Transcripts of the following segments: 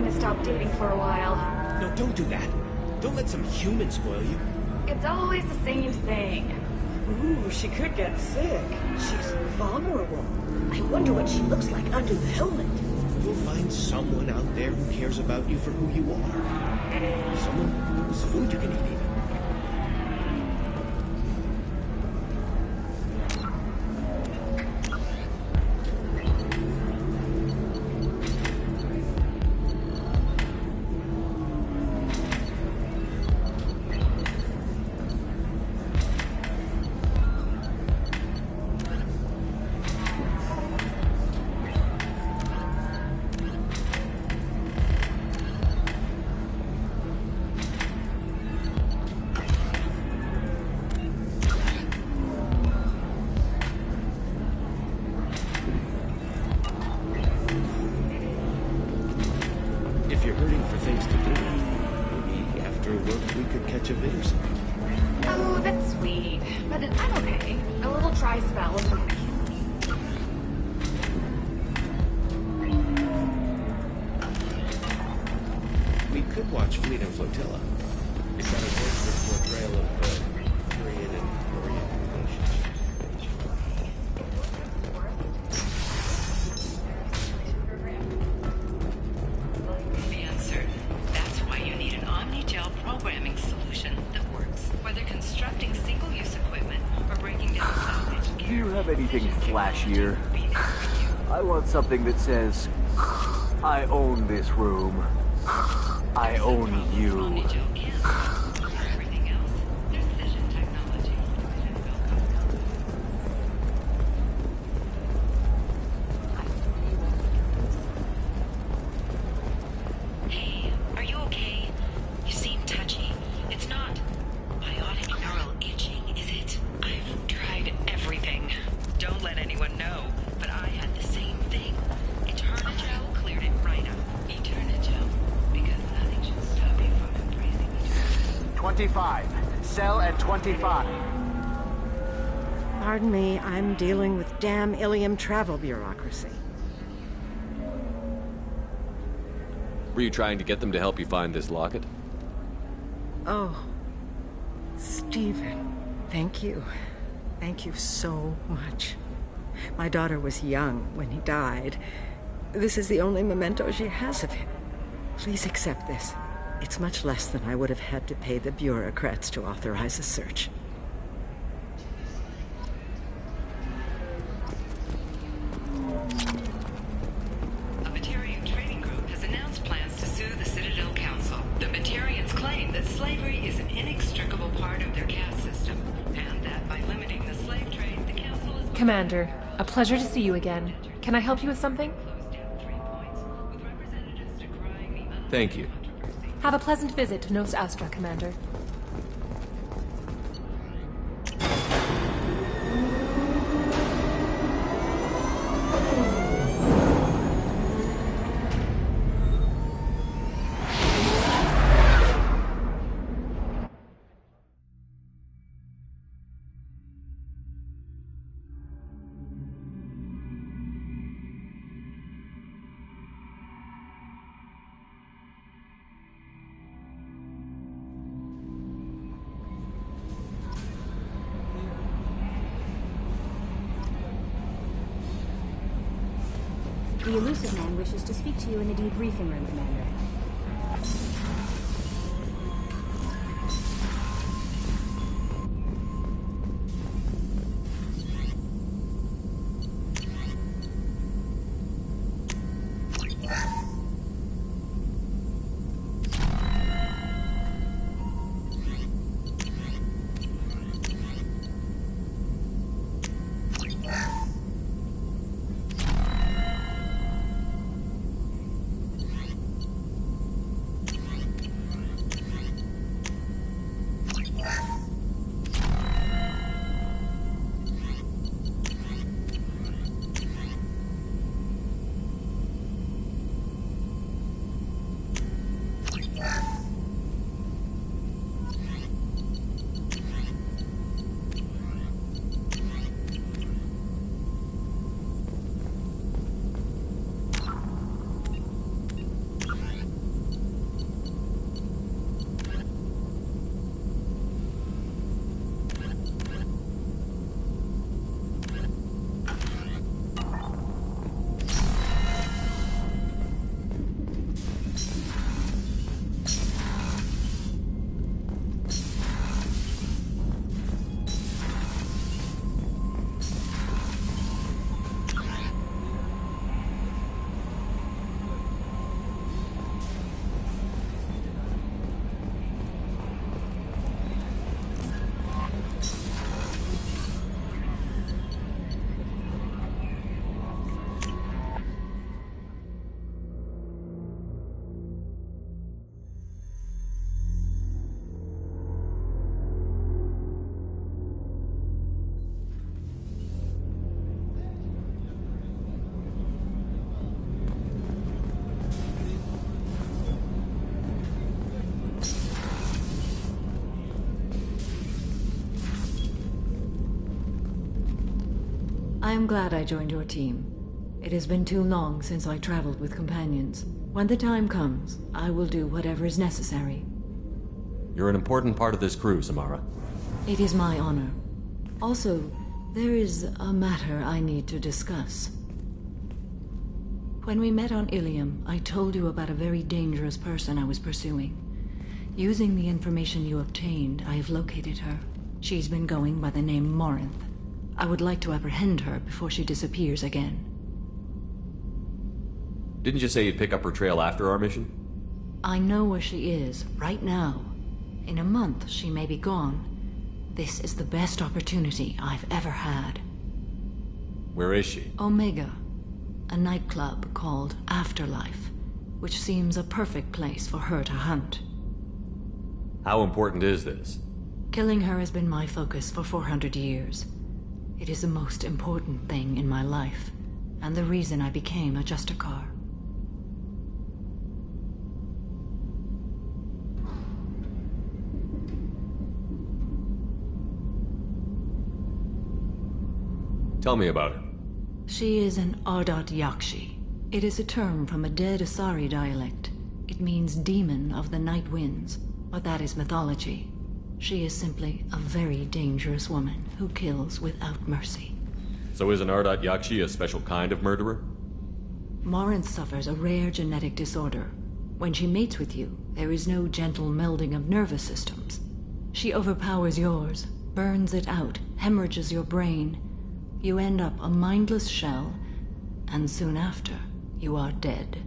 gonna stop dating for a while. No, don't do that. Don't let some human spoil you. It's always the same thing. Ooh, she could get sick. She's vulnerable. I wonder what she looks like under the helmet. You'll find someone out there who cares about you for who you are. Someone whose food you can eat even. Oh, that's sweet. But I'm okay. A little dry spell is fine. We could watch Fleet and Flotilla. It's got a gorgeous portrayal of period and Orient relations. Answer. That's why you need an Omni-Gel programming solution that works. Whether constructing single-use equipment or breaking down salvage gear. Do you have anything flashier? I want something that says, I own this room. I own you. Omni-Gel can. For everything else, there's vision technology. Hey, are you okay? You seem touchy. It's not biotic neural itching, is it? I've tried everything. Don't let anyone know, but I had the same thing. Eternigel cleared it right up. Eternigel. Because nothing should stop you from embracing eternity. 25. Cell at 25. Pardon me, I'm dealing with damn Ilium travel bureaucracy. Were you trying to get them to help you find this locket? Oh, Stephen, thank you. Thank you so much. My daughter was young when he died. This is the only memento she has of him. Please accept this. It's much less than I would have had to pay the bureaucrats to authorize a search. A Batarian trading group has announced plans to sue the Citadel Council. The Batarians claim that slavery is an inextricable part of their caste system, and that by limiting the slave trade, the council is... Commander, a pleasure to see you again. Can I help you with something? Closed down 3 points, with representatives decrying the Thank you. Have a pleasant visit to Nos Astra, Commander. The elusive man wishes to speak to you in the debriefing room, Commander. I am glad I joined your team. It has been too long since I traveled with companions. When the time comes, I will do whatever is necessary. You're an important part of this crew, Samara. It is my honor. Also, there is a matter I need to discuss. When we met on Ilium, I told you about a very dangerous person I was pursuing. Using the information you obtained, I have located her. She's been going by the name Morinth. I would like to apprehend her before she disappears again. Didn't you say you'd pick up her trail after our mission? I know where she is, right now. In a month, she may be gone. This is the best opportunity I've ever had. Where is she? Omega, a nightclub called Afterlife, which seems a perfect place for her to hunt. How important is this? Killing her has been my focus for 400 years. It is the most important thing in my life, and the reason I became a Justicar. Tell me about her. She is an Ardat Yakshi. It is a term from a dead Asari dialect. It means demon of the night winds, but that is mythology. She is simply a very dangerous woman who kills without mercy. So is an Ardat Yakshi a special kind of murderer? Morinth suffers a rare genetic disorder. When she mates with you, there is no gentle melding of nervous systems. She overpowers yours, burns it out, hemorrhages your brain. You end up a mindless shell, and soon after, you are dead.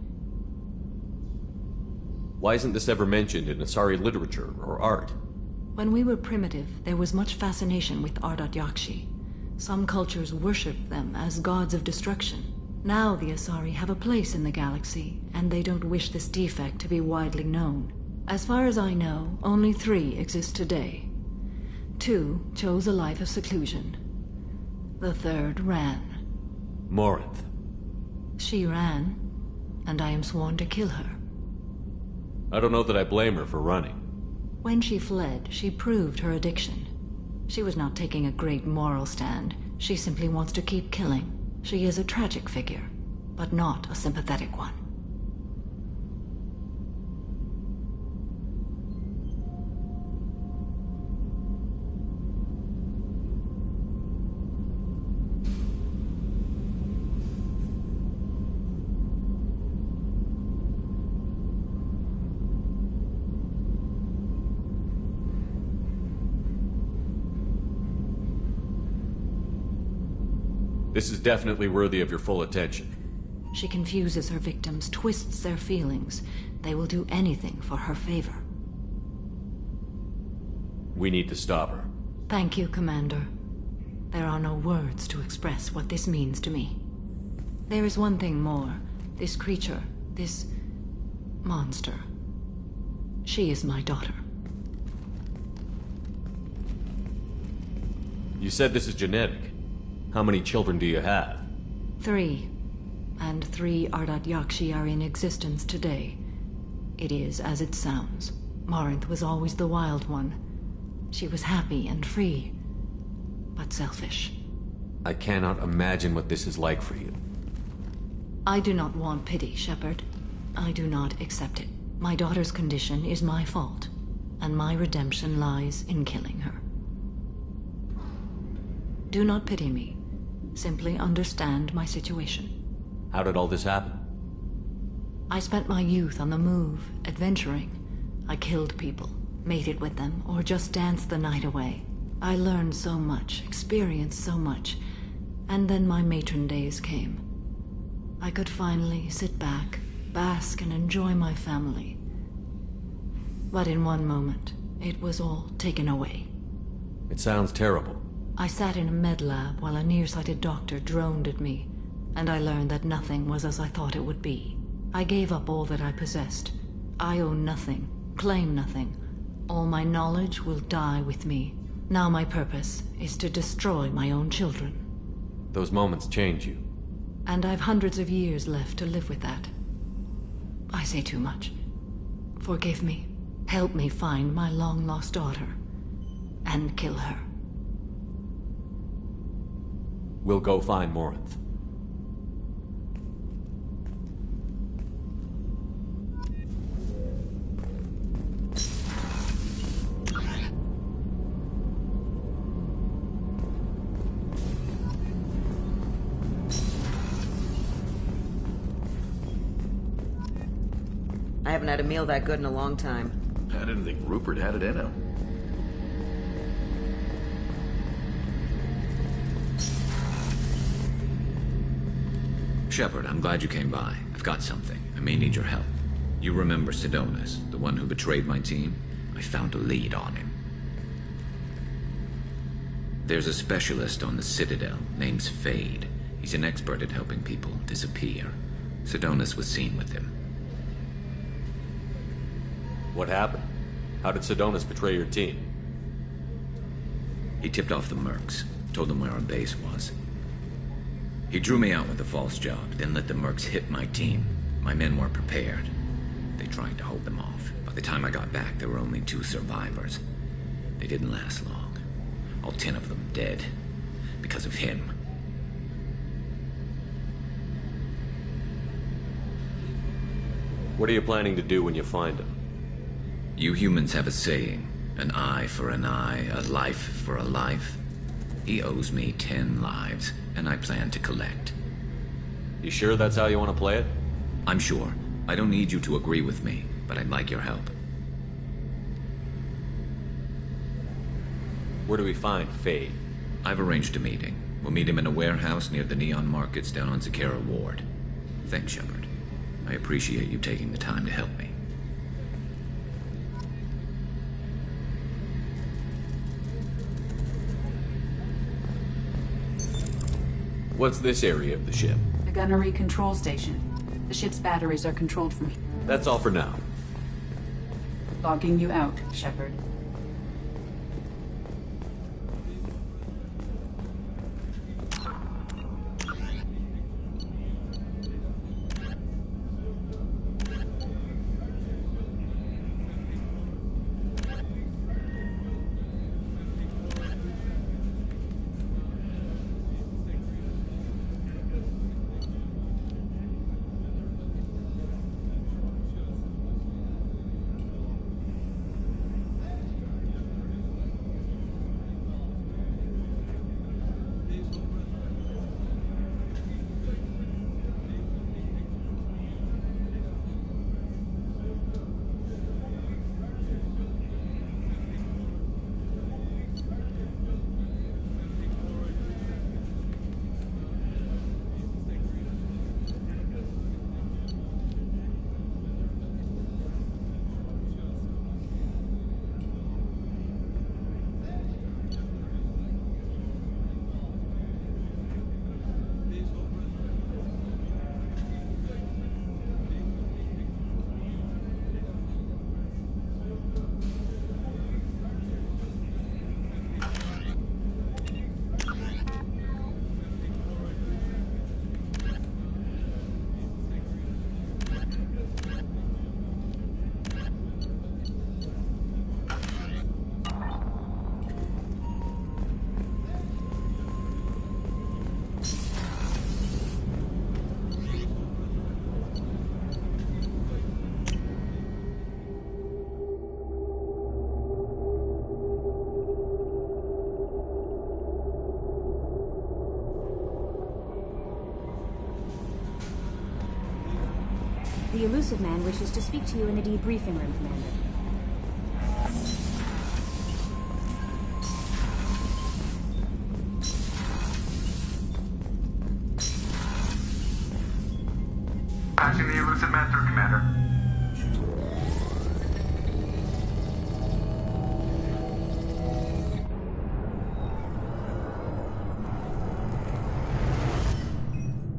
Why isn't this ever mentioned in Asari literature or art? When we were primitive, there was much fascination with Ardat Yakshi. Some cultures worshipped them as gods of destruction. Now the Asari have a place in the galaxy, and they don't wish this defect to be widely known. As far as I know, only 3 exist today. 2 chose a life of seclusion. The 3rd ran. Morinth. She ran, and I am sworn to kill her. I don't know that I blame her for running. When she fled, she proved her addiction. She was not taking a great moral stand. She simply wants to keep killing. She is a tragic figure, but not a sympathetic one. This is definitely worthy of your full attention. She confuses her victims, twists their feelings. They will do anything for her favor. We need to stop her. Thank you, Commander. There are no words to express what this means to me. There is one thing more. This creature, this monster. She is my daughter. You said this is genetic. How many children do you have? 3. And 3 Ardat Yakshi are in existence today. It is as it sounds. Morinth was always the wild one. She was happy and free, but selfish. I cannot imagine what this is like for you. I do not want pity, Shepard. I do not accept it. My daughter's condition is my fault, and my redemption lies in killing her. Do not pity me. Simply understand my situation. How did all this happen? I spent my youth on the move, adventuring. I killed people, mated with them, or just danced the night away. I learned so much, experienced so much, and then my matron days came. I could finally sit back, bask and enjoy my family. But in one moment, it was all taken away. It sounds terrible. I sat in a med lab while a nearsighted doctor droned at me, and I learned that nothing was as I thought it would be. I gave up all that I possessed. I own nothing, claim nothing. All my knowledge will die with me. Now my purpose is to destroy my own children. Those moments change you. And I've hundreds of years left to live with that. I say too much. Forgive me. Help me find my long-lost daughter, and kill her. We'll go find Morinth. I haven't had a meal that good in a long time. I didn't think Rupert had it in him. Shepard, I'm glad you came by. I've got something. I may need your help. You remember Sidonus, the one who betrayed my team? I found a lead on him. There's a specialist on the Citadel, named Fade. He's an expert at helping people disappear. Sidonus was seen with him. What happened? How did Sidonus betray your team? He tipped off the mercs, told them where our base was. He drew me out with a false job, then let the mercs hit my team. My men weren't prepared. They tried to hold them off. By the time I got back, there were only 2 survivors. They didn't last long. All 10 of them dead. Because of him. What are you planning to do when you find him? You humans have a saying, an eye for an eye, a life for a life. He owes me 10 lives, and I plan to collect. You sure that's how you want to play it? I'm sure. I don't need you to agree with me, but I'd like your help. Where do we find Fade? I've arranged a meeting. We'll meet him in a warehouse near the Neon Markets down on Zakera Ward. Thanks, Shepard. I appreciate you taking the time to help me. What's this area of the ship? The gunnery control station. The ship's batteries are controlled from here. That's all for now. Logging you out, Shepard. The elusive man wishes to speak to you in the debriefing room, Commander. Patching the elusive man through, Commander.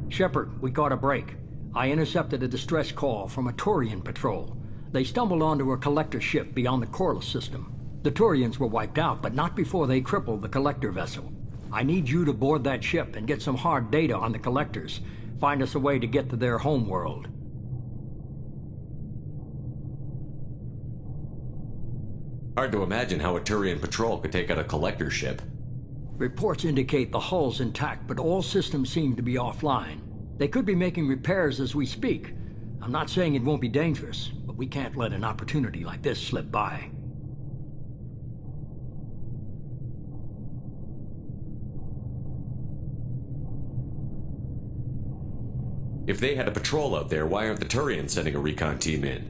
Shepard, we caught a break. I intercepted a distress call from a Turian patrol. They stumbled onto a collector ship beyond the Corliss system. The Turians were wiped out, but not before they crippled the collector vessel. I need you to board that ship and get some hard data on the collectors. Find us a way to get to their homeworld. Hard to imagine how a Turian patrol could take out a collector ship. Reports indicate the hull's intact, but all systems seem to be offline. They could be making repairs as we speak. I'm not saying it won't be dangerous, but we can't let an opportunity like this slip by. If they had a patrol out there, why aren't the Turians sending a recon team in?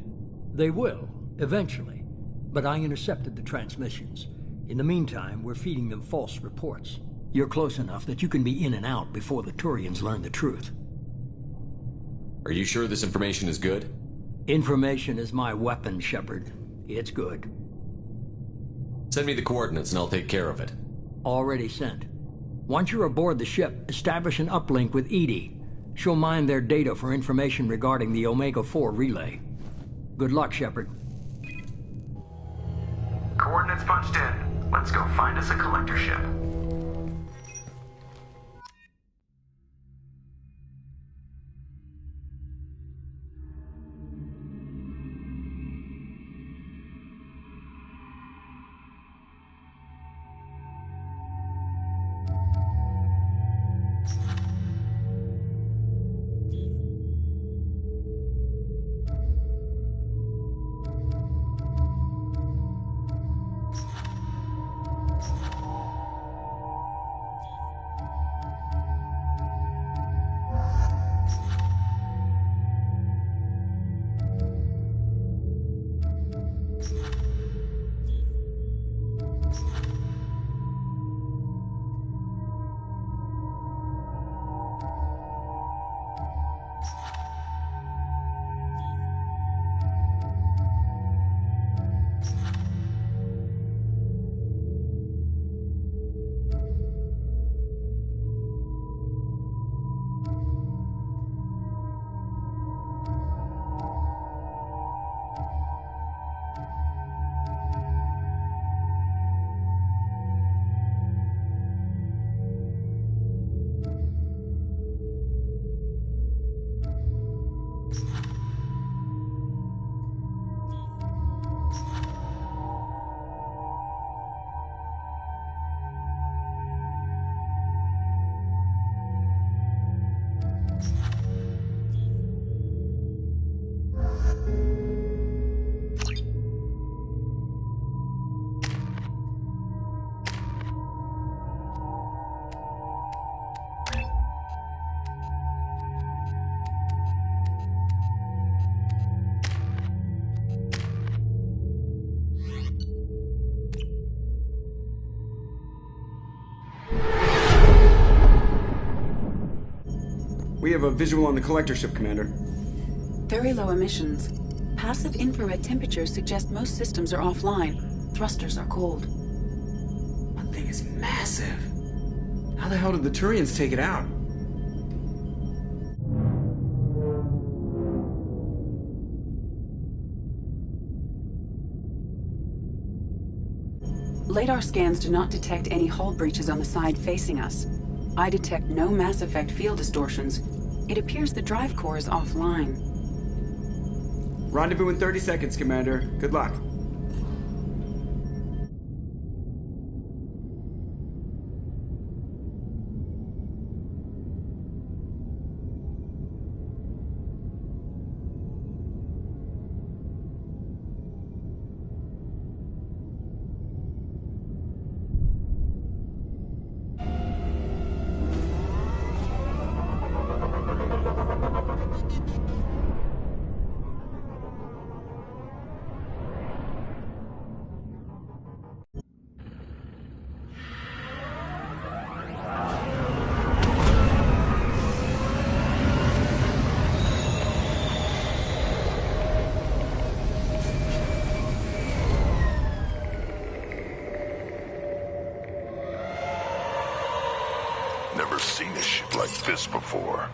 They will, eventually. But I intercepted the transmissions. In the meantime, we're feeding them false reports. You're close enough that you can be in and out before the Turians learn the truth. Are you sure this information is good? Information is my weapon, Shepard. It's good. Send me the coordinates and I'll take care of it. Already sent. Once you're aboard the ship, establish an uplink with Edie. She'll mine their data for information regarding the Omega-4 relay. Good luck, Shepard. Coordinates punched in. Let's go find us a collector ship. We have a visual on the collector ship, Commander. Very low emissions. Passive infrared temperatures suggest most systems are offline. Thrusters are cold. That thing is massive. How the hell did the Turians take it out? Radar scans do not detect any hull breaches on the side facing us. I detect no Mass Effect field distortions. It appears the drive core is offline. Rendezvous in 30 seconds, Commander. Good luck. Never seen a ship like this before.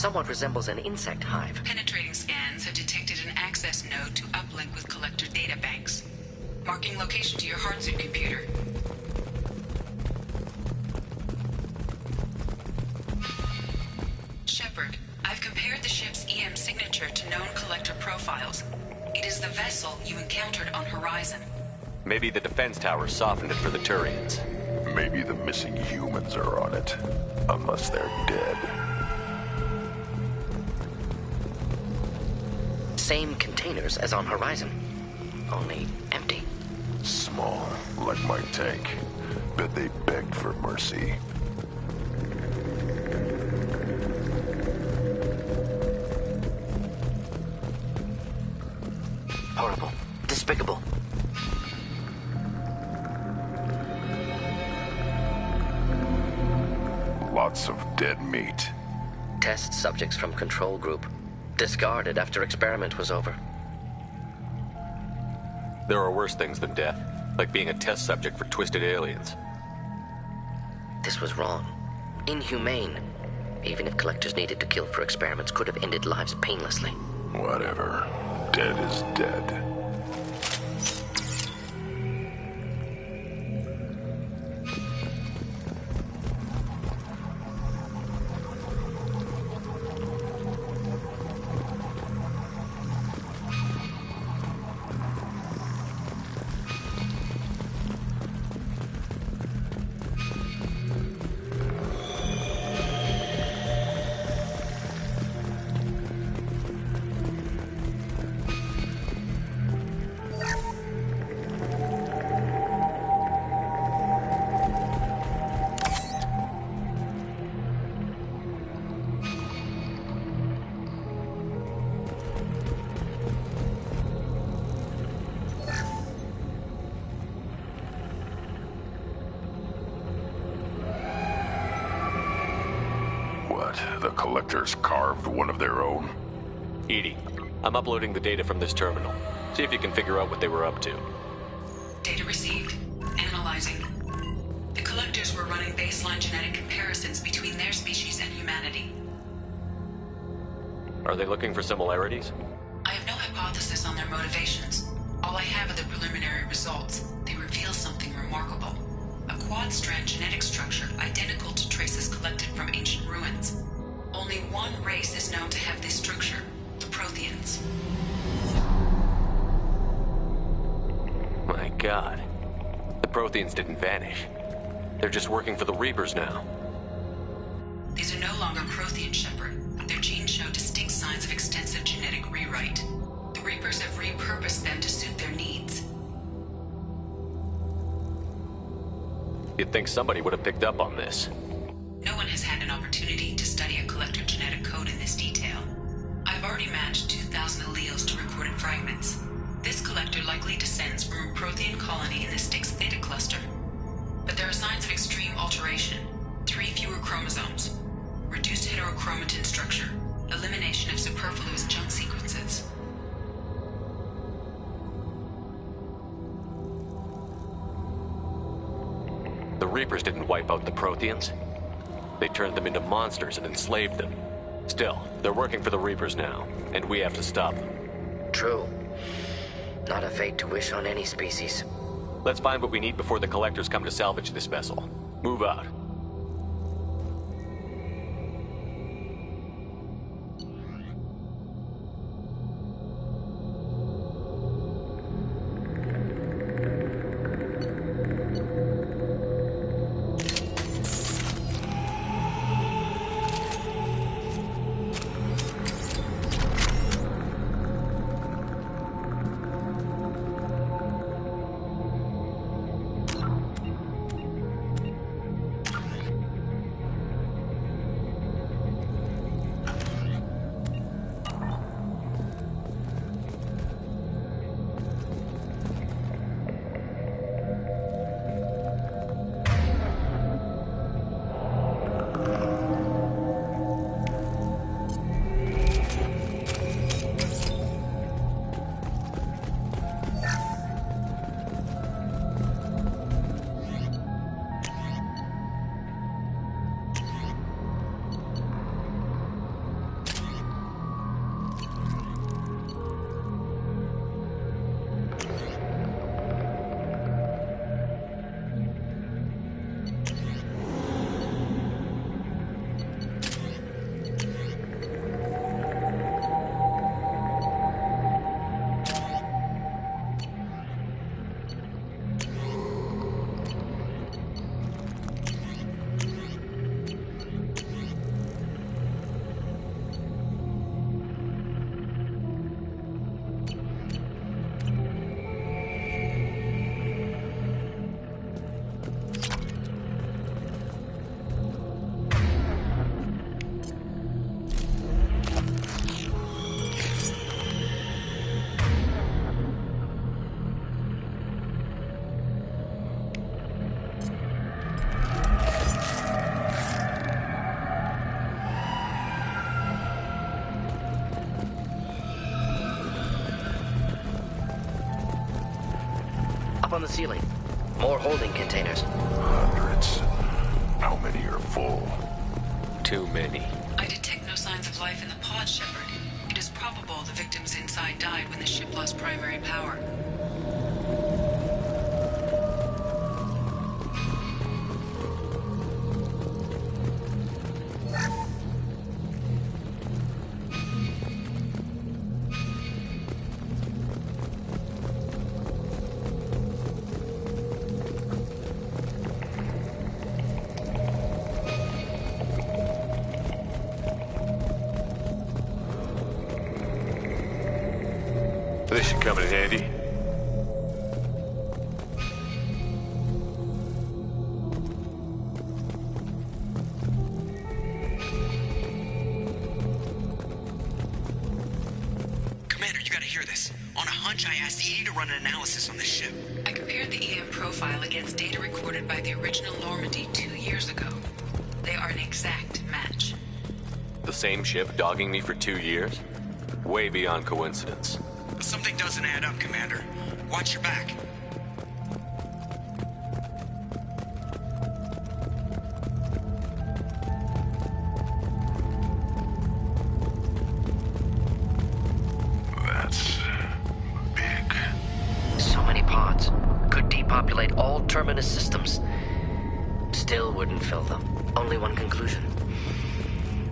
somewhat resembles an insect hive. Penetrating scans have detected an access node to uplink with collector databanks. Marking location to your hardsuit computer. Shepard, I've compared the ship's EM signature to known collector profiles. It is the vessel you encountered on Horizon. Maybe the defense tower softened it for the Turians. Maybe the missing humans are on it. Unless they're dead. Same containers as on Horizon. Only empty. Small, like my tank. Bet they begged for mercy. Horrible. Despicable. Lots of dead meat. Test subjects from control group. Discarded after experiment was over. There are worse things than death, like being a test subject for twisted aliens. This was wrong. Inhumane. Even if collectors needed to kill for experiments, could have ended lives painlessly. Whatever. Dead is dead. The collectors carved one of their own? Edie, I'm uploading the data from this terminal. See if you can figure out what they were up to. Data received. Analyzing. The collectors were running baseline genetic comparisons between their species and humanity. Are they looking for similarities? I have no hypothesis on their motivations. All I have are the preliminary results. They reveal something remarkable. A quad-strand genetic structure identical to traces collected from ancient ruins. Only one race is known to have this structure, the Protheans. My God. The Protheans didn't vanish. They're just working for the Reapers now. These are no longer Prothean, Shepard. Their genes show distinct signs of extensive genetic rewrite. The Reapers have repurposed them to suit their needs. You'd think somebody would have picked up on this. No one has had an opportunity to study a collector genetic code in this detail. I've already matched 2,000 alleles to recorded fragments. This collector likely descends from a Prothean colony in the Styx Theta cluster. But there are signs of extreme alteration. 3 fewer chromosomes. Reduced heterochromatin structure. Elimination of superfluous junk sequences. The Reapers didn't wipe out the Protheans. They turned them into monsters and enslaved them. Still, they're working for the Reapers now, and we have to stop them. True. Not a fate to wish on any species. Let's find what we need before the collectors come to salvage this vessel. Move out. on the ceiling. More holding containers. Hundreds. How many are full? Too many. I detect no signs of life in the pod, Shepard. It is probable the victims inside died when the ship lost primary power. This should come in handy. Commander, you gotta hear this. On a hunch, I asked Edie to run an analysis on the ship. I compared the EM profile against data recorded by the original Normandy 2 years ago. They are an exact match. The same ship dogging me for 2 years? Way beyond coincidence. Something doesn't add up, Commander. Watch your back. That's big. So many pods. Could depopulate all Terminus systems. Still wouldn't fill them. Only one conclusion.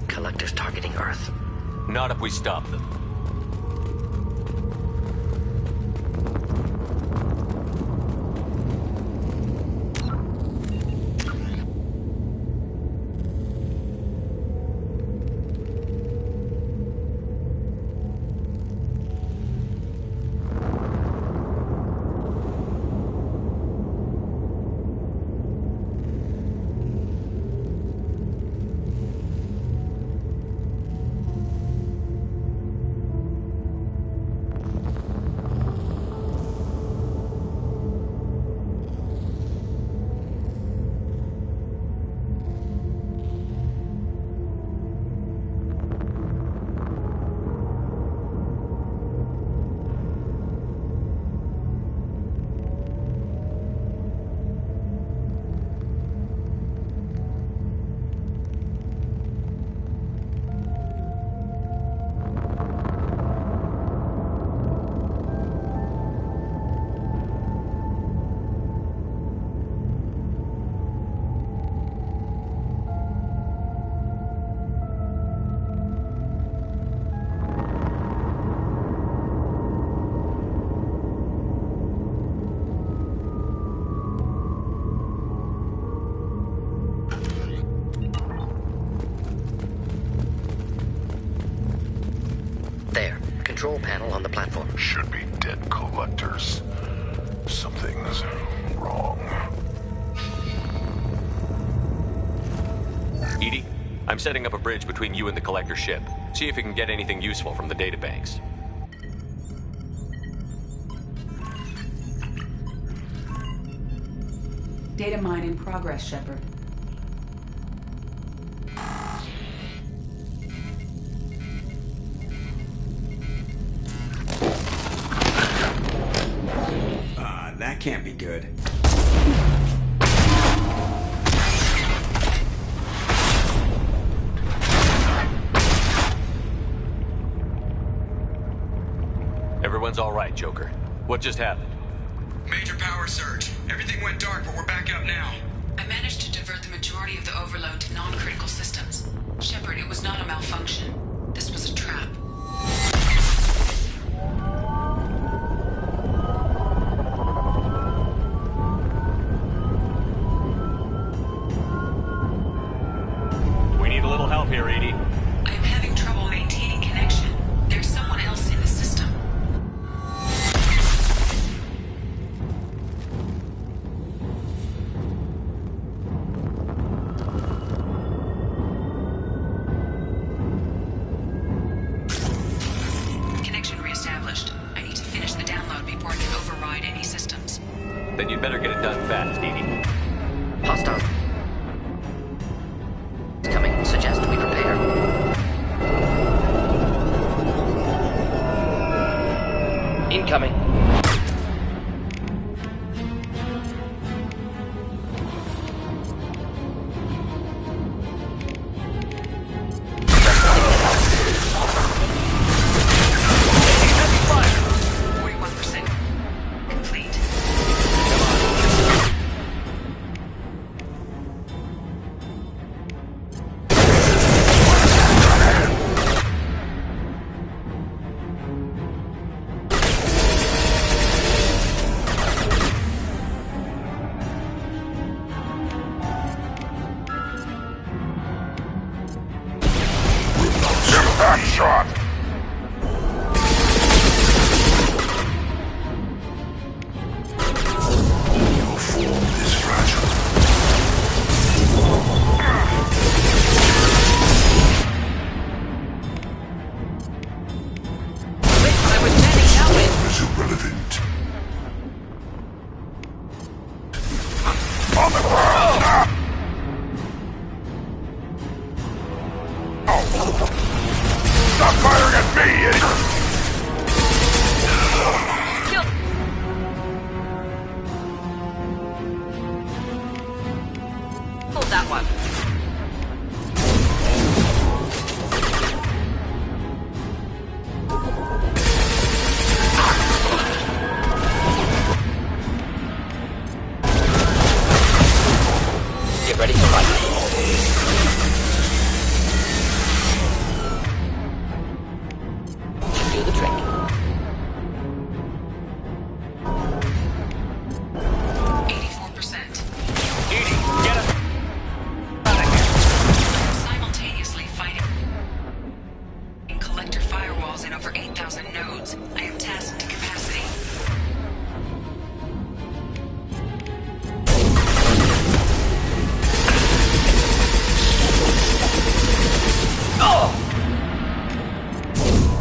Collectors targeting Earth. Not if we stop them. Control panel on the platform. Should be dead collectors. Something's wrong. Edie, I'm setting up a bridge between you and the collector ship. See if you can get anything useful from the databanks. Data mine in progress, Shepard. That can't be good. Everyone's all right, Joker. What just happened? Major power surge. Everything went dark, but we're back up now. I managed to divert the majority of the overload to non-critical systems. Shepard, it was not a malfunction. This was a trap. We need a little help here, Edie. I am having trouble maintaining connection. There's someone else in the system. Connection reestablished. I need to finish the download before I can override any systems. Then you'd better get it done fast, Edie. Hostile. Coming. Suggest we prepare. Incoming. Impact shot! Your form is fragile. Is irrelevant. On the ground now! Stop firing at me, idiot! Hold that one. Get ready to fight. Do the trick. 84%. Edie, get us. Simultaneously fighting collector firewalls in over 8,000 nodes. I am tasked to capacity.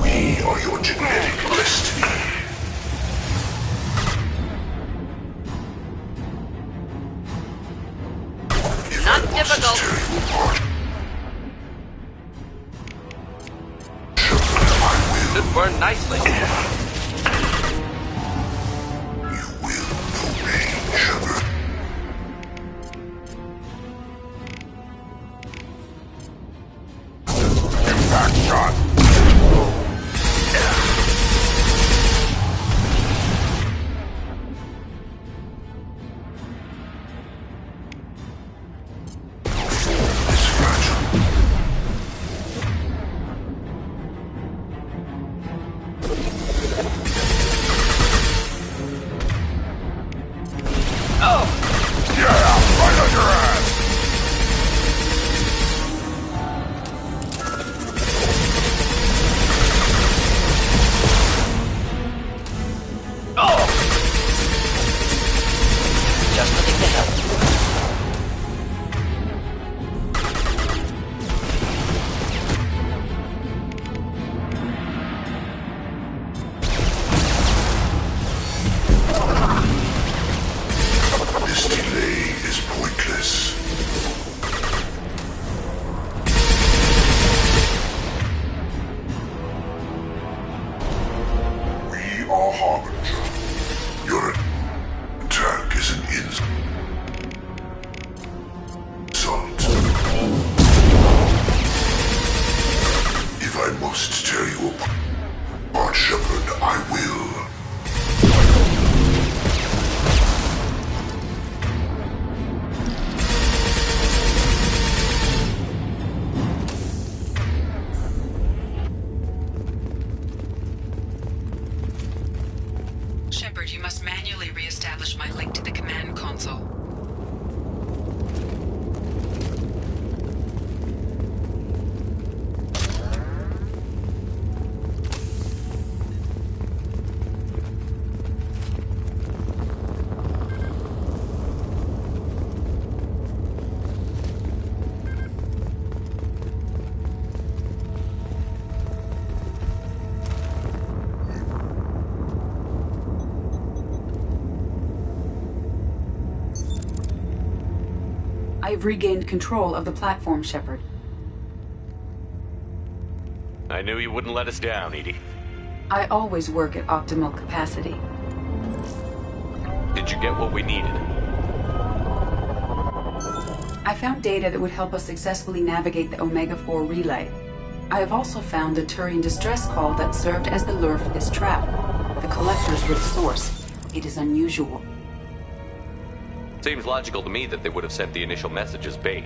We are your genetic destiny. Not difficult. Should burn nicely. Impact shot! Just looking to help. This delay is pointless. We are Harbinger. Your attack is an insult. If I must tear you apart, Shepard, I will. Shepard, you must manually re-establish my link to the command console. I've regained control of the platform, Shepard. I knew you wouldn't let us down, Edie. I always work at optimal capacity. Did you get what we needed? I found data that would help us successfully navigate the Omega-4 relay. I have also found a Turian distress call that served as the lure for this trap. The Collectors were the source. It is unusual. Seems logical to me that they would have sent the initial message as bait.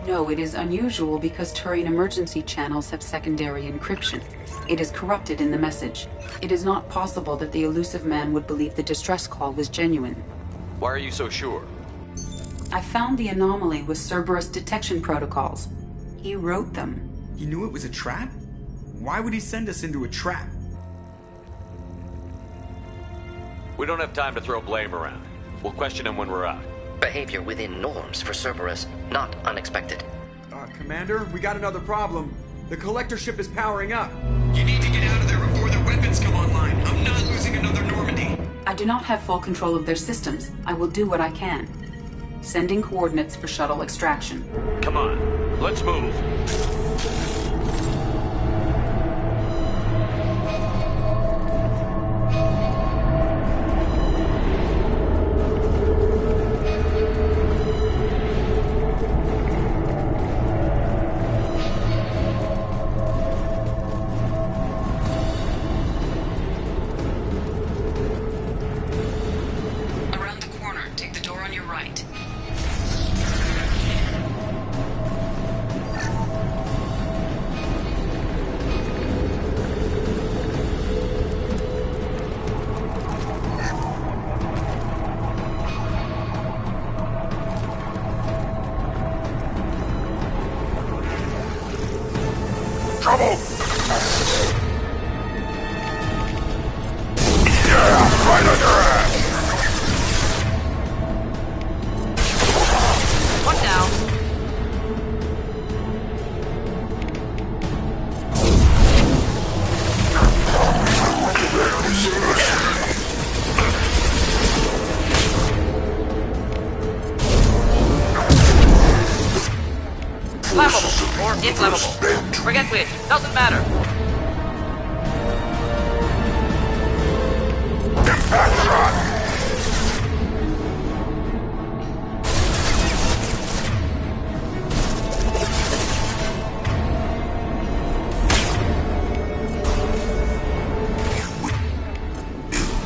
No, it is unusual because Turian emergency channels have secondary encryption. It is corrupted in the message. It is not possible that the elusive man would believe the distress call was genuine. Why are you so sure? I found the anomaly with Cerberus detection protocols. He wrote them. He knew it was a trap? Why would he send us into a trap? We don't have time to throw blame around. We'll question him when we're out. Behavior within norms for Cerberus, not unexpected. Commander, we got another problem. The collector ship is powering up. You need to get out of there before their weapons come online. I'm not losing another Normandy. I do not have full control of their systems. I will do what I can. Sending coordinates for shuttle extraction. Come on, let's move. Trouble! Yeah, right on your ass! One down. Flammable or inflammable. Forget which. Doesn't matter. Impact shot!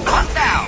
One down.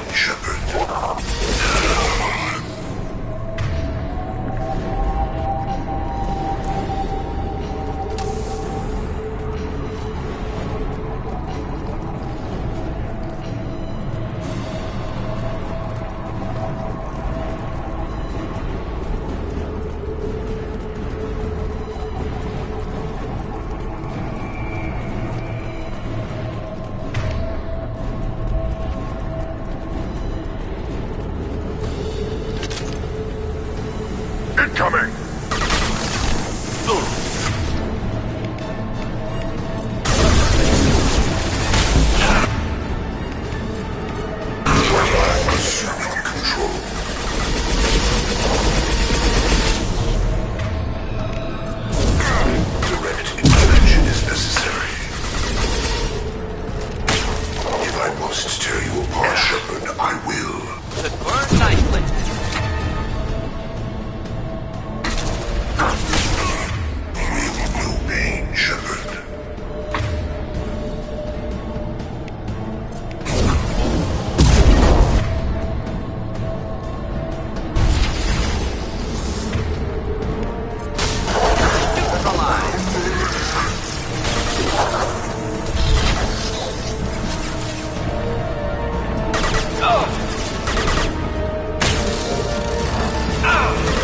Incoming! Assuming control. Direct intervention is necessary. If I must tear you apart, Shepard, I will. Could burn nicely. No pain, Shepard.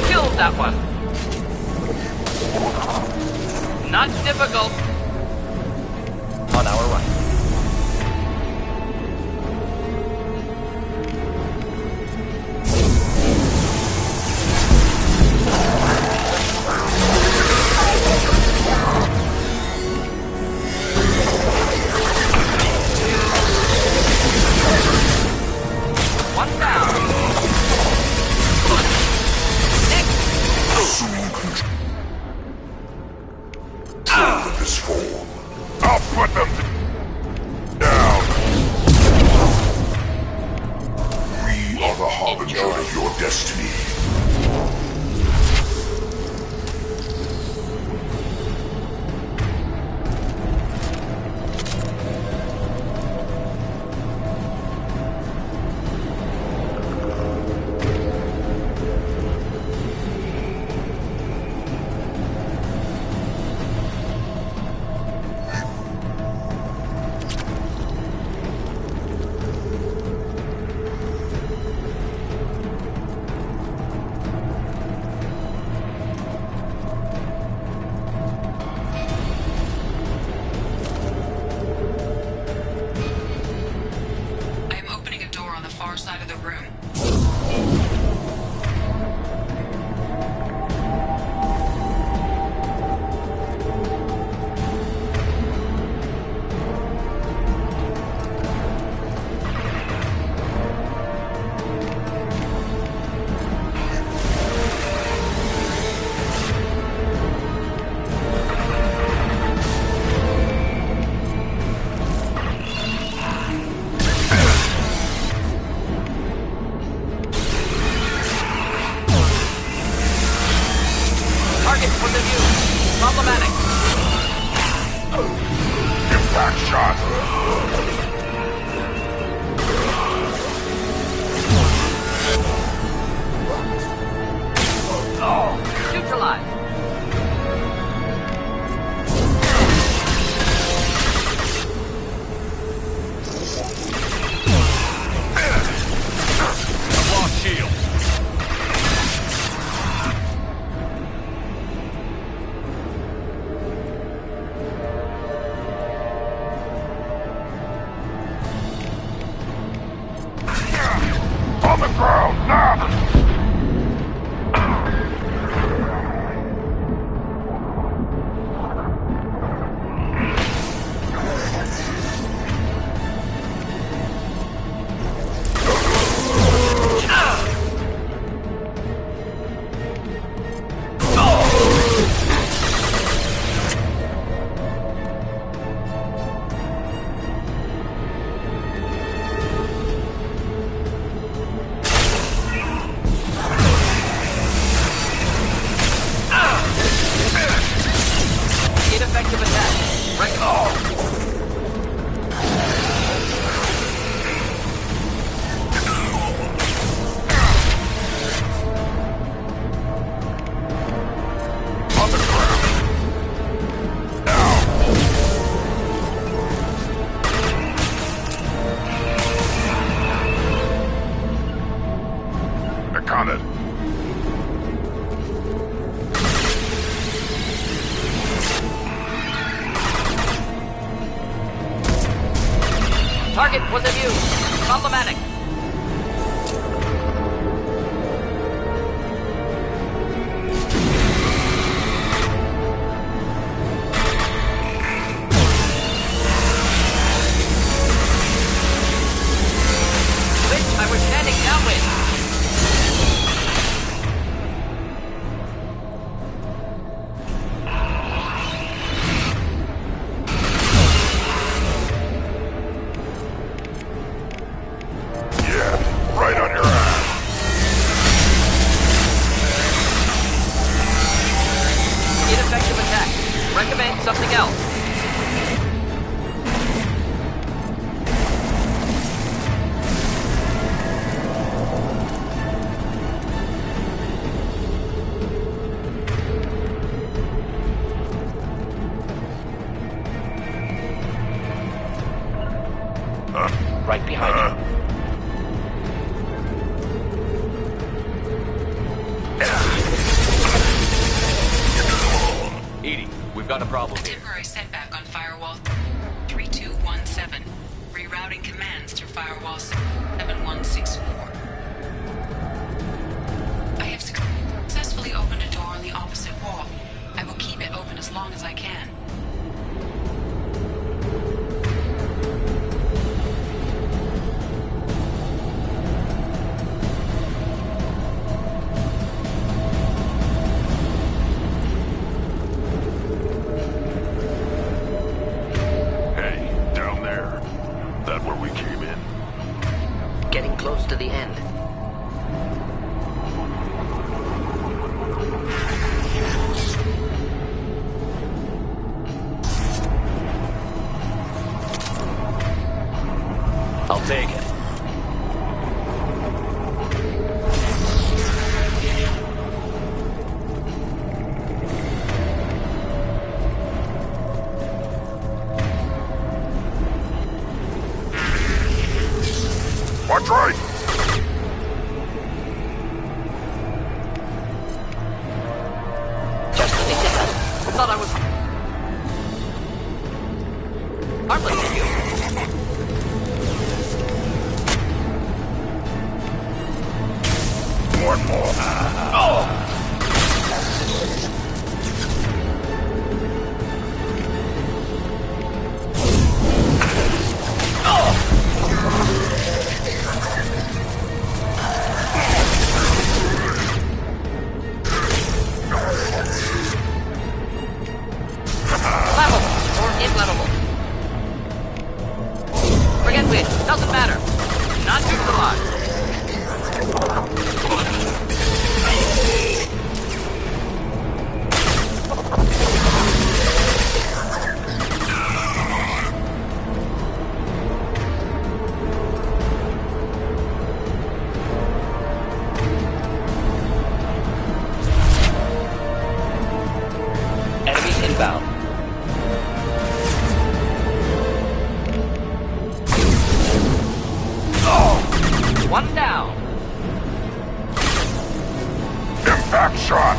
Killed that one. Not difficult. On our right. One down. Control this form. I'll put them down. We are the harbinger of your destiny. Target was immune. Problematic. Bitch, I was standing downwind. Something else. Right behind you. Edie, we've got a problem here. Temporary setback on firewall 3217. Rerouting commands through firewall 7164. I have successfully opened a door on the opposite wall. I will keep it open as long as I can. Getting close to the end. I'll take it. Watch right! Just let me get that. I thought I was harmless to you. One more. Oh! Forget which. Doesn't matter. Not neutralized. Enemies inbound. One down. Impact shot.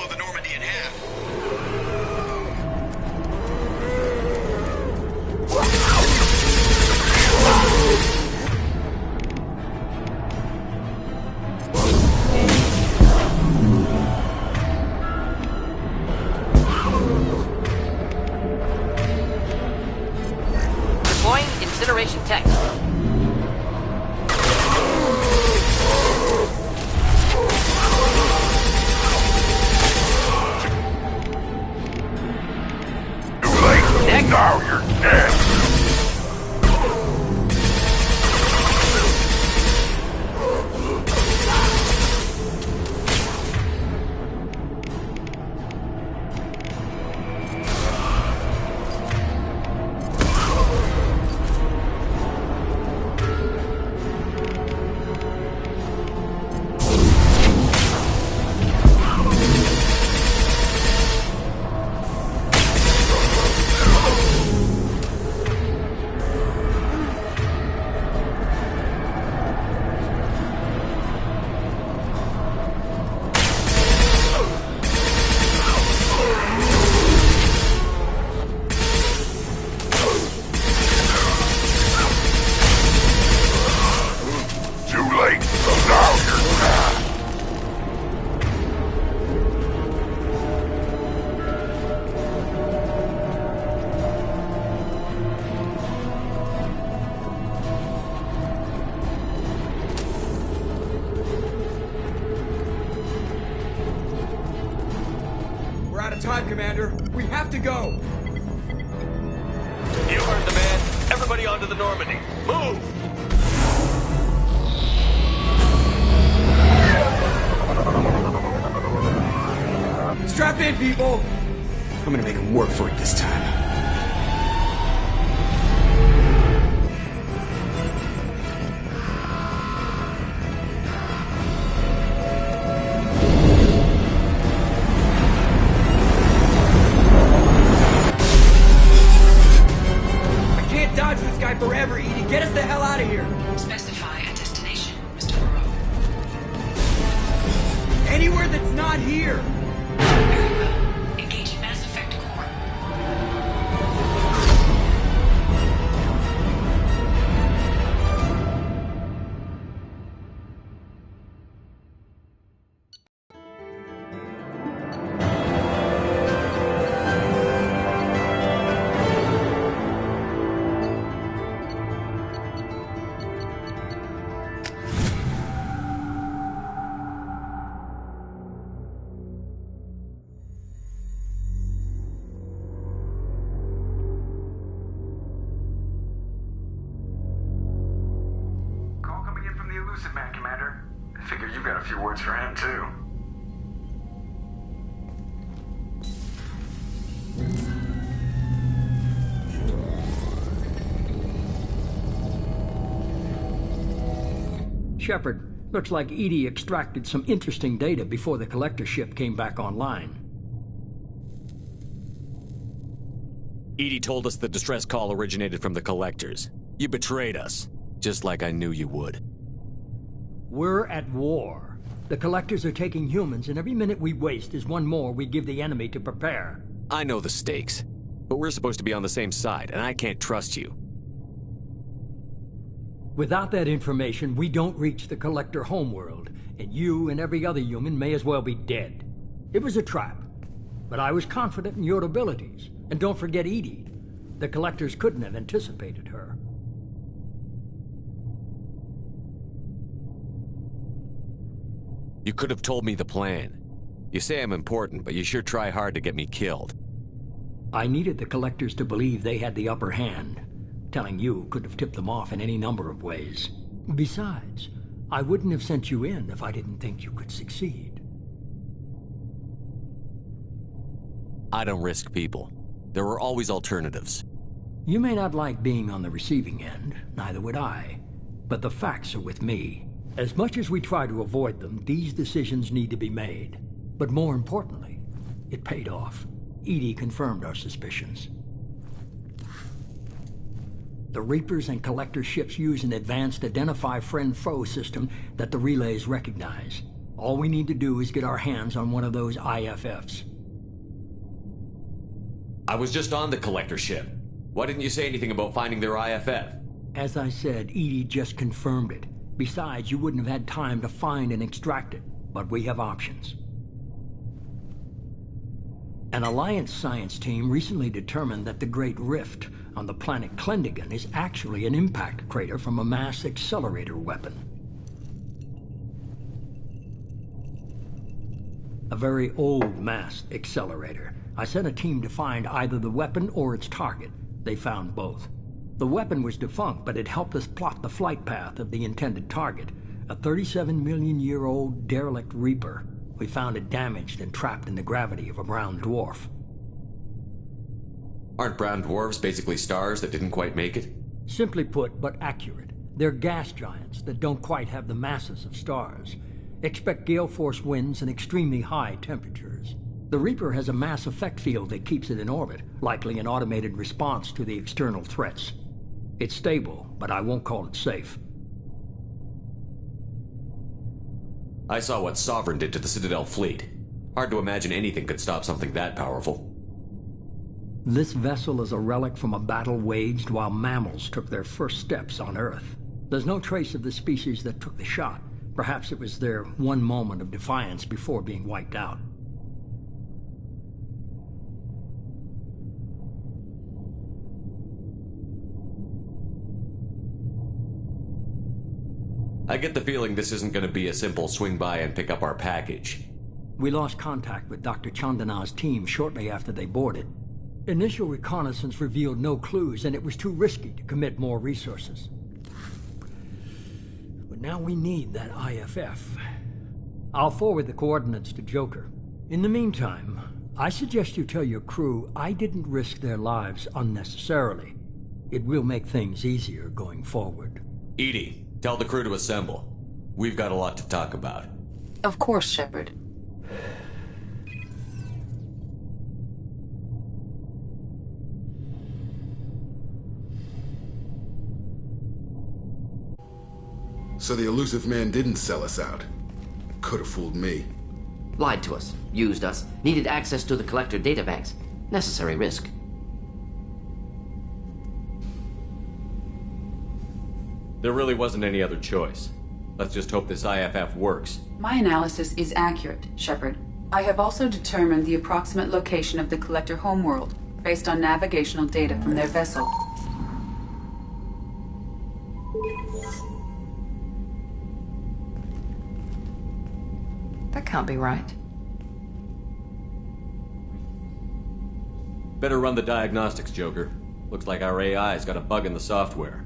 the Normandy in half. Deploying incineration tech. Now you're dead. Time, Commander. We have to go. You heard the man. Everybody onto the Normandy. Move! Strap in, people. I'm gonna make him work for it this time. Forever, Edie. Get us the hell out of here. Specify a destination, Mr. Moreau. Anywhere that's not here. Very well. Engaging Mass Effect core. Man, Commander. I figure you've got a few words for him, too. Shepard, looks like Edie extracted some interesting data before the collector ship came back online. Edie told us the distress call originated from the collectors. You betrayed us, just like I knew you would. We're at war. The collectors are taking humans, and every minute we waste is one more we give the enemy to prepare. I know the stakes, but we're supposed to be on the same side, and I can't trust you. Without that information, we don't reach the collector homeworld, and you and every other human may as well be dead. It was a trap, but I was confident in your abilities. And don't forget Edie. The collectors couldn't have anticipated her. You could have told me the plan. You say I'm important, but you sure try hard to get me killed. I needed the collectors to believe they had the upper hand. Telling you could have tipped them off in any number of ways. Besides, I wouldn't have sent you in if I didn't think you could succeed. I don't risk people. There were always alternatives. You may not like being on the receiving end, neither would I. But the facts are with me. As much as we try to avoid them, these decisions need to be made. But more importantly, it paid off. Edie confirmed our suspicions. The Reapers and Collector ships use an advanced identify friend-foe system that the relays recognize. All we need to do is get our hands on one of those IFFs. I was just on the Collector ship. Why didn't you say anything about finding their IFF? As I said, Edie just confirmed it. Besides, you wouldn't have had time to find and extract it. But we have options. An Alliance science team recently determined that the Great Rift on the planet Klendigan is actually an impact crater from a mass accelerator weapon. A very old mass accelerator. I sent a team to find either the weapon or its target. They found both. The weapon was defunct, but it helped us plot the flight path of the intended target, a 37-million-year-old derelict Reaper. We found it damaged and trapped in the gravity of a brown dwarf. Aren't brown dwarves basically stars that didn't quite make it? Simply put, but accurate. They're gas giants that don't quite have the masses of stars. Expect gale force winds and extremely high temperatures. The Reaper has a mass effect field that keeps it in orbit, likely an automated response to the external threats. It's stable, but I won't call it safe. I saw what Sovereign did to the Citadel fleet. Hard to imagine anything could stop something that powerful. This vessel is a relic from a battle waged while mammals took their first steps on Earth. There's no trace of the species that took the shot. Perhaps it was their one moment of defiance before being wiped out. I get the feeling this isn't going to be a simple swing by and pick up our package. We lost contact with Dr. Chandana's team shortly after they boarded. Initial reconnaissance revealed no clues, and it was too risky to commit more resources. But now we need that IFF. I'll forward the coordinates to Joker. In the meantime, I suggest you tell your crew I didn't risk their lives unnecessarily. It will make things easier going forward. Edie, tell the crew to assemble. We've got a lot to talk about. Of course, Shepard. So the elusive man didn't sell us out. Could have fooled me. Lied to us, used us, needed access to the Collector databanks. Necessary risk. There really wasn't any other choice. Let's just hope this IFF works. My analysis is accurate, Shepard. I have also determined the approximate location of the Collector homeworld, based on navigational data from their vessel. That can't be right. Better run the diagnostics, Joker. Looks like our AI's got a bug in the software.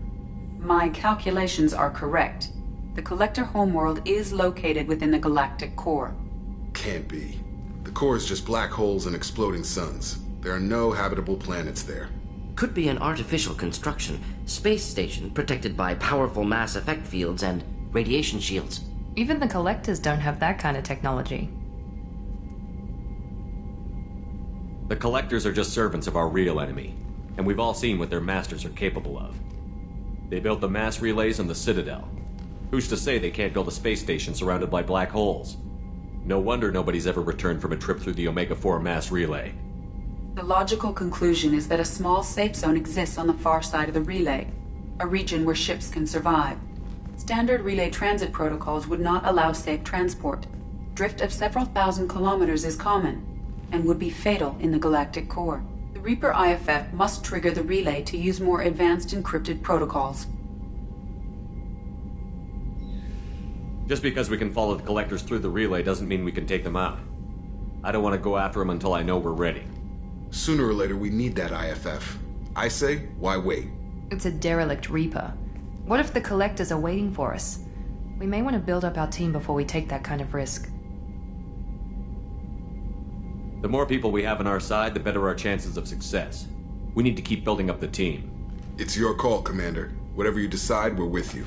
My calculations are correct. The Collector homeworld is located within the galactic core. Can't be. The core is just black holes and exploding suns. There are no habitable planets there. Could be an artificial construction, space station protected by powerful mass effect fields and radiation shields. Even the Collectors don't have that kind of technology. The Collectors are just servants of our real enemy, and we've all seen what their masters are capable of. They built the mass relays on the Citadel. Who's to say they can't build a space station surrounded by black holes? No wonder nobody's ever returned from a trip through the Omega-4 mass relay. The logical conclusion is that a small safe zone exists on the far side of the relay, a region where ships can survive. Standard relay transit protocols would not allow safe transport. Drift of several thousand kilometers is common, and would be fatal in the galactic core. The Reaper IFF must trigger the relay to use more advanced encrypted protocols. Just because we can follow the Collectors through the relay doesn't mean we can take them out. I don't want to go after them until I know we're ready. Sooner or later, we need that IFF. I say, why wait? It's a derelict Reaper. What if the Collectors are waiting for us? We may want to build up our team before we take that kind of risk. The more people we have on our side, the better our chances of success. We need to keep building up the team. It's your call, Commander. Whatever you decide, we're with you.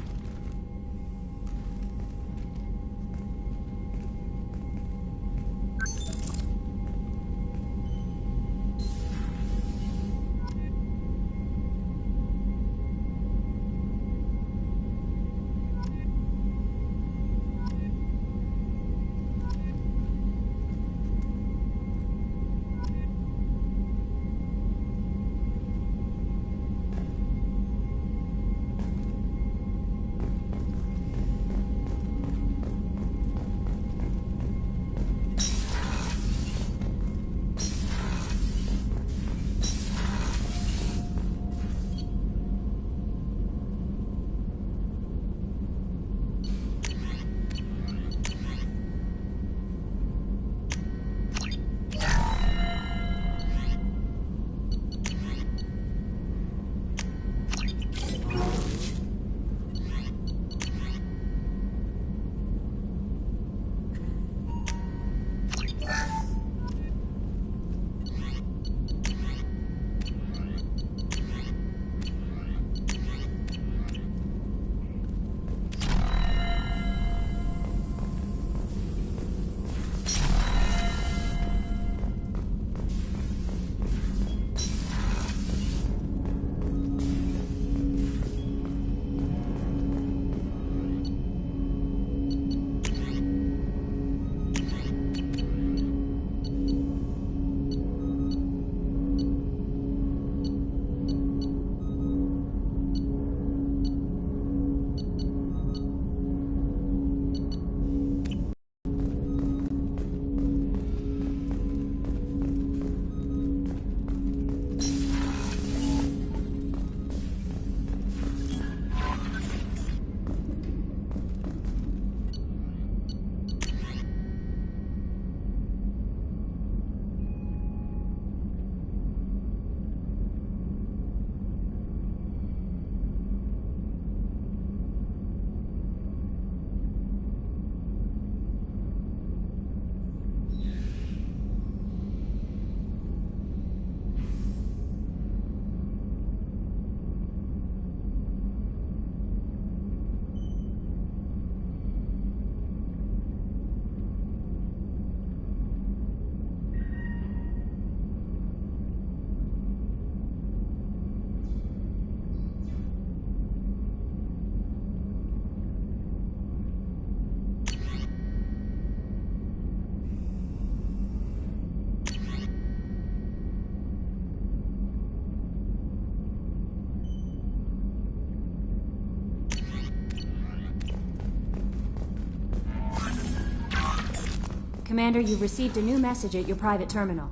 Commander, you've received a new message at your private terminal.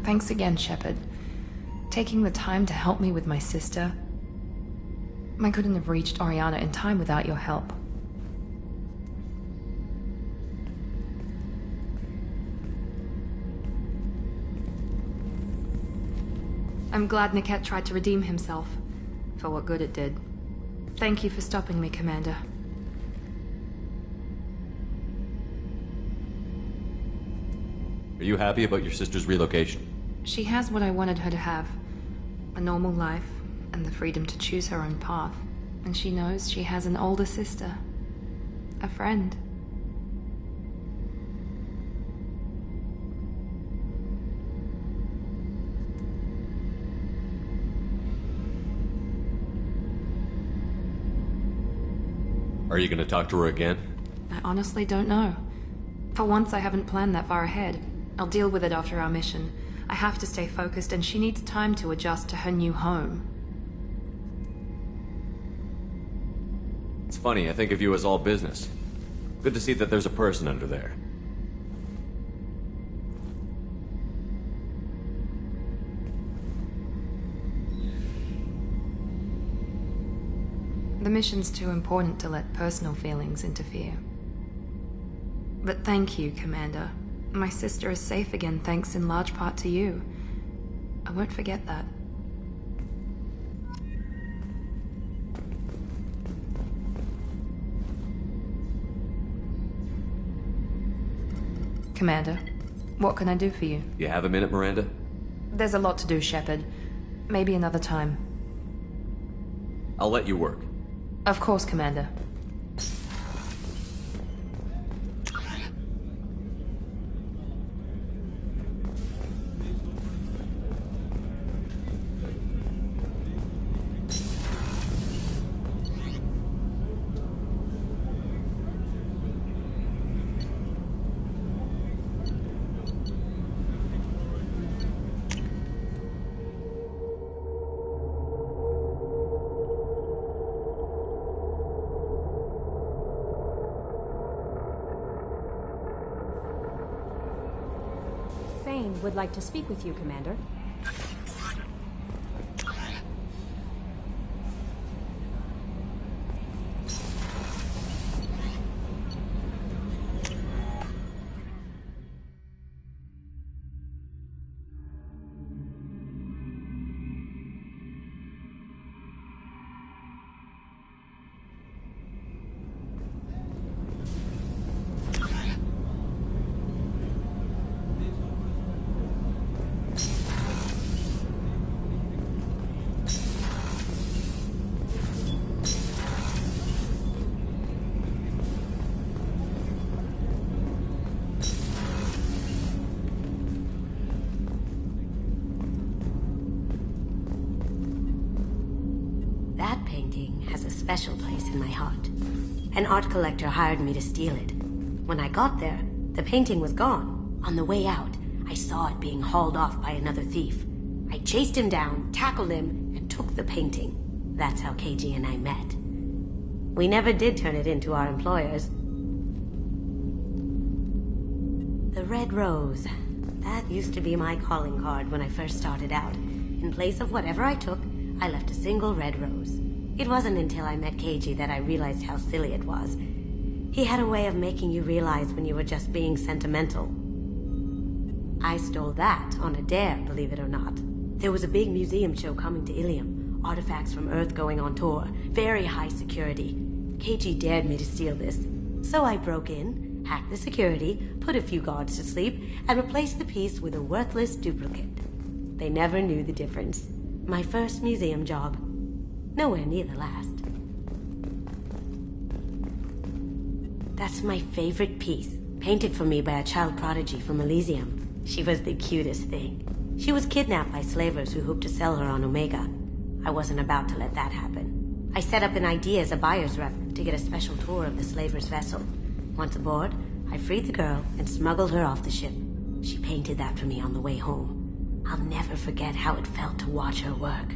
Thanks again, Shepard. Taking the time to help me with my sister. I couldn't have reached Oriana in time without your help. I'm glad Niket tried to redeem himself, for what good it did. Thank you for stopping me, Commander. Are you happy about your sister's relocation? She has what I wanted her to have. A normal life, and the freedom to choose her own path. And she knows she has an older sister. A friend. Are you gonna talk to her again? I honestly don't know. For once, I haven't planned that far ahead. I'll deal with it after our mission. I have to stay focused, and she needs time to adjust to her new home. It's funny, I think of you as all business. Good to see that there's a person under there. The mission's too important to let personal feelings interfere. But thank you, Commander. My sister is safe again thanks in large part to you. I won't forget that. Commander, what can I do for you? You have a minute, Miranda? There's a lot to do, Shepard. Maybe another time. I'll let you work. Of course, Commander. Would like to speak with you, Commander. Special place in my heart. An art collector hired me to steal it. When I got there, the painting was gone. On the way out, I saw it being hauled off by another thief. I chased him down, tackled him, and took the painting. That's how KG and I met. We never did turn it into our employers. The Red Rose. That used to be my calling card when I first started out. In place of whatever I took, I left a single red rose. It wasn't until I met KG that I realized how silly it was. He had a way of making you realize when you were just being sentimental. I stole that on a dare, believe it or not. There was a big museum show coming to Ilium. Artifacts from Earth going on tour. Very high security. KG dared me to steal this. So I broke in, hacked the security, put a few guards to sleep, and replaced the piece with a worthless duplicate. They never knew the difference. My first museum job. Nowhere near the last. That's my favorite piece, painted for me by a child prodigy from Elysium. She was the cutest thing. She was kidnapped by slavers who hoped to sell her on Omega. I wasn't about to let that happen. I set up an ID as a buyer's rep to get a special tour of the slaver's vessel. Once aboard, I freed the girl and smuggled her off the ship. She painted that for me on the way home. I'll never forget how it felt to watch her work.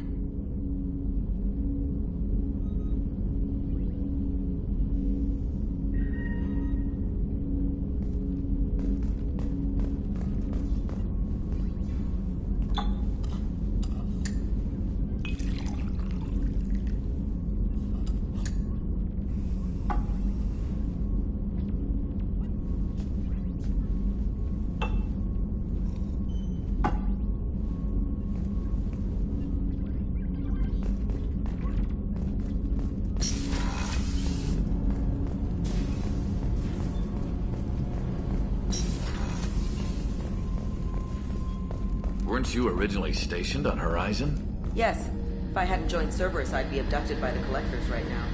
Weren't you originally stationed on Horizon? Yes. If I hadn't joined Cerberus, I'd be abducted by the Collectors right now.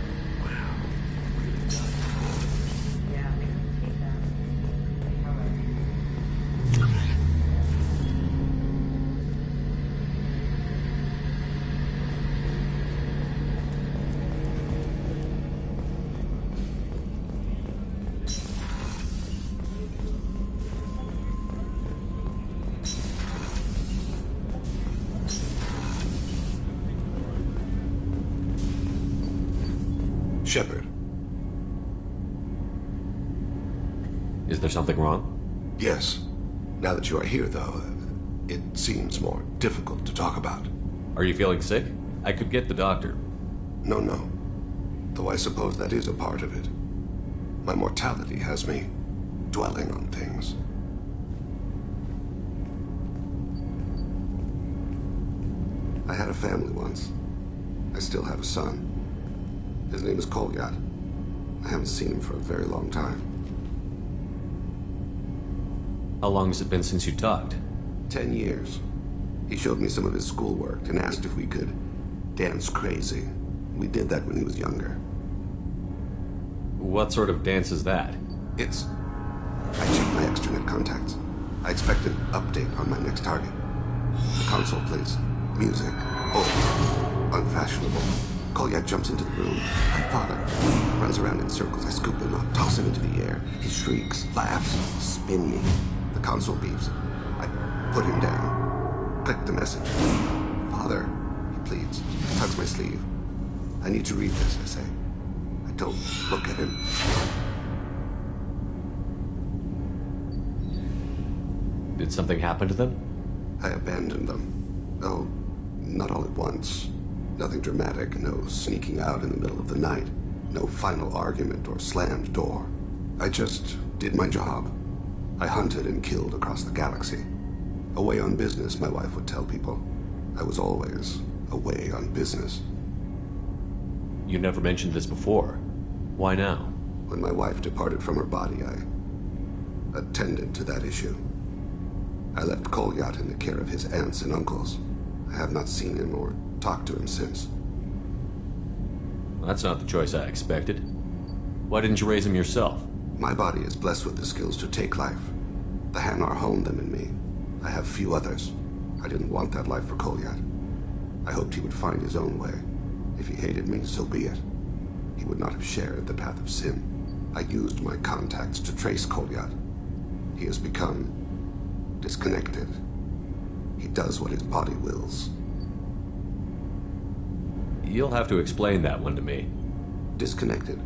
Shepard. Is there something wrong? Yes. Now that you are here, though, it seems more difficult to talk about. Are you feeling sick? I could get the doctor. No. Though I suppose that is a part of it. My mortality has me dwelling on things. I had a family once. I still have a son. His name is Kolyat. I haven't seen him for a very long time. How long has it been since you talked? 10 years. He showed me some of his schoolwork and asked if we could dance crazy. We did that when he was younger. What sort of dance is that? I checked my extranet contacts. I expect an update on my next target. The console plays music. Old. Unfashionable. Kolyat jumps into the room. My father runs around in circles. I scoop him up, toss him into the air. He shrieks, laughs, spin me. The console beeps. I put him down. Click the message. Father, he pleads. Tugs my sleeve. I need to read this, I say. I don't look at him. Did something happen to them? I abandoned them. Oh, not all at once. Nothing dramatic, no sneaking out in the middle of the night, no final argument or slammed door. I just did my job. I hunted and killed across the galaxy. Away on business, my wife would tell people. I was always away on business. You never mentioned this before. Why now? When my wife departed from her body, I attended to that issue. I left Kolyat in the care of his aunts and uncles. I have not seen him or talked to him since. That's not the choice I expected. Why didn't you raise him yourself? My body is blessed with the skills to take life. The Hanar honed them in me. I have few others. I didn't want that life for Kolyat. I hoped he would find his own way. If he hated me, so be it. He would not have shared the path of sin. I used my contacts to trace Kolyat. He has become disconnected. He does what his body wills. You'll have to explain that one to me. Disconnected.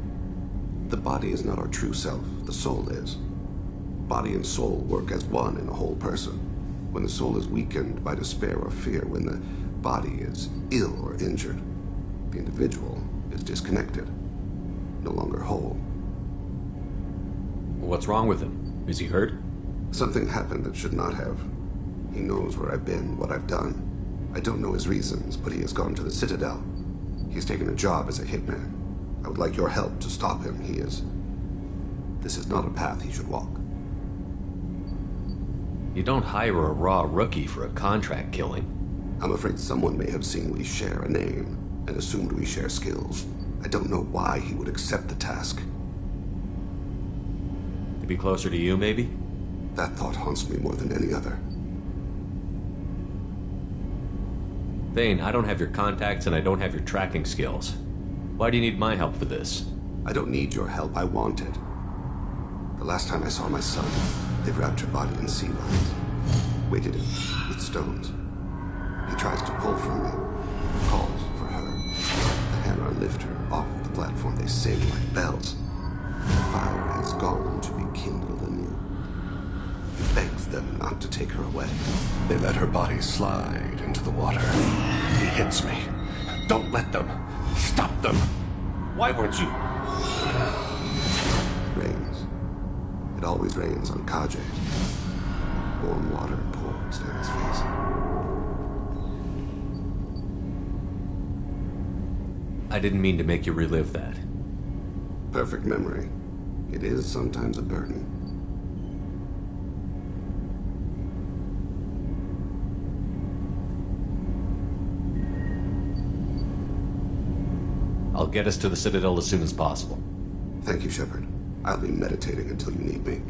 The body is not our true self, the soul is. Body and soul work as one in a whole person. When the soul is weakened by despair or fear, when the body is ill or injured, the individual is disconnected, no longer whole. What's wrong with him? Is he hurt? Something happened that should not have. He knows where I've been, what I've done. I don't know his reasons, but he has gone to the Citadel. He's taken a job as a hitman. I would like your help to stop him. He is This is not a path he should walk. You don't hire a raw rookie for a contract killing. I'm afraid someone may have seen we share a name and assumed we share skills. I don't know why he would accept the task. To be closer to you, maybe? That thought haunts me more than any other. Thane, I don't have your contacts and I don't have your tracking skills. Why do you need my help for this? I don't need your help, I want it. The last time I saw my son, they wrapped your body in sea lines, weighted it with stones. He tries to pull from me, calls for her. The hammer lift her off the platform, they sing like bells. The fire has gone to be kindled anew. He begs them not to take her away. They let her body slide into the water. He hits me. Don't let them. Stop them. Why weren't you? Rains. It always rains on Kaje. Warm water pours down his face. I didn't mean to make you relive that. Perfect memory. It is sometimes a burden. I'll get us to the Citadel as soon as possible. Thank you, Shepard. I'll be meditating until you need me.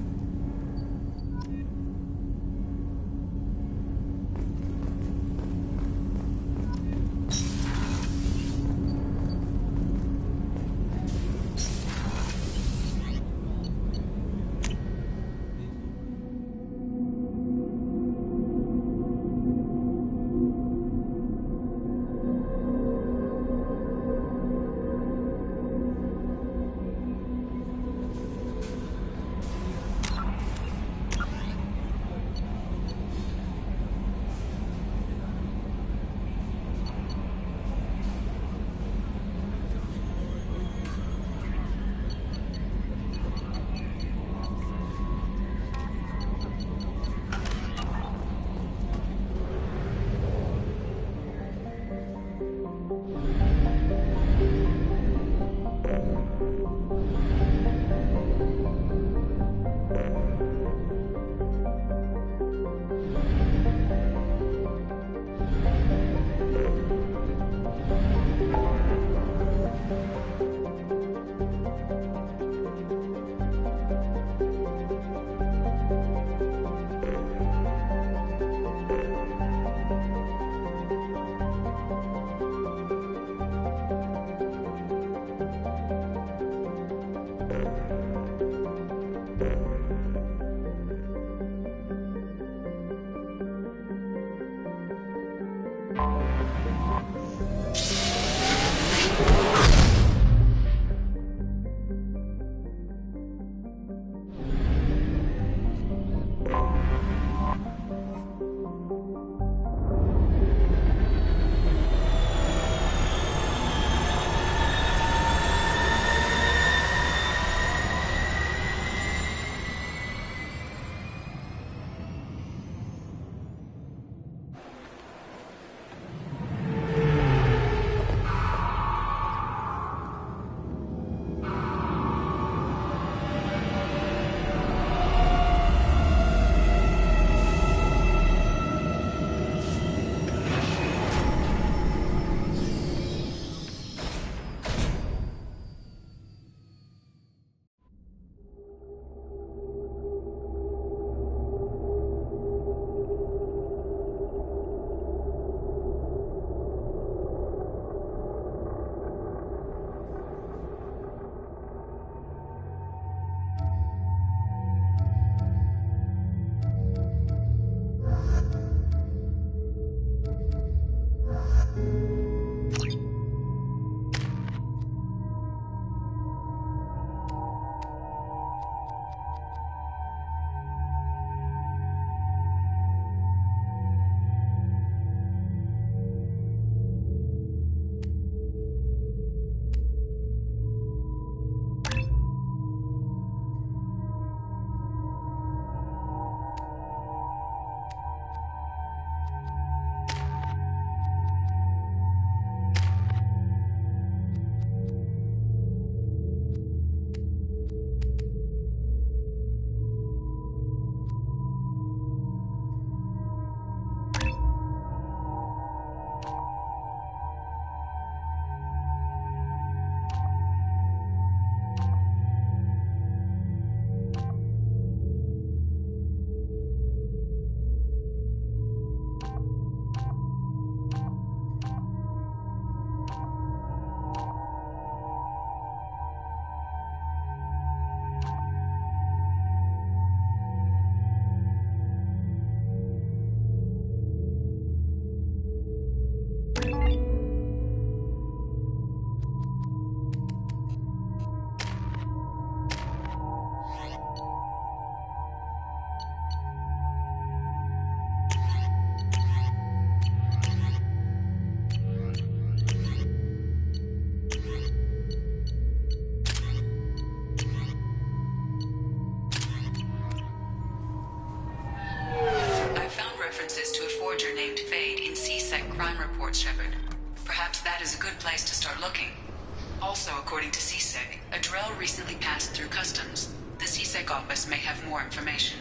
references to a forger named Fade in CSEC crime reports, Shepard. Perhaps that is a good place to start looking. Also, according to CSEC, a Drell recently passed through customs. The CSEC office may have more information.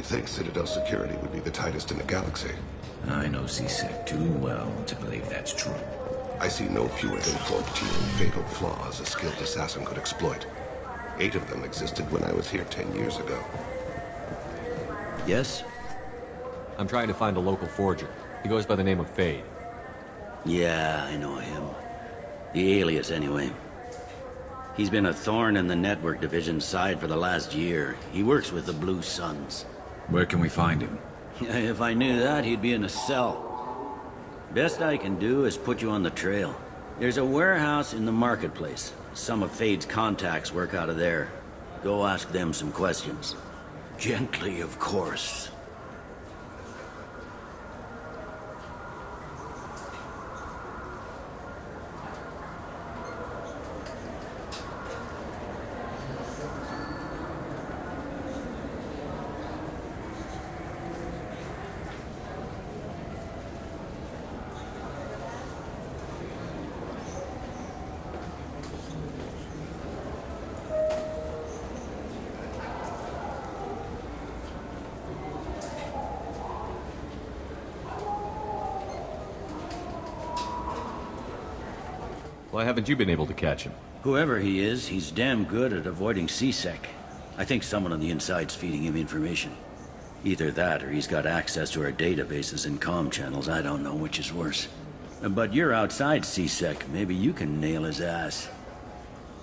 think Citadel security would be the tightest in the galaxy. I know C-Sec too well to believe that's true. I see no fewer than 14 fatal flaws a skilled assassin could exploit. 8 of them existed when I was here 10 years ago. Yes? I'm trying to find a local forger. He goes by the name of Fade. Yeah, I know him. The alias, anyway. He's been a thorn in the network division's side for the last year. He works with the Blue Suns. Where can we find him? If I knew that, he'd be in a cell. Best I can do is put you on the trail. There's a warehouse in the marketplace. Some of Fade's contacts work out of there. Go ask them some questions. Gently, of course. Why haven't you been able to catch him? Whoever he is, he's damn good at avoiding C-Sec. I think someone on the inside's feeding him information. Either that, or he's got access to our databases and comm channels. I don't know which is worse. But you're outside C-Sec. Maybe you can nail his ass.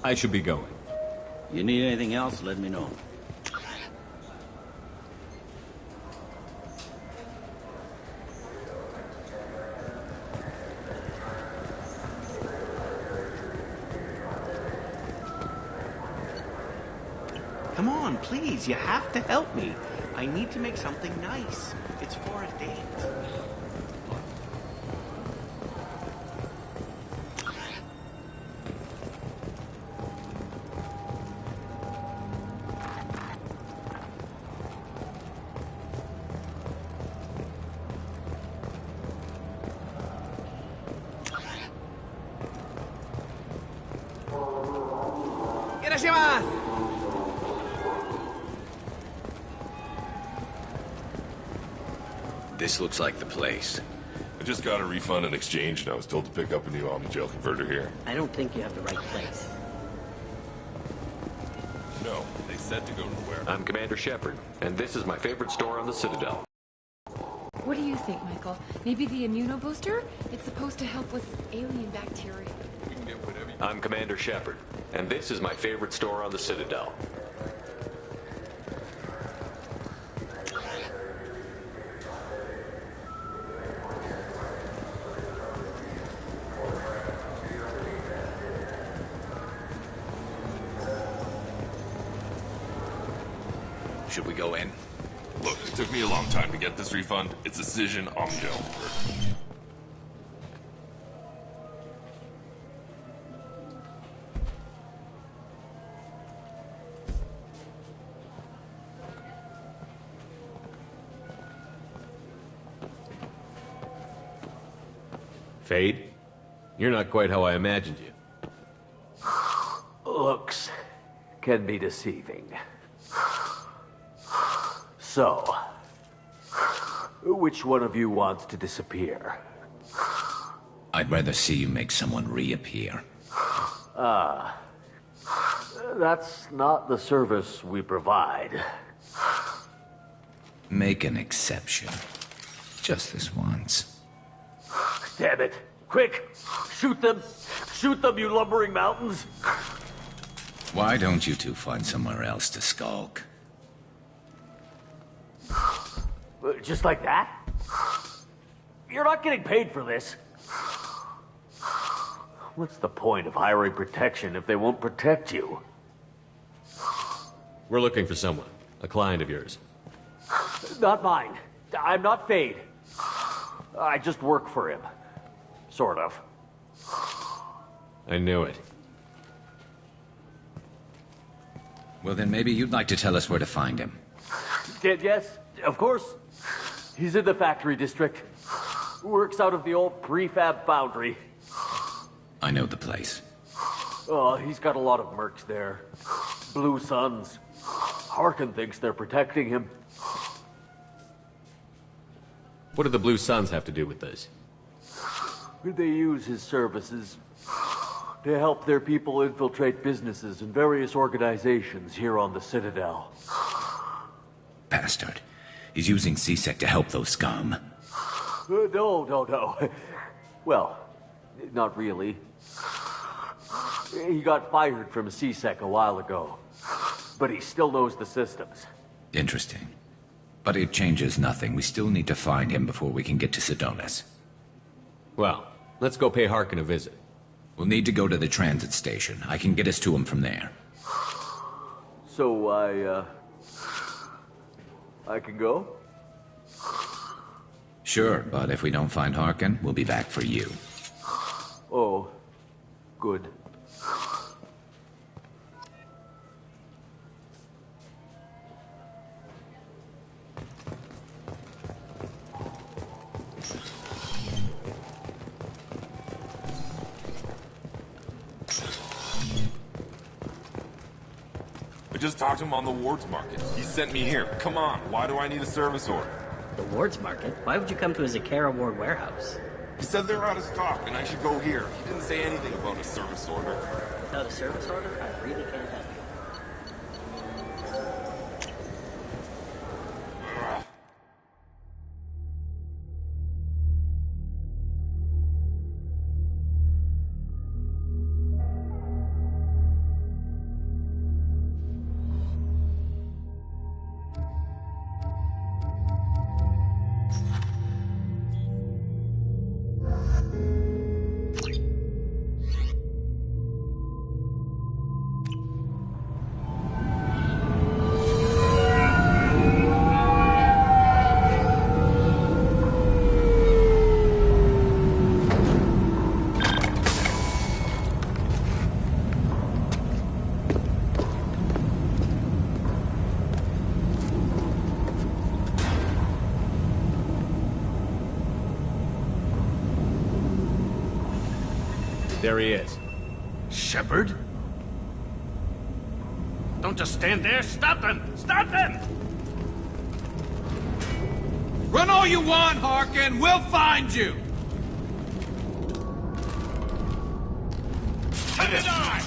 I should be going. You need anything else, let me know. Come on, please, you have to help me. I need to make something nice. It's for a date. This looks like the place. I just got a refund and exchange, and I was told to pick up a new Omnigel converter here. I don't think you have the right place. No, they said to go to the warehouse. I'm Commander Shepard, and this is my favorite store on the Citadel. What do you think, Michael? Maybe the immunobooster? It's supposed to help with alien bacteria. We can get whatever you... I'm Commander Shepard, and this is my favorite store on the Citadel. Should we go in? Look, it took me a long time to get this refund. It's a Cision Omnigel. Fade? You're not quite how I imagined you. Looks can be deceiving. So, which one of you wants to disappear? I'd rather see you make someone reappear. That's not the service we provide. Make an exception. Just this once. Damn it. Quick! Shoot them! Shoot them, you lumbering mountains! Why don't you two find somewhere else to skulk? Just like that? You're not getting paid for this. What's the point of hiring protection if they won't protect you? We're looking for someone. A client of yours. Not mine. I'm not Fade. I just work for him. Sort of. I knew it. Well, then maybe you'd like to tell us where to find him. Yes, of course. He's in the factory district. Works out of the old prefab foundry. I know the place. Oh, he's got a lot of mercs there. Blue Suns. Harkin thinks they're protecting him. What do the Blue Suns have to do with this? They use his services to help their people infiltrate businesses and various organizations here on the Citadel. Bastard. He's using C-Sec to help those scum. No. Well, not really. He got fired from C-Sec a while ago, but he still knows the systems. Interesting. But it changes nothing. We still need to find him before we can get to Sedonis. Well, let's go pay Harkin a visit. We'll need to go to the transit station. I can get us to him from there. So I can go? Sure, but if we don't find Harkin, we'll be back for you. Oh, good. I just talked to him on the Wards Market. He sent me here. Come on, why do I need a service order? The Wards Market? Why would you come to a Zakara Ward warehouse? He said they're out of stock and I should go here. He didn't say anything about a service order. Without a service order, I really can't help you. There he is. Shepard? Don't just stand there. Stop them! Stop them! Run all you want, Harkin. We'll find you. Time to die!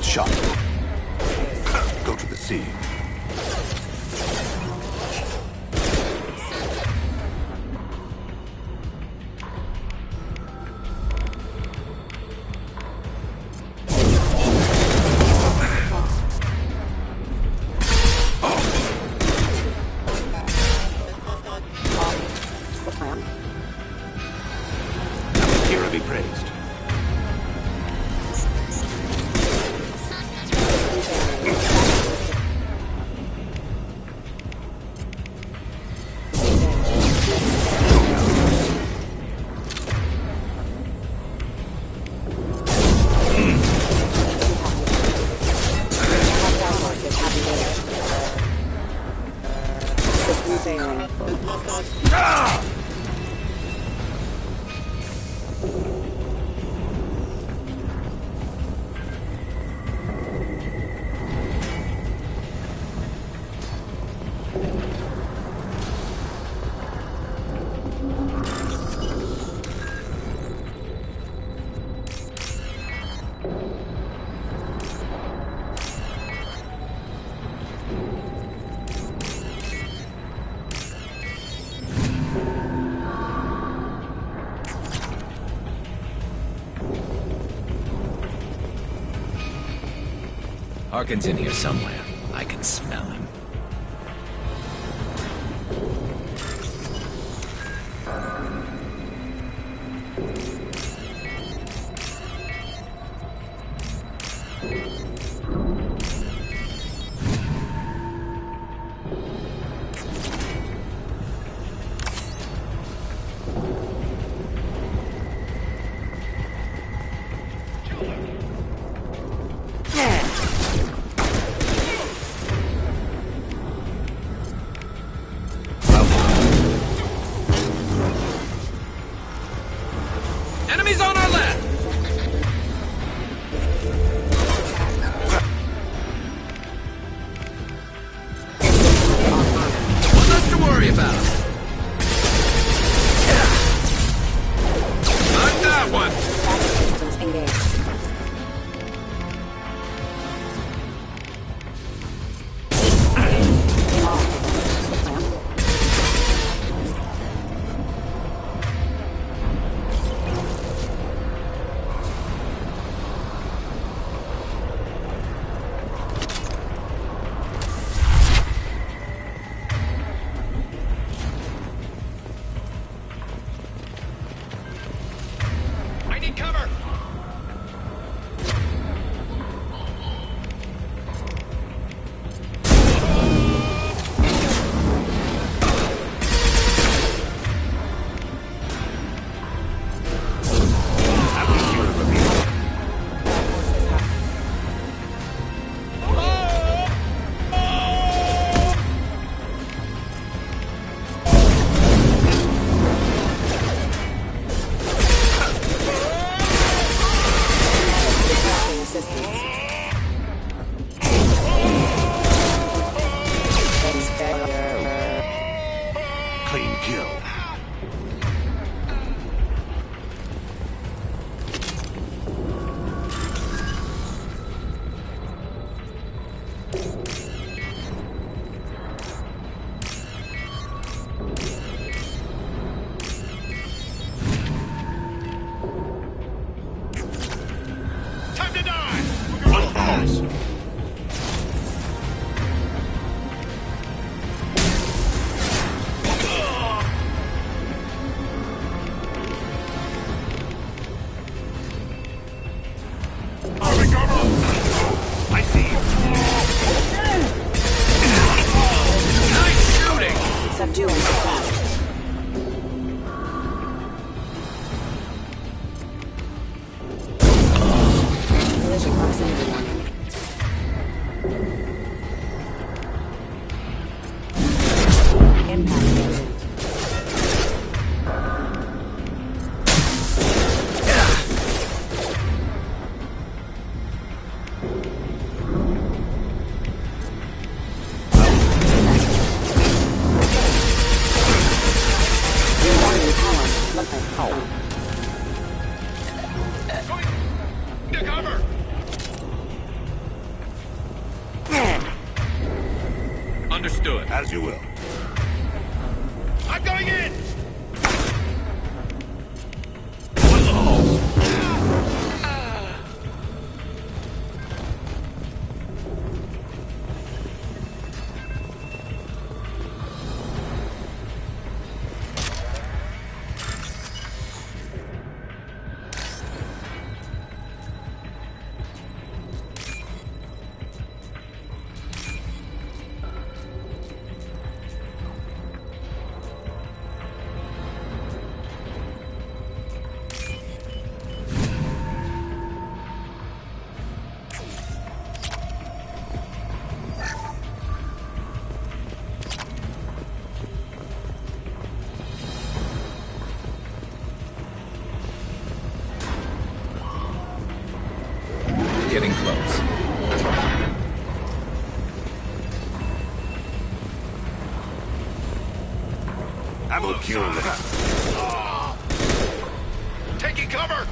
Shot. Go to the sea. be praised. Harkin's in here somewhere. I can smell him. Enemies on our left! One less to worry about. Not that one! I need cover! Clean kill. Time to die! One falls. I see you! Nice shooting! Subduing fast. Collision proximity warning. Impact imminent. To cover! Understood. As you will. I'm going in! getting close. Ammo cure. Taking cover!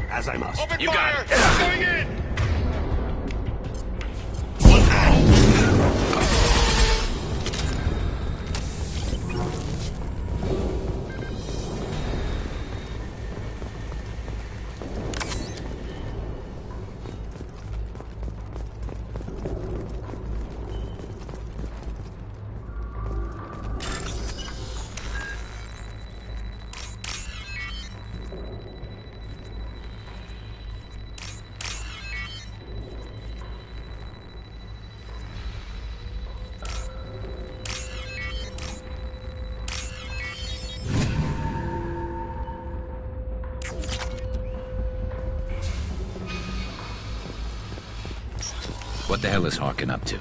As I must. Open fire! Going in! What the hell is Harkin up to?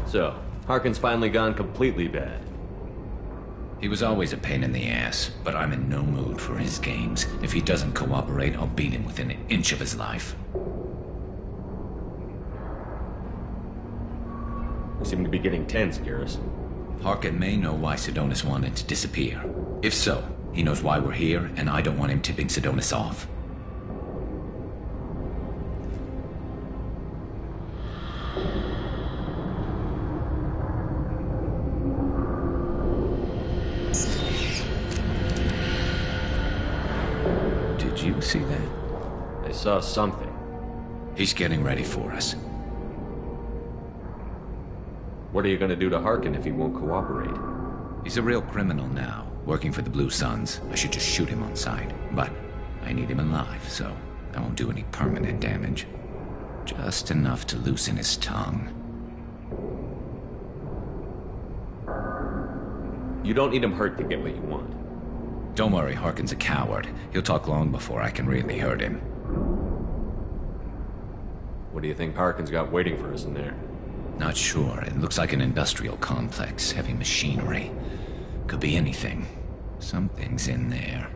So, Harkin's finally gone completely bad. He was always a pain in the ass, but I'm in no mood for his games. If he doesn't cooperate, I'll beat him within an inch of his life. You seem to be getting tense, Garrus. Harkin may know why Sidonis wanted to disappear. If so, he knows why we're here, and I don't want him tipping Sidonis off. Did you see that? I saw something. He's getting ready for us. What are you gonna do to Harkin if he won't cooperate? He's a real criminal now, working for the Blue Suns. I should just shoot him on sight. But I need him alive, so I won't do any permanent damage. Just enough to loosen his tongue. You don't need him hurt to get what you want. Don't worry, Harkin's a coward. He'll talk long before I can really hurt him. What do you think Harkin's got waiting for us in there? Not sure. It looks like an industrial complex. Heavy machinery. Could be anything. Something's in there.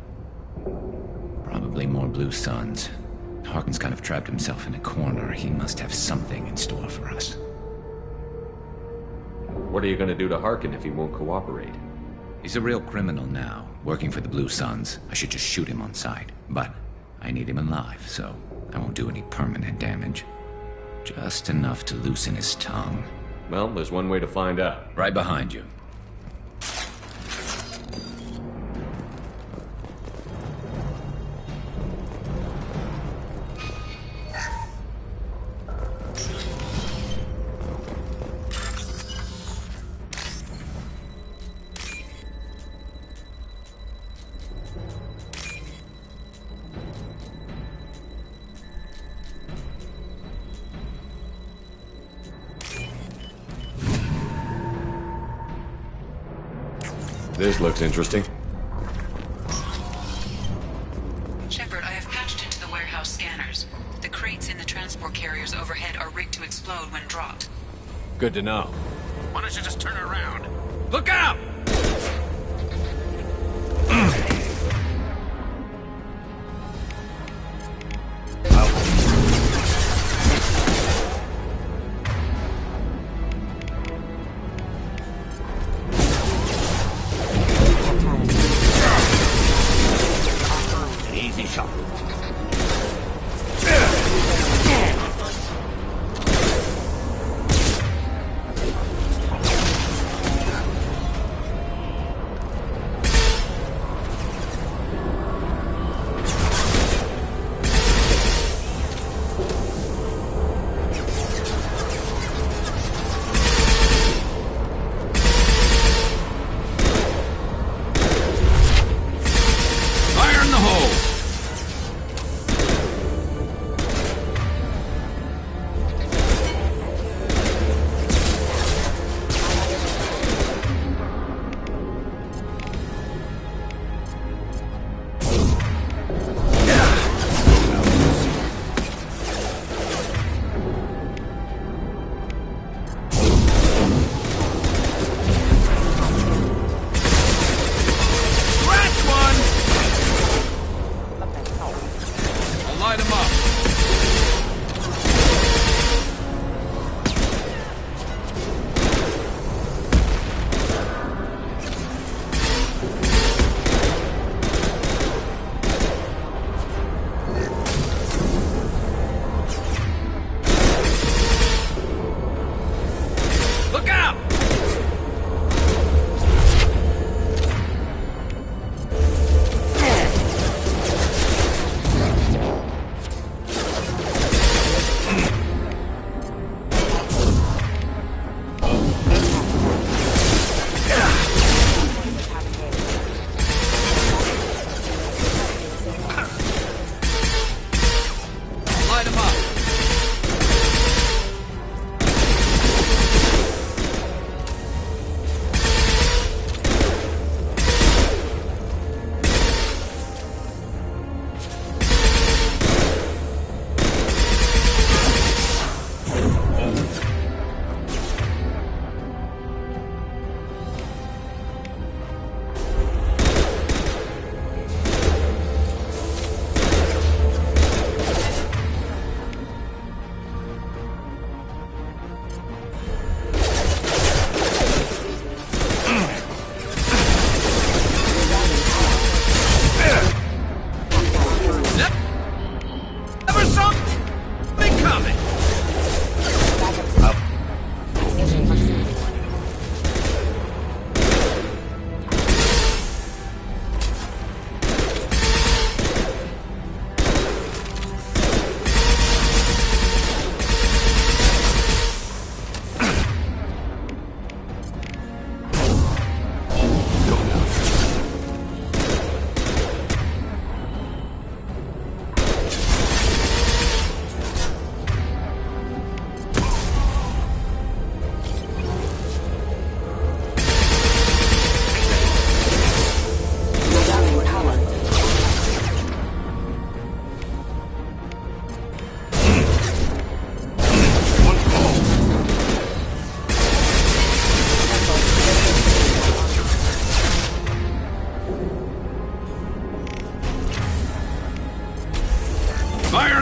Probably more Blue Suns. Harkin's kind of trapped himself in a corner. He must have something in store for us. What are you gonna do to Harkin if he won't cooperate? He's a real criminal now, working for the Blue Suns. I should just shoot him on sight. But I need him alive, so I won't do any permanent damage. Just enough to loosen his tongue. Well, there's one way to find out. Right behind you. This looks interesting. Shepard, I have patched into the warehouse scanners. The crates in the transport carriers overhead are rigged to explode when dropped. Good to know. Why don't you just turn around? Look out! Easy shot.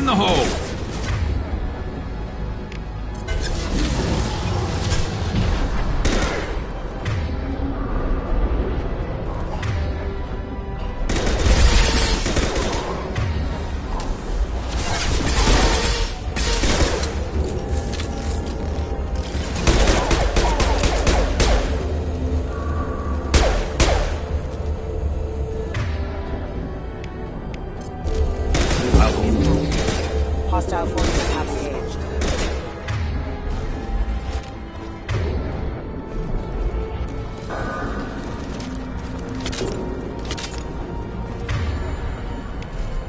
the hole! Hostile forces have engaged.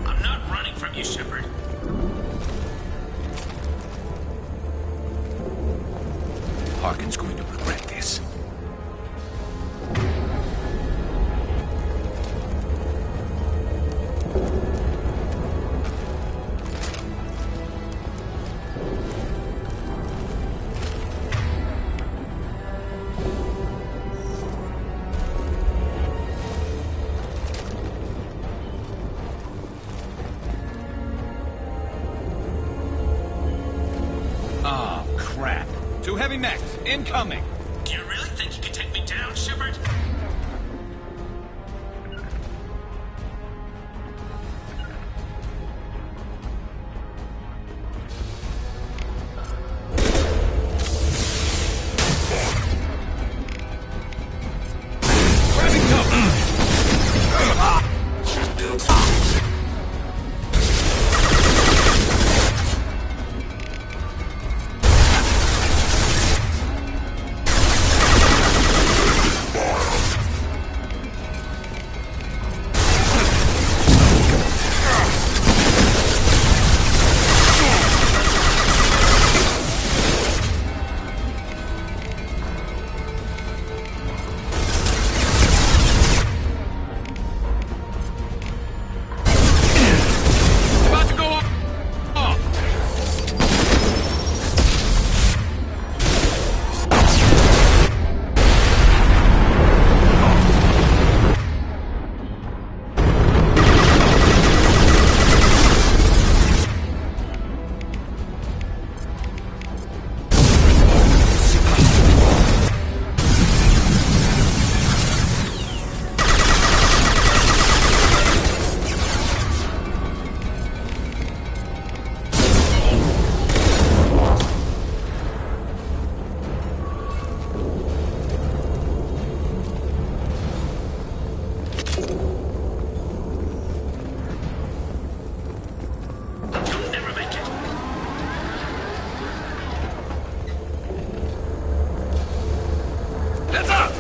I'm not running from you, Shepard. Harkin's going to regret this. Oh, crap. Two heavy mechs, incoming. Do you really think you can take me down, Shepard? Grabbing cover! About to go off! You'll never make it! Heads up!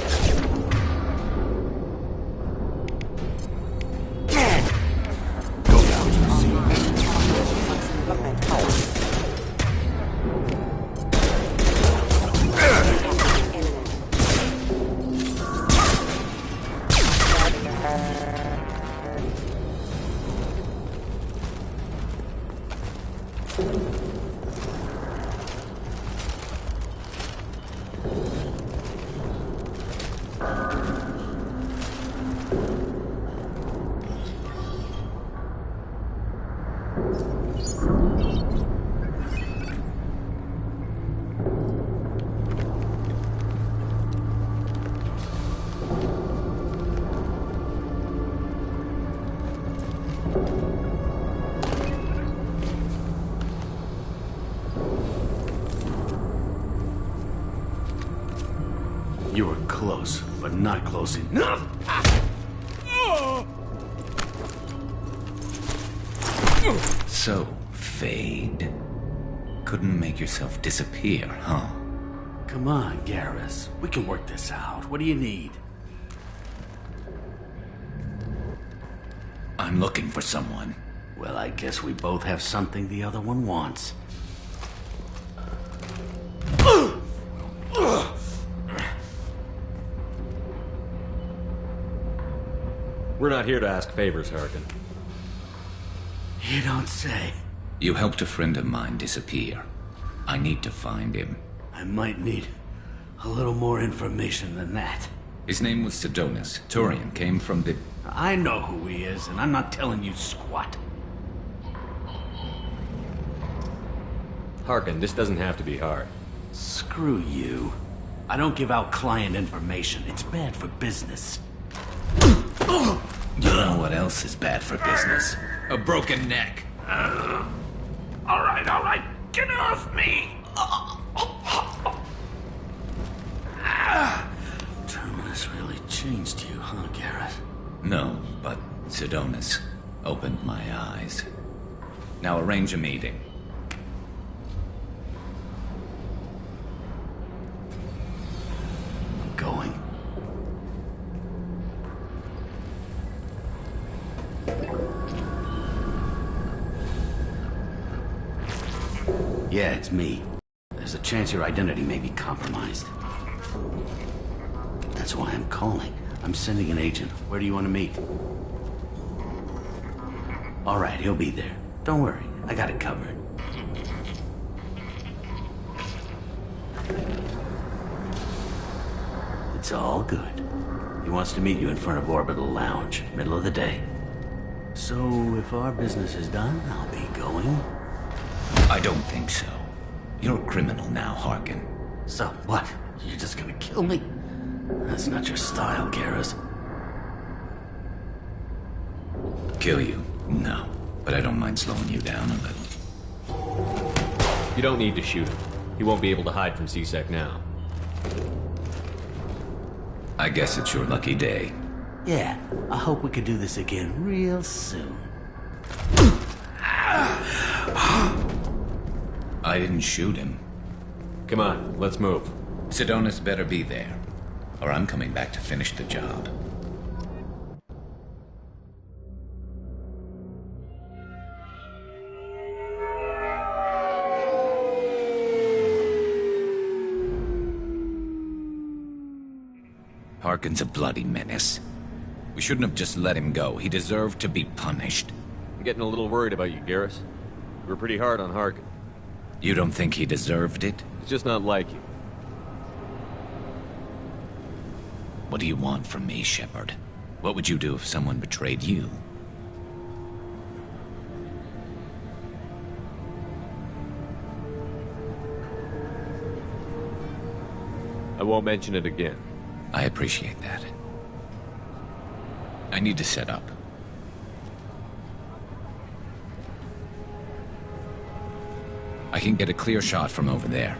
Go down to the sea. You were close, but not close enough. So, Fade. Couldn't make yourself disappear, huh? Come on, Garrus. We can work this out. What do you need? I'm looking for someone. Well, I guess we both have something the other one wants. We're not here to ask favors, Harkin. You don't say. You helped a friend of mine disappear. I need to find him. I might need a little more information than that. His name was Sedonis. Turian came from the... I know who he is, and I'm not telling you squat. Harkin, this doesn't have to be hard. Screw you. I don't give out client information. It's bad for business. You know what else is bad for business? A broken neck. All right. Get off me! Terminus really changed you, huh, Garrett? No, but Sidonis opened my eyes. Now arrange a meeting. I'm going. Yeah, it's me. There's a chance your identity may be compromised. That's why I'm calling. I'm sending an agent. Where do you want to meet? All right, he'll be there. Don't worry, I got it covered. It's all good. He wants to meet you in front of Orbital Lounge, middle of the day. So, if our business is done, I'll be going. I don't think so. You're a criminal now, Harkin. So what? You're just gonna kill me? That's not your style, Garrus. Kill you? No. But I don't mind slowing you down a little. You don't need to shoot him. He won't be able to hide from C-Sec now. I guess it's your lucky day. Yeah, I hope we can do this again real soon. I didn't shoot him. Come on, let's move. Sidonis better be there, or I'm coming back to finish the job. Harkin's a bloody menace. We shouldn't have just let him go. He deserved to be punished. I'm getting a little worried about you, Garrus. You were pretty hard on Harkin. You don't think he deserved it? He's just not like you. What do you want from me, Shepard? What would you do if someone betrayed you? I won't mention it again. I appreciate that. I need to set up. I can get a clear shot from over there.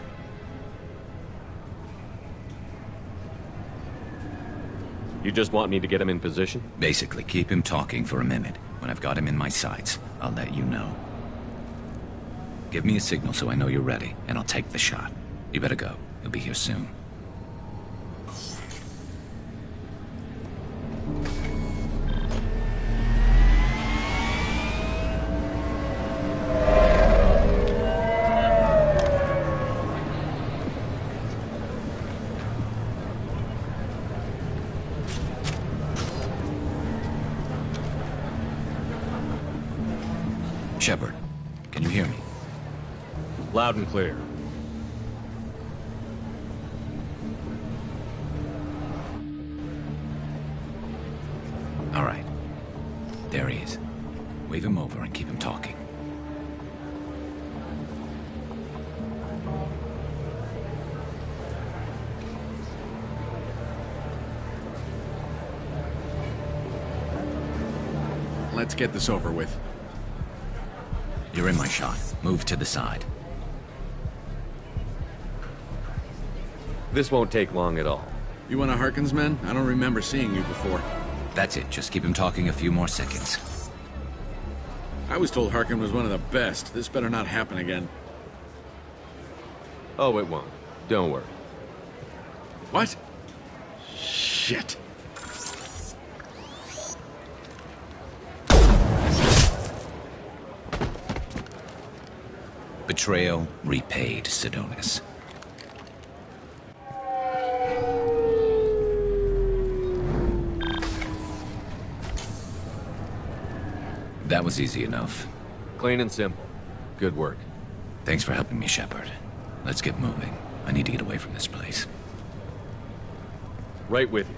You just want me to get him in position? Basically, keep him talking for a minute. When I've got him in my sights, I'll let you know. Give me a signal so I know you're ready, and I'll take the shot. You better go. He'll be here soon. Shepard, can you hear me? Loud and clear. All right. There he is. Wave him over and keep him talking. Let's get this over with. You're in my shot. Move to the side. This won't take long at all. You one of Harkin's men? I don't remember seeing you before. That's it. Just keep him talking a few more seconds. I was told Harkin was one of the best. This better not happen again. Oh, it won't. Don't worry. What? Shit. Betrayal repaid, Sidonis. That was easy enough. Clean and simple. Good work. Thanks for helping me, Shepard. Let's get moving. I need to get away from this place. Right with you.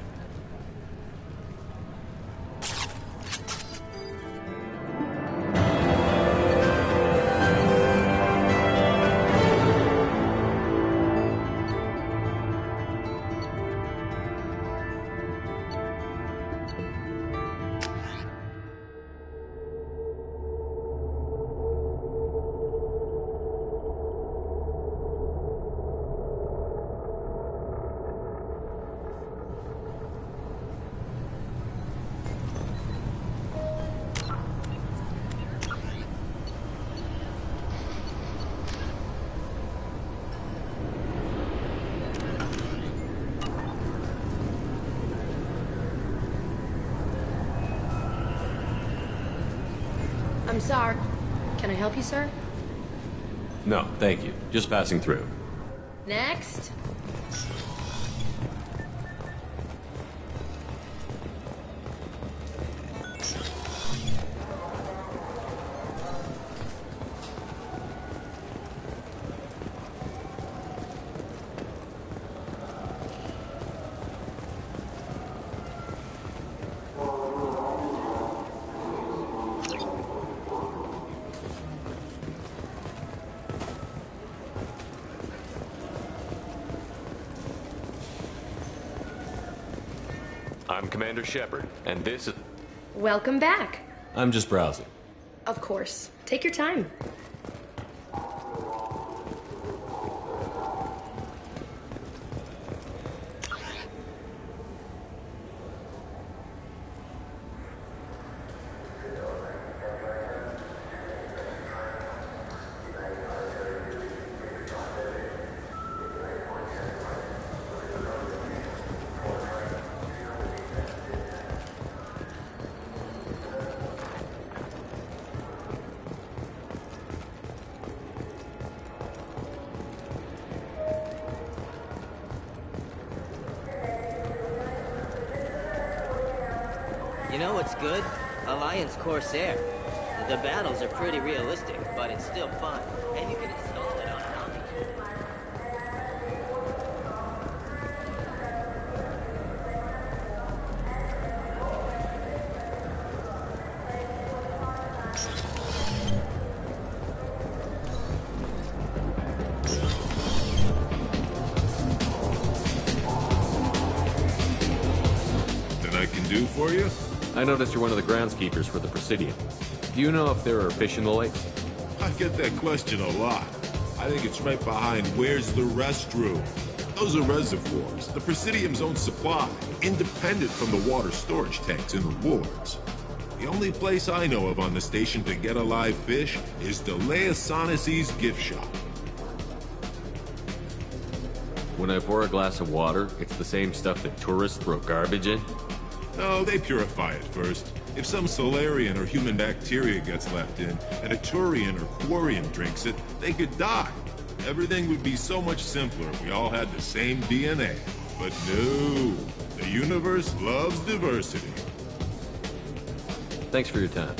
I'm sorry. Can I help you, sir? No, thank you. Just passing through. Next. I'm Commander Shepard, and this is... Welcome back. I'm just browsing. Of course. Take your time. You know what's good? Alliance Corsair. The battles are pretty realistic, but it's still fun. And you can install it on an Omni. I can do for you? I noticed you're one of the groundskeepers for the Presidium. Do you know if there are fish in the lakes? I get that question a lot. I think it's right behind where's the restroom. Those are reservoirs, the Presidium's own supply, independent from the water storage tanks in the wards. The only place I know of on the station to get a live fish is Delea Sonesi's gift shop. When I pour a glass of water, it's the same stuff that tourists throw garbage in? No, they purify it first. If some Solarian or human bacteria gets left in, and a Turian or Quarian drinks it, they could die. Everything would be so much simpler if we all had the same DNA. But no, the universe loves diversity. Thanks for your time.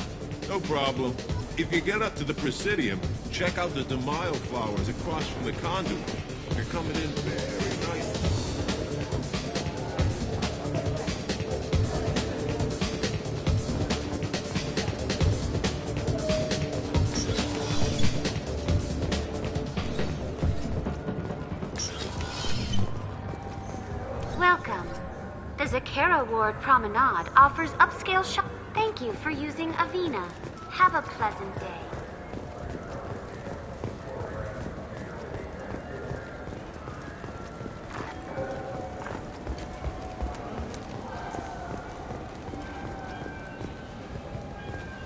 No problem. If you get up to the Presidium, check out the DeMaio flowers across from the conduit. They're coming in very nice. Welcome. The Zakara Ward Promenade offers upscale shop. Thank you for using Avena. Have a pleasant day.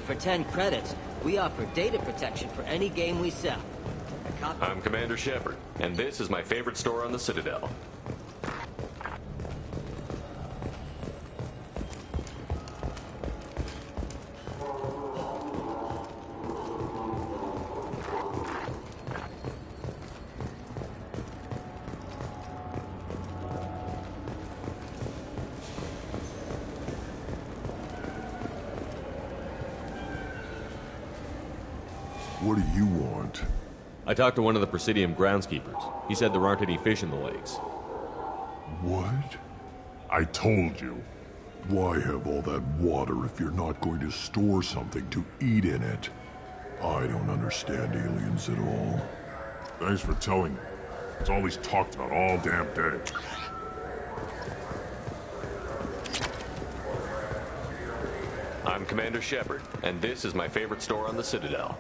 For 10 credits, we offer data protection for any game we sell. I'm Commander Shepard, and this is my favorite store on the Citadel. What do you want? I talked to one of the Presidium groundskeepers. He said there aren't any fish in the lakes. What? I told you. Why have all that water if you're not going to store something to eat in it? I don't understand aliens at all. Thanks for telling me. It's all he's talked about all damn day. I'm Commander Shepard, and this is my favorite store on the Citadel.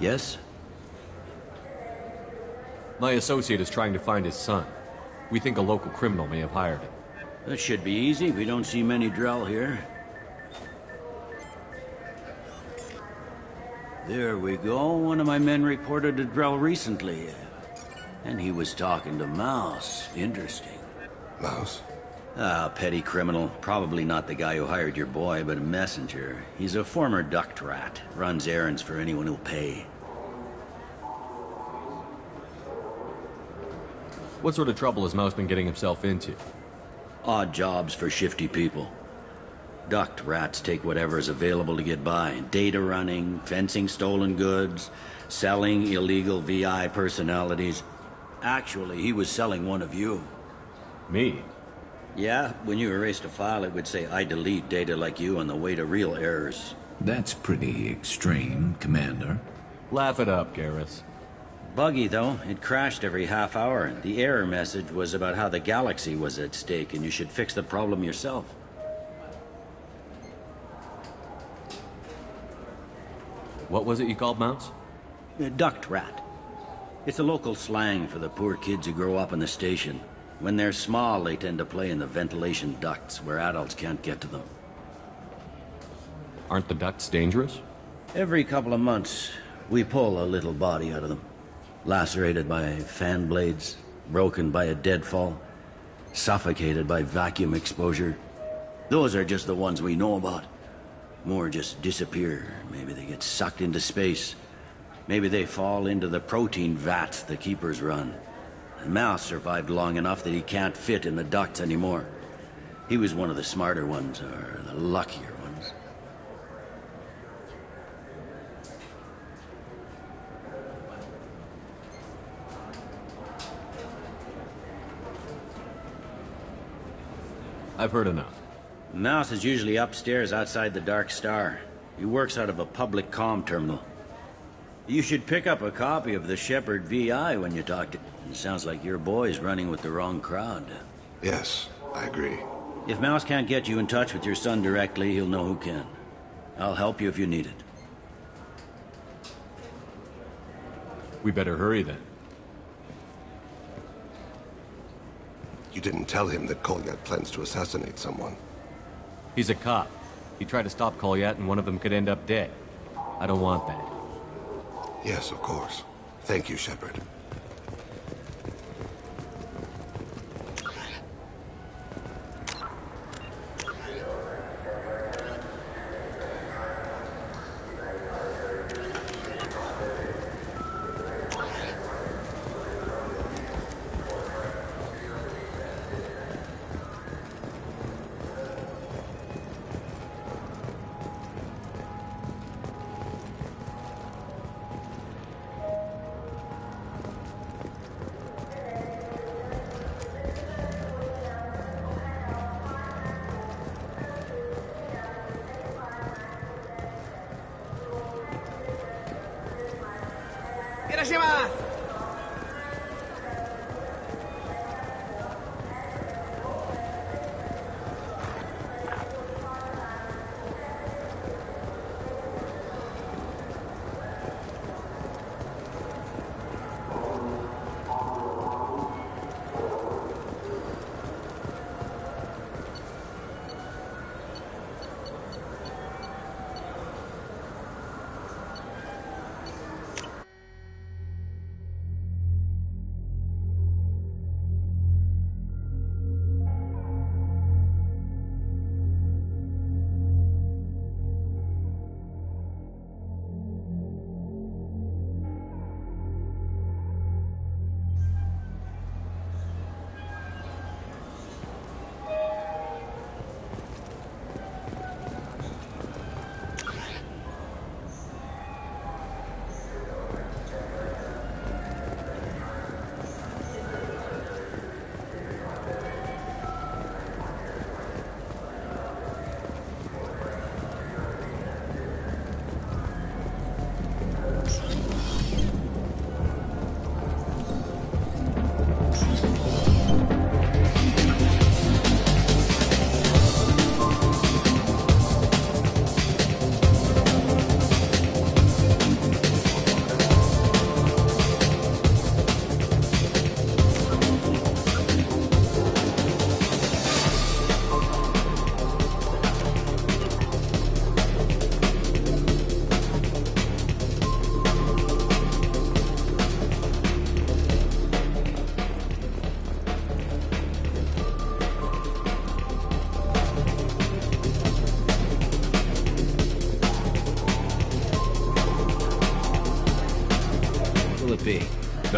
Yes? My associate is trying to find his son. We think a local criminal may have hired him. That should be easy. We don't see many Drell here. There we go. One of my men reported a Drell recently. And he was talking to Mouse. Interesting. Mouse? Ah, petty criminal. Probably not the guy who hired your boy, but a messenger. He's a former duct rat. Runs errands for anyone who'll pay. What sort of trouble has Mouse been getting himself into? Odd jobs for shifty people. Duct rats take whatever is available to get by. Data running, fencing stolen goods, selling illegal VI personalities. Actually, he was selling one of you. Me? Yeah, when you erased a file, it would say, I delete data like you on the way to real errors. That's pretty extreme, Commander. Laugh it up, Garrus. Buggy, though. It crashed every half hour. The error message was about how the galaxy was at stake, and you should fix the problem yourself. What was it you called Mouse? A duct rat. It's a local slang for the poor kids who grow up in the station. When they're small, they tend to play in the ventilation ducts, where adults can't get to them. Aren't the ducts dangerous? Every couple of months, we pull a little body out of them. Lacerated by fan blades, broken by a deadfall, suffocated by vacuum exposure. Those are just the ones we know about. More just disappear. Maybe they get sucked into space. Maybe they fall into the protein vats the keepers run. And Mouse survived long enough that he can't fit in the ducts anymore. He was one of the smarter ones, or the luckier ones. I've heard enough. Mouse is usually upstairs outside the Dark Star. He works out of a public comm terminal. You should pick up a copy of the Shepherd VI when you talk to... It sounds like your boy's running with the wrong crowd. Yes, I agree. If Mouse can't get you in touch with your son directly, he'll know who can. I'll help you if you need it. We better hurry then. You didn't tell him that Kolyat plans to assassinate someone. He's a cop. He tried to stop Kolyat and one of them could end up dead. I don't want that. Yes, of course. Thank you, Shepard.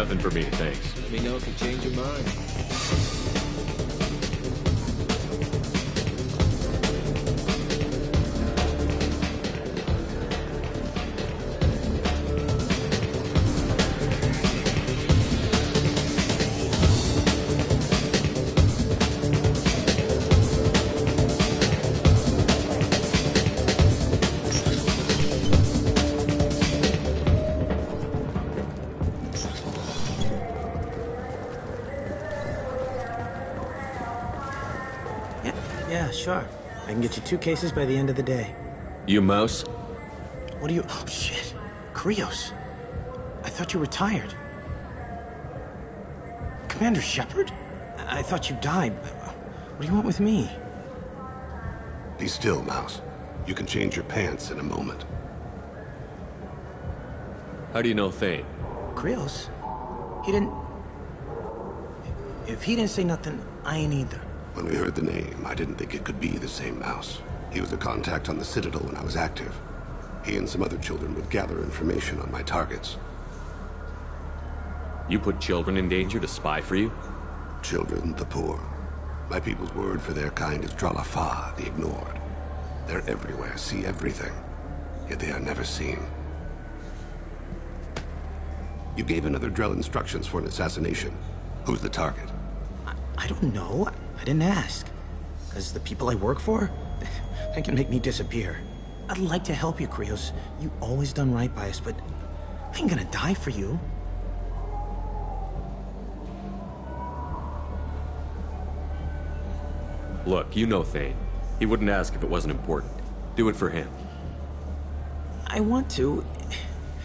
Nothing for me, thanks. Let me know if you change your mind. Yeah, sure. I can get you 2 cases by the end of the day. You Mouse? What are you... Oh, shit. Krios. I thought you retired. Commander Shepard? I thought you died. What do you want with me? Be still, Mouse. You can change your pants in a moment. How do you know Thane? Krios? He didn't... If he didn't say nothing, I ain't either. When we heard the name, I didn't think it could be the same Mouse. He was a contact on the Citadel when I was active. He and some other children would gather information on my targets. You put children in danger to spy for you? Children, the poor. My people's word for their kind is Dralafa, the ignored. They're everywhere, see everything. Yet they are never seen. You gave another Drell instructions for an assassination. Who's the target? I don't know. I didn't ask. Because the people I work for, they can make me disappear. I'd like to help you, Krios. You always done right by us, but I ain't gonna die for you. Look, you know Thane. He wouldn't ask if it wasn't important. Do it for him. I want to.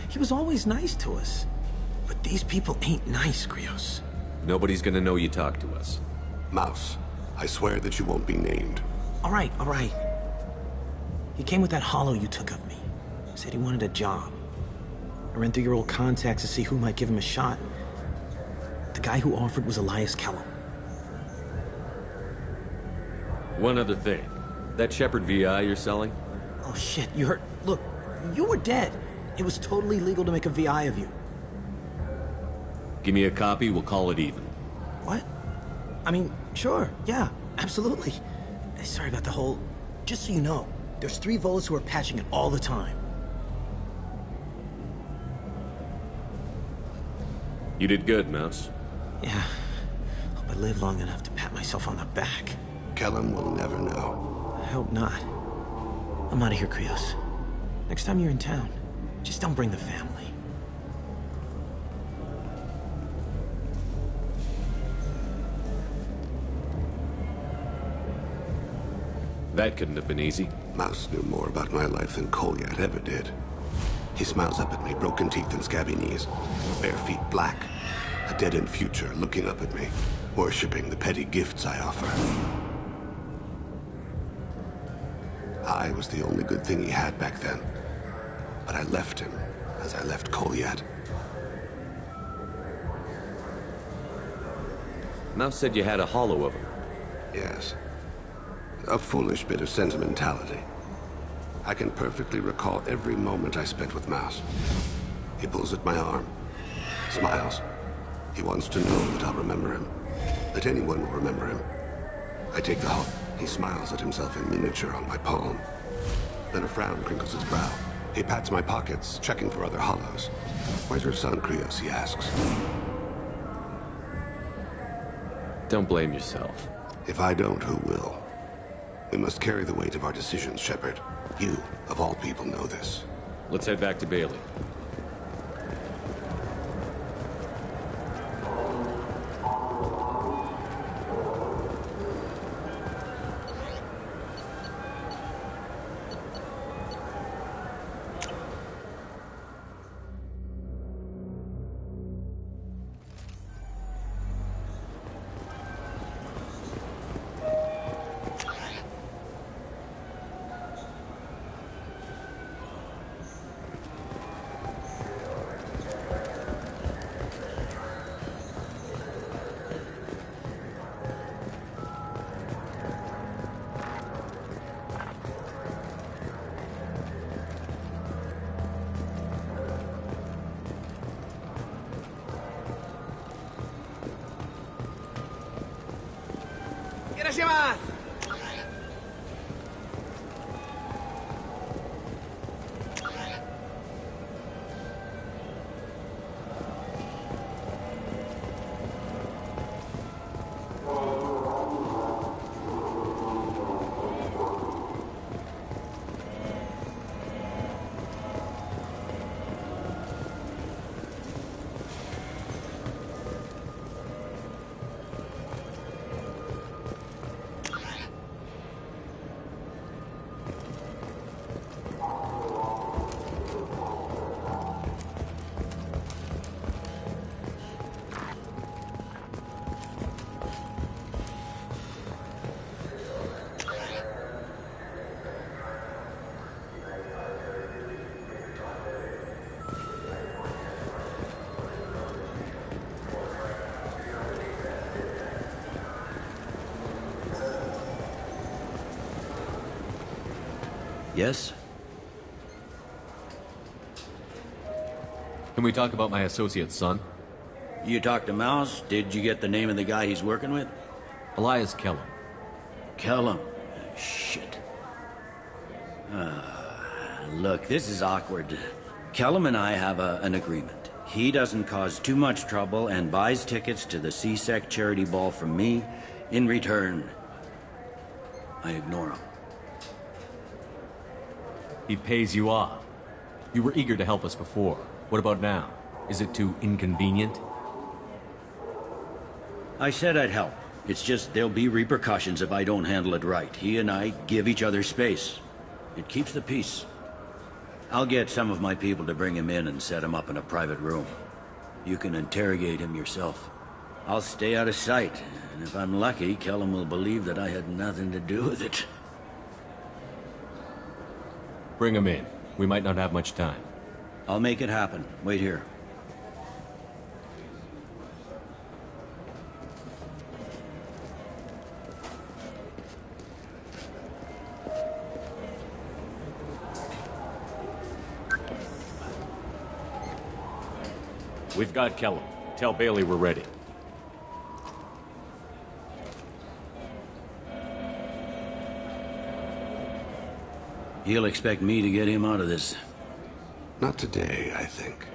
He was always nice to us. But these people ain't nice, Krios. Nobody's gonna know you talked to us. Mouse, I swear that you won't be named. All right, all right. He came with that hollow you took of me. Said he wanted a job. I ran through your old contacts to see who might give him a shot. The guy who offered was Elias Kellum. One other thing. That Shepard VI you're selling? Oh shit, you heard... Look, you were dead. It was totally legal to make a VI of you. Give me a copy, we'll call it even. What? I mean, sure, yeah, absolutely. Sorry about the whole... Just so you know, there's 3 Volus who are patching it all the time. You did good, Mouse. Yeah. Hope I live long enough to pat myself on the back. Kellum will never know. I hope not. I'm out of here, Krios. Next time you're in town, just don't bring the family. That couldn't have been easy. Mouse knew more about my life than Kolyat ever did. He smiles up at me, broken teeth and scabby knees, bare feet black, a dead-end future looking up at me, worshipping the petty gifts I offer. I was the only good thing he had back then, but I left him as I left Kolyat. Mouse said you had a hollow of him. Yes. A foolish bit of sentimentality. I can perfectly recall every moment I spent with Mouse. He pulls at my arm, smiles. He wants to know that I'll remember him, that anyone will remember him. I take the hollow. He smiles at himself in miniature on my palm. Then a frown crinkles his brow. He pats my pockets, checking for other hollows. Where's your son, Krios, he asks. Don't blame yourself. If I don't, who will? We must carry the weight of our decisions, Shepard. You, of all people, know this. Let's head back to Bailey. Yes? Can we talk about my associate's son? You talked to Mouse? Did you get the name of the guy he's working with? Elias Kellum. Kellum? Shit. Look, this is awkward. Kellum and I have an agreement. He doesn't cause too much trouble and buys tickets to the CSEC charity ball from me. In return, I ignore him. He pays you off. You were eager to help us before. What about now? Is it too inconvenient? I said I'd help. It's just there'll be repercussions if I don't handle it right. He and I give each other space. It keeps the peace. I'll get some of my people to bring him in and set him up in a private room. You can interrogate him yourself. I'll stay out of sight, and if I'm lucky, Kellum will believe that I had nothing to do with it. Bring him in. We might not have much time. I'll make it happen. Wait here. We've got Kellum. Tell Bailey we're ready. He'll expect me to get him out of this. Not today, I think.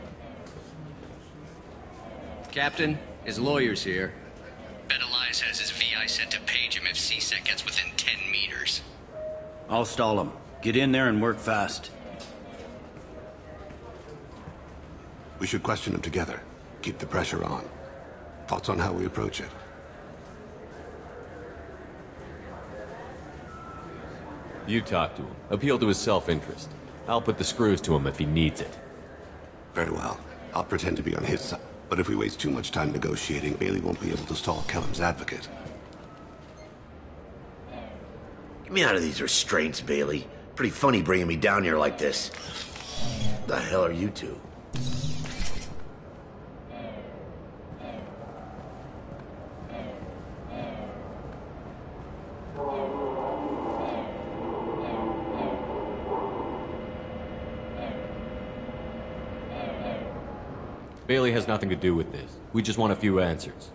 Captain, his lawyer's here. Bet Elias has his VI set to page him if CSEC gets within 10 meters. I'll stall him. Get in there and work fast. We should question him together. Keep the pressure on. Thoughts on how we approach it? You talk to him. Appeal to his self-interest. I'll put the screws to him if he needs it. Very well. I'll pretend to be on his side. But if we waste too much time negotiating, Bailey won't be able to stall Kellum's advocate. Get me out of these restraints, Bailey. Pretty funny bringing me down here like this. The hell are you two? Bailey has nothing to do with this. We just want a few answers.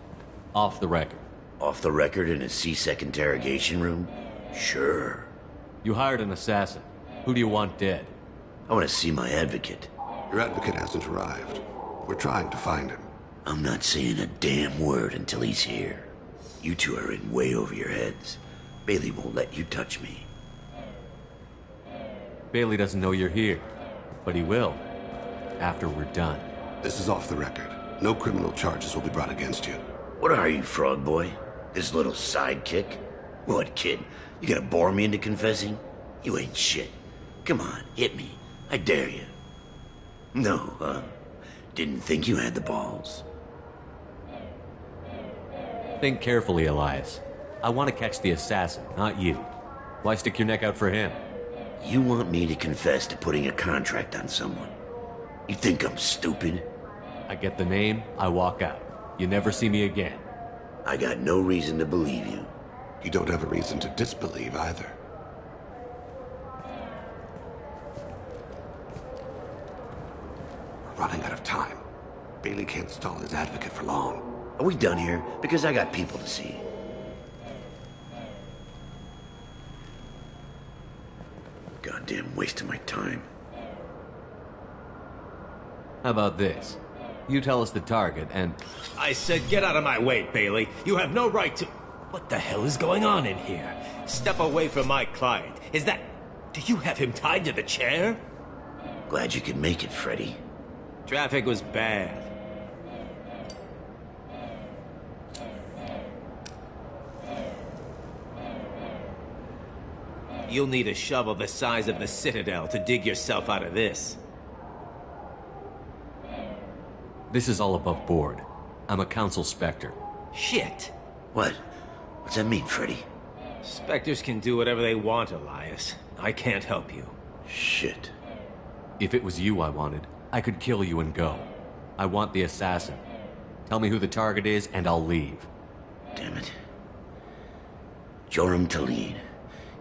Off the record. Off the record in a CSEC interrogation room? Sure. You hired an assassin. Who do you want dead? I want to see my advocate. Your advocate hasn't arrived. We're trying to find him. I'm not saying a damn word until he's here. You two are in way over your heads. Bailey won't let you touch me. Bailey doesn't know you're here. But he will. After we're done. This is off the record. No criminal charges will be brought against you. What are you, frog boy? This little sidekick? What, kid? You gonna bore me into confessing? You ain't shit. Come on, hit me. I dare you. No, huh? Didn't think you had the balls. Think carefully, Elias. I want to catch the assassin, not you. Why stick your neck out for him? You want me to confess to putting a contract on someone? You think I'm stupid? I get the name, I walk out. You never see me again. I got no reason to believe you. You don't have a reason to disbelieve either. We're running out of time. Bailey can't stall his advocate for long. Are we done here? Because I got people to see. goddamn waste of my time. How about this? You tell us the target, and... I said get out of my way, Bailey. You have no right to... What the hell is going on in here? Step away from my client. Is that... Do you have him tied to the chair? Glad you could make it, Freddy. Traffic was bad. You'll need a shovel the size of the Citadel to dig yourself out of this. This is all above board. I'm a council specter. Shit. What? What's that mean, Freddy? Spectres can do whatever they want, Elias. I can't help you. Shit. If it was you I wanted, I could kill you and go. I want the assassin. Tell me who the target is, and I'll leave. Damn it. Joram Talid.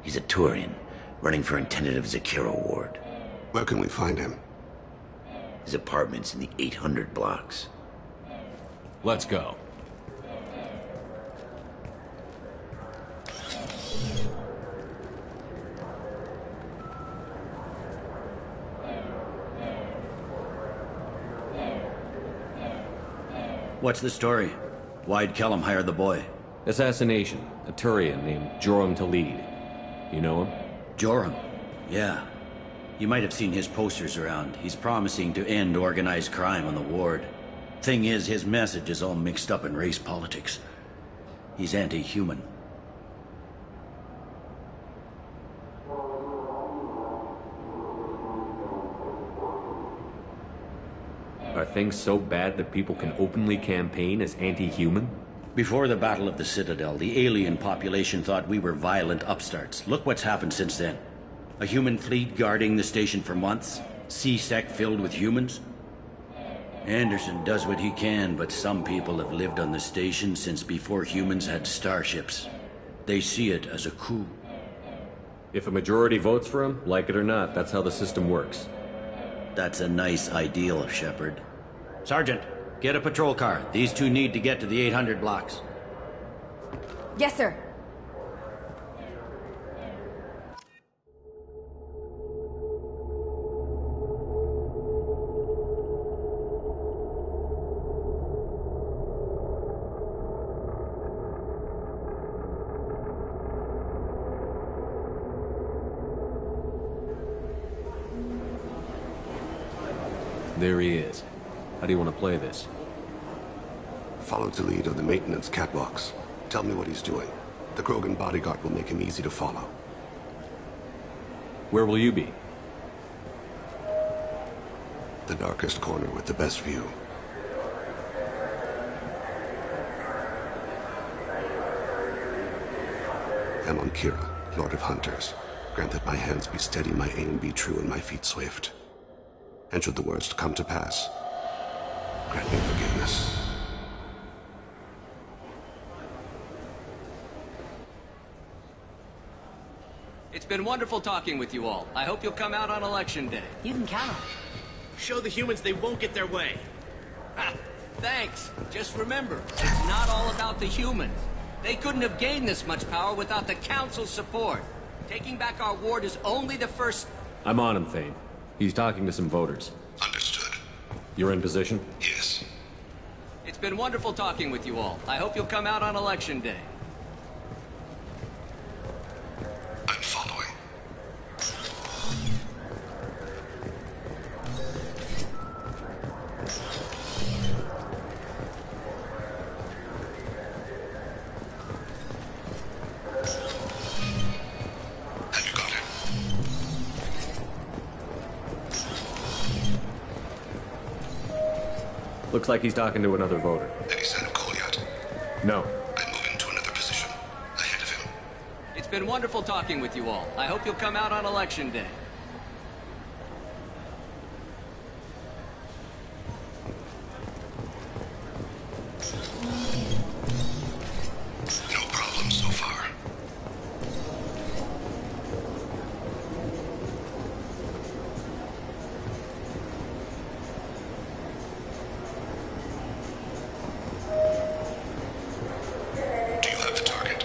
He's a Turian, running for a tentative Zakira ward. Where can we find him? His apartment's in the 800 blocks. Let's go. What's the story? Why'd Kellum hire the boy? Assassination. A Turian named Joram Talid. You know him? Joram? Yeah. You might have seen his posters around. He's promising to end organized crime on the ward. Thing is, his message is all mixed up in race politics. He's anti-human. Are things so bad that people can openly campaign as anti-human? Before the Battle of the Citadel, the alien population thought we were violent upstarts. Look what's happened since then. A human fleet guarding the station for months. C-Sec filled with humans. Anderson does what he can, but some people have lived on the station since before humans had starships. They see it as a coup. If a majority votes for him, like it or not, that's how the system works. That's a nice ideal, Shepard. Sergeant, get a patrol car. These two need to get to the 800 blocks. Yes, sir. There he is. How do you want to play this? Follow the lead of the maintenance catwalks. Tell me what he's doing. The Krogan bodyguard will make him easy to follow. Where will you be? The darkest corner with the best view. I'm on Kira, Lord of Hunters. Grant that my hands be steady, my aim be true, and my feet swift. And should the worst come to pass, grant me forgiveness. It's been wonderful talking with you all. I hope you'll come out on Election Day. You can count on it. Show the humans they won't get their way. Ha! Thanks. Just remember, it's not all about the humans. They couldn't have gained this much power without the Council's support. Taking back our ward is only the first... I'm on him, Thane. He's talking to some voters. Understood. You're in position? Yes. It's been wonderful talking with you all. I hope you'll come out on Election Day. I'm following. Have you got him? Looks like he's talking to another voter. Did he send a call yet? No. I'm moving to another position. Ahead of him. It's been wonderful talking with you all. I hope you'll come out on Election Day. No problem so far. Do you have the target?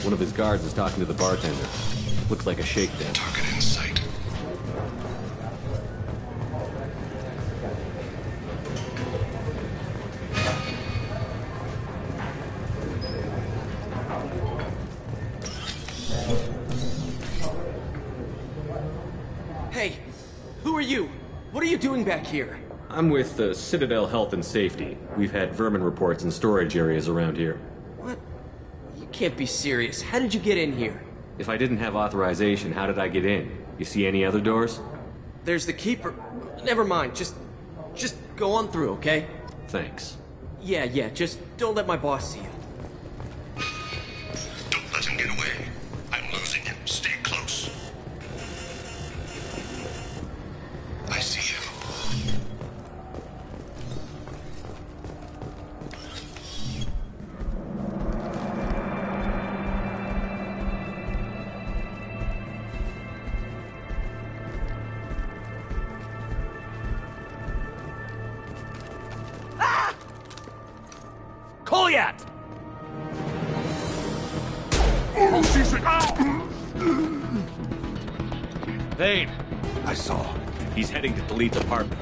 One of his guards is talking to the bartender. Looks like a shakedown. Target in sight. Hey, who are you? What are you doing back here? I'm with Citadel Health and Safety. We've had vermin reports in storage areas around here. What? You can't be serious. How did you get in here? If I didn't have authorization, how did I get in? You see any other doors? There's the keeper. Never mind. Just go on through, okay? Thanks. Yeah, just don't let my boss see you. Don't let him get away. I'm losing him. Stay close. I see him. Kolyat! Vane! I saw. He's heading to the lead department.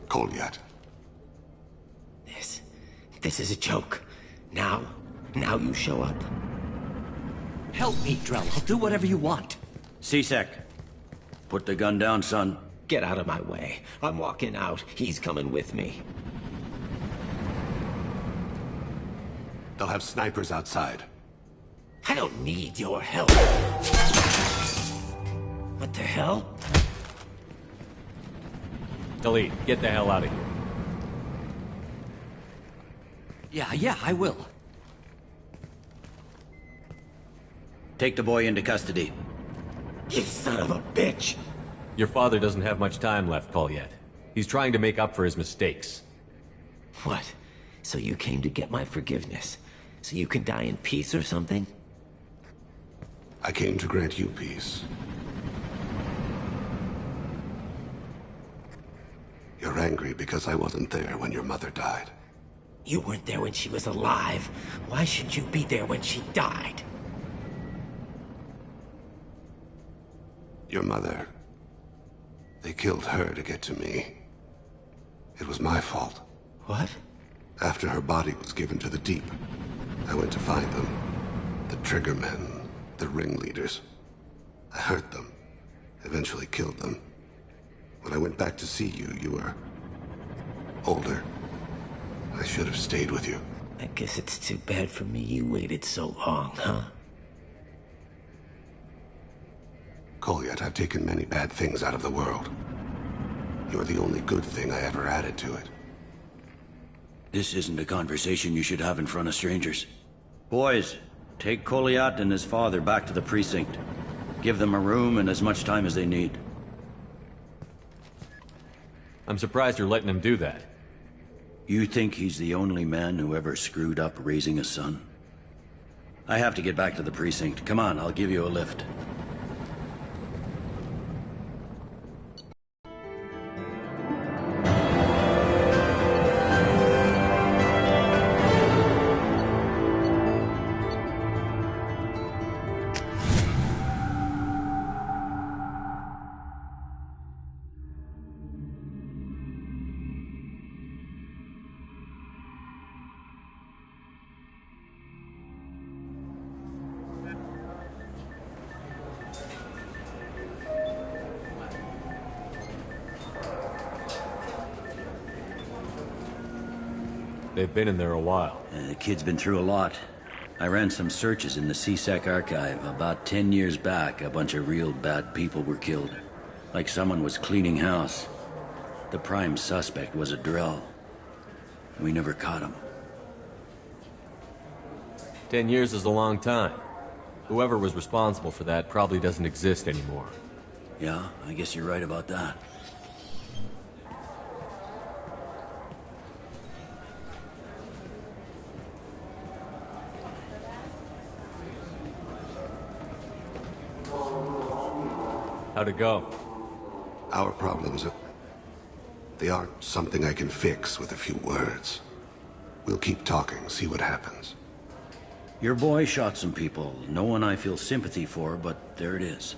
Kolyat. This is a joke. Now you show up. Help me, Drell. I'll do whatever you want. C-Sec, put the gun down, son. Get out of my way. I'm walking out. He's coming with me. They'll have snipers outside. I don't need your help. What the hell? Delete. Get the hell out of here. Yeah, I will. Take the boy into custody. You son of a bitch! Your father doesn't have much time left, Kolyat. He's trying to make up for his mistakes. What? So you came to get my forgiveness? So you can die in peace or something? I came to grant you peace. You're angry because I wasn't there when your mother died. You weren't there when she was alive. Why should you be there when she died? Your mother. They killed her to get to me. It was my fault. What? After her body was given to the deep, I went to find them. The triggermen, the ringleaders. I hurt them. Eventually killed them. When I went back to see you, you were older. I should have stayed with you. I guess it's too bad for me you waited so long, huh? Kolyat, I've taken many bad things out of the world. You're the only good thing I ever added to it. This isn't a conversation you should have in front of strangers. Boys, take Kolyat and his father back to the precinct. Give them a room and as much time as they need. I'm surprised you're letting him do that. You think he's the only man who ever screwed up raising a son? I have to get back to the precinct. Come on, I'll give you a lift. They've been in there a while. The kid's been through a lot. I ran some searches in the C-Sec archive. About 10 years back, a bunch of real bad people were killed. Like someone was cleaning house. The prime suspect was a Drell. We never caught him. 10 years is a long time. Whoever was responsible for that probably doesn't exist anymore. Yeah, I guess you're right about that. How'd it go? Our problems they aren't something I can fix with a few words. We'll keep talking, see what happens. Your boy shot some people. No one I feel sympathy for, but there it is.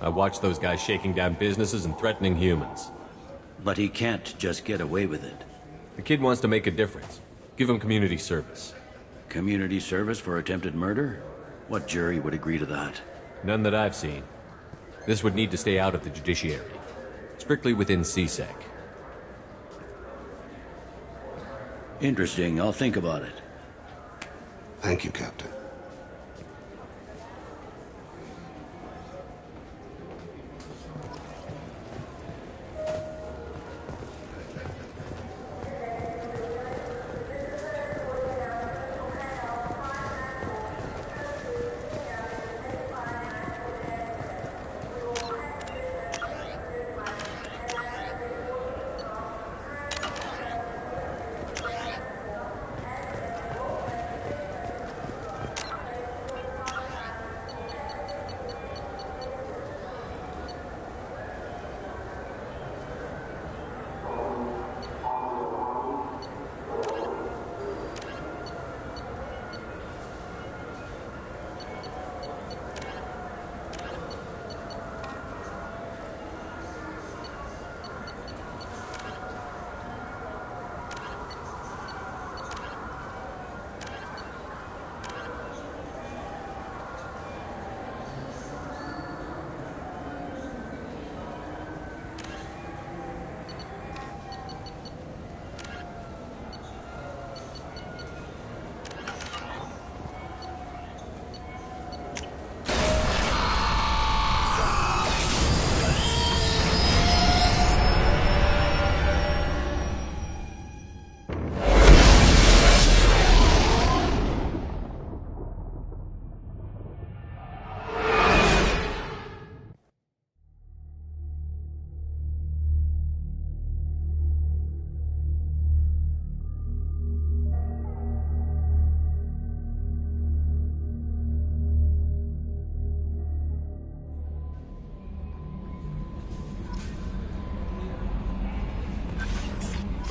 I watched those guys shaking down businesses and threatening humans. But he can't just get away with it. The kid wants to make a difference. Give him community service. Community service for attempted murder? What jury would agree to that? None that I've seen. This would need to stay out of the judiciary. Strictly within CSEC. Interesting. I'll think about it. Thank you, Captain.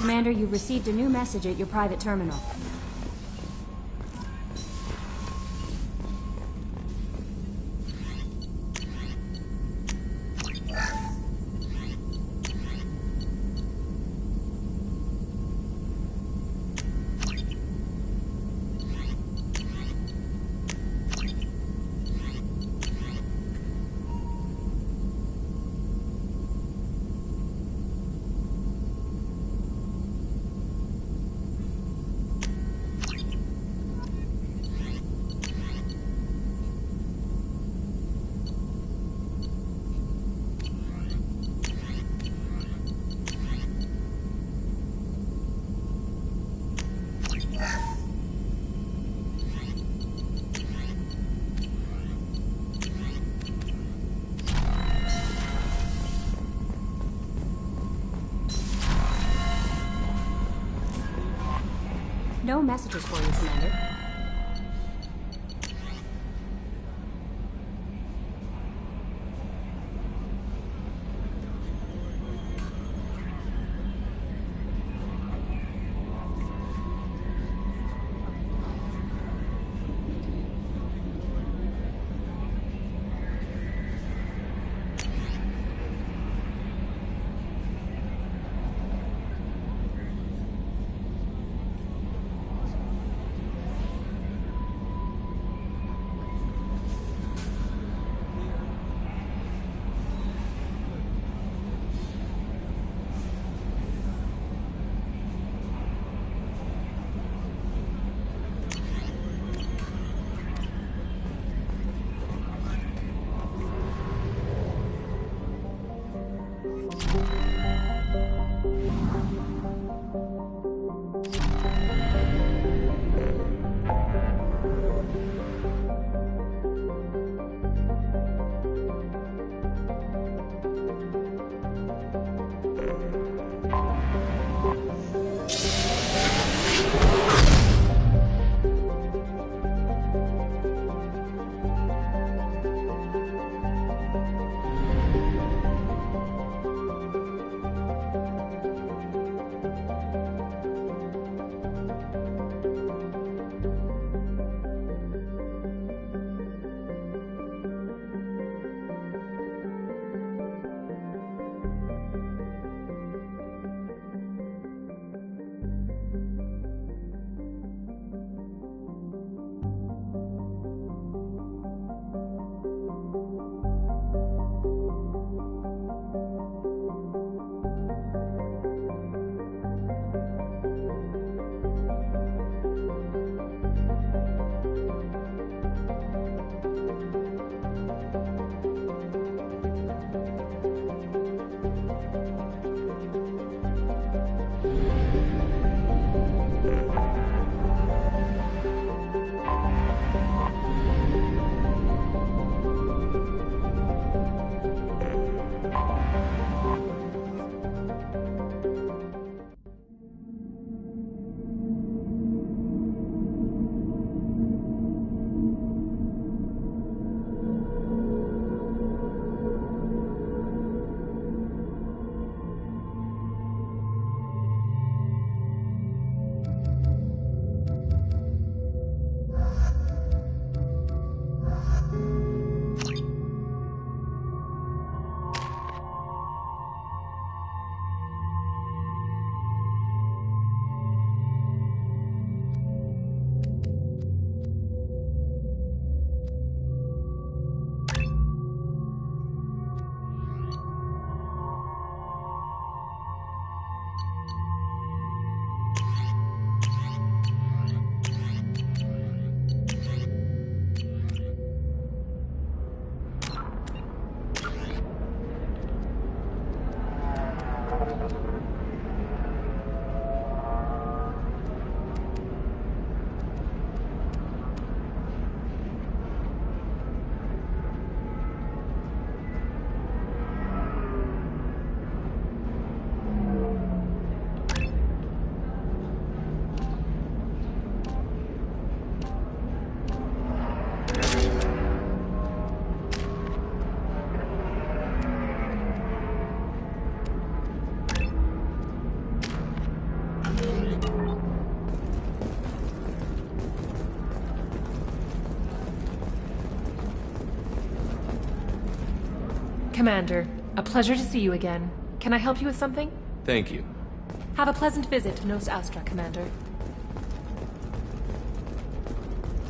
Commander, you've received a new message at your private terminal. No messages for you, Commander. Commander, a pleasure to see you again. Can I help you with something? Thank you. Have a pleasant visit to Nos Astra, Commander.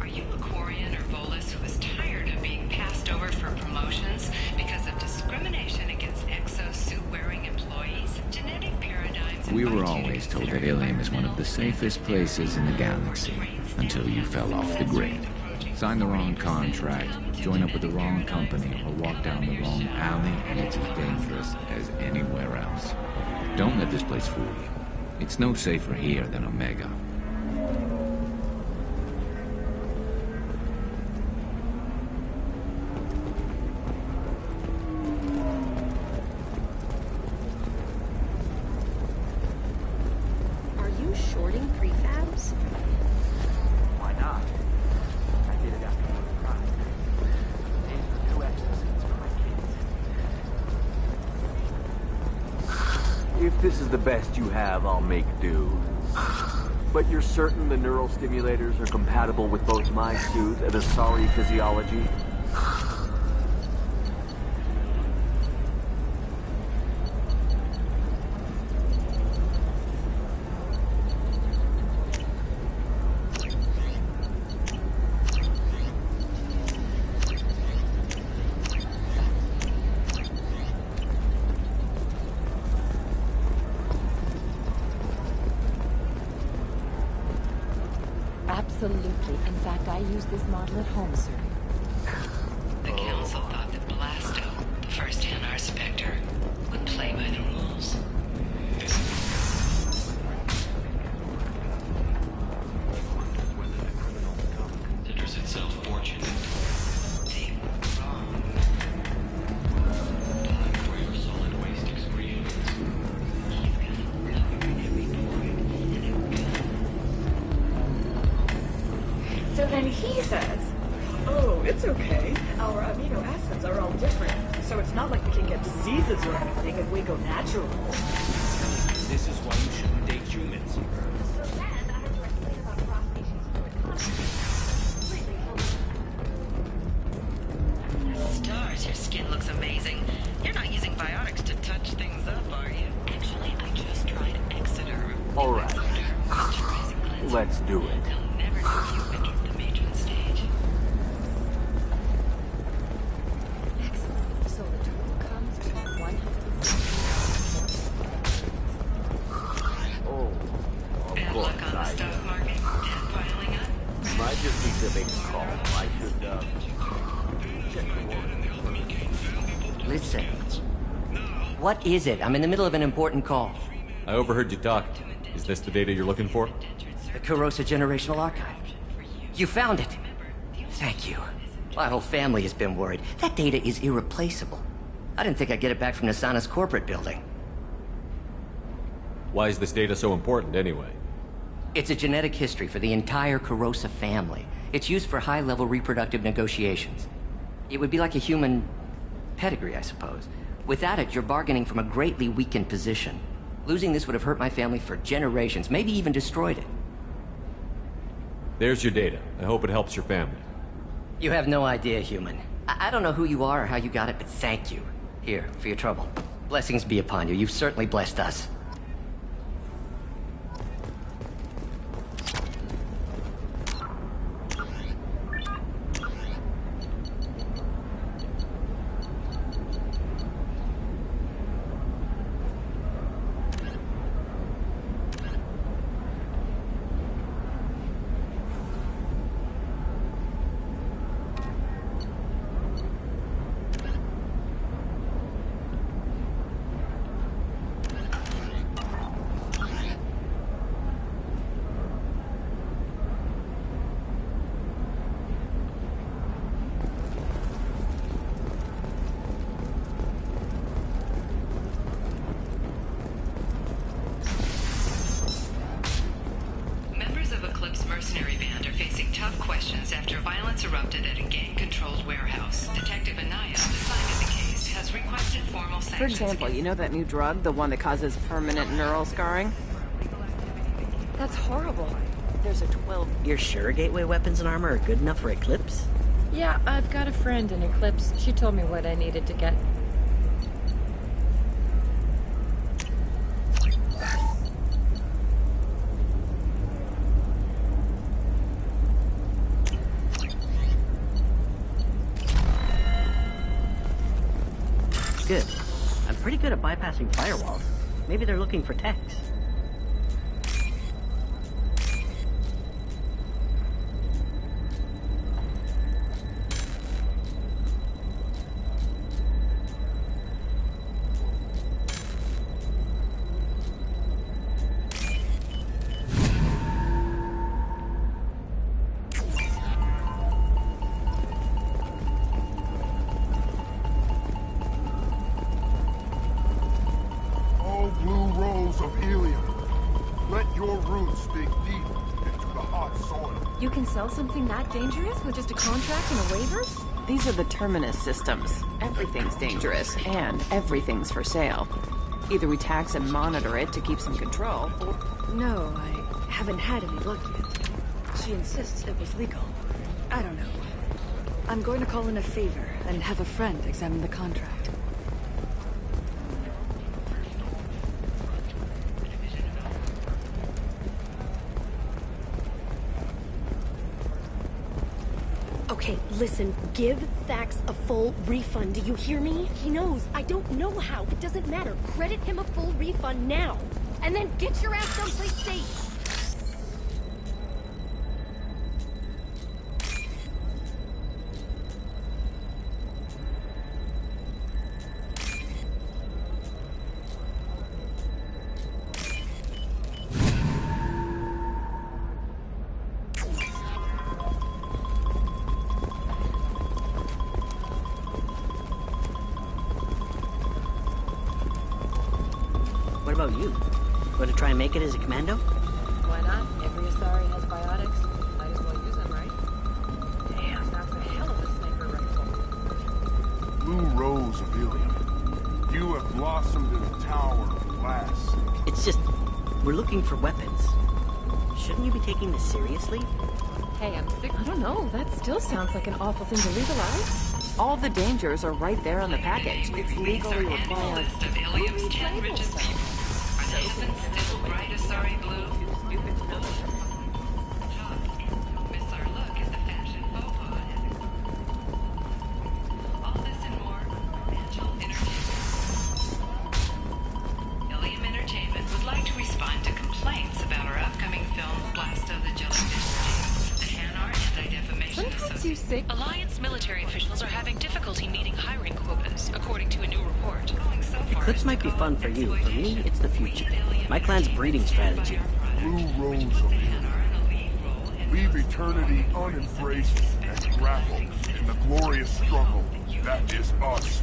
Are you a Quarian or Volus who is tired of being passed over for promotions because of discrimination against exosuit-wearing employees? Genetic paradigms... We were always told that Ilium is one of the safest places in the galaxy, until you fell off the grid. Sign the wrong contract, join up with the wrong company, or walk down the wrong alley, and it's as dangerous as anywhere else. Don't let this place fool you. It's no safer here than Omega. Are you shorting prefabs? Why not? I did it after you were crying. Paid for 2 exorcisms for my kids. If this is the best you have, I'll make do. But you're certain the neural stimulators are compatible with both my suit and Asari physiology? Absolutely. In fact, I use this model at home, sir. The Council thought that Blasto, the first NR Spectre, would play by the rules. Considers itself fortunate. Think wrong. Die for your solid waste excretions. He's gonna love every droid and every gun. So then he says, oh, it's okay. Our amino acids are all different. So it's not like we can get diseases or anything if we go natural. This is why you shouldn't date humans. So then I have to explain about cross species completely. Stars, your skin looks amazing. You're not using biotics to touch things up, are you? Actually, I just tried Exeter. All right. Let's do it. They'll never know you entered the matron stage. Excellent. So the total comes to 100. Oh, of Bad course. luck on the stock market. Debt piling up. I just need to make a call. I should, check the warrant. Listen. What is it? I'm in the middle of an important call. I overheard you talk. Is this the data you're looking for? The Carosa Generational Archive. You found it. Thank you. My whole family has been worried. That data is irreplaceable. I didn't think I'd get it back from Nasana's corporate building. Why is this data so important, anyway? It's a genetic history for the entire Carosa family. It's used for high-level reproductive negotiations. It would be like a human pedigree, I suppose. Without it, you're bargaining from a greatly weakened position. Losing this would have hurt my family for generations, maybe even destroyed it. There's your data. I hope it helps your family. You have no idea, human. I don't know who you are or how you got it, but thank you. Here, for your trouble. Blessings be upon you. You've certainly blessed us. questions after violence erupted at a gang-controlled warehouse. Detective Anaya, assigned to the case, has requested formal sanctions. For example, you know that new drug, the one that causes permanent neural scarring? That's horrible. There's a 12... You're sure gateway weapons and armor are good enough for Eclipse? Yeah, I've got a friend in Eclipse. She told me what I needed to get. Good. I'm pretty good at bypassing firewalls. Maybe they're looking for techs. You can sell something that dangerous with just a contract and a waiver? These are the Terminus systems. Everything's dangerous, and everything's for sale. Either we tax and monitor it to keep some control, or... No, I haven't had any luck yet. She insists it was legal. I don't know. I'm going to call in a favor and have a friend examine the contract. Okay, listen, give Thax a full refund. Do you hear me? He knows. I don't know how. It doesn't matter. Credit him a full refund now. And then get your ass someplace safe. What about you? Going to try and make it as a commando? Why not? Every Asari has biotics. Might as well use them, right? Damn, that's a hell of a sniper rifle. Blue Rose of Ilium. You have blossomed in a tower of glass. It's just, we're looking for weapons. Shouldn't you be taking this seriously? Hey, I'm sick. I don't know. That still sounds like an awful thing to legalize. All the dangers are right there on the package. It's legally required. List of Ilium's 10 richest people. Are the heavens still bright Asari blue? Miss our look at the fashion faux pas. All this and more. Financial Entertainment. Ilium Entertainment would like to respond to complaints about our upcoming film Blast of the Jellyfish. The Hanar Anti-Defamation Association. Alliance military officials are having difficulty meeting hiring quotas, according to a new report. Eclipse might be fun for you. For me, it's the future. My clan's breeding strategy. Blue Rose of Ilium. Leave eternity unembraced and grapple in the glorious struggle that is us.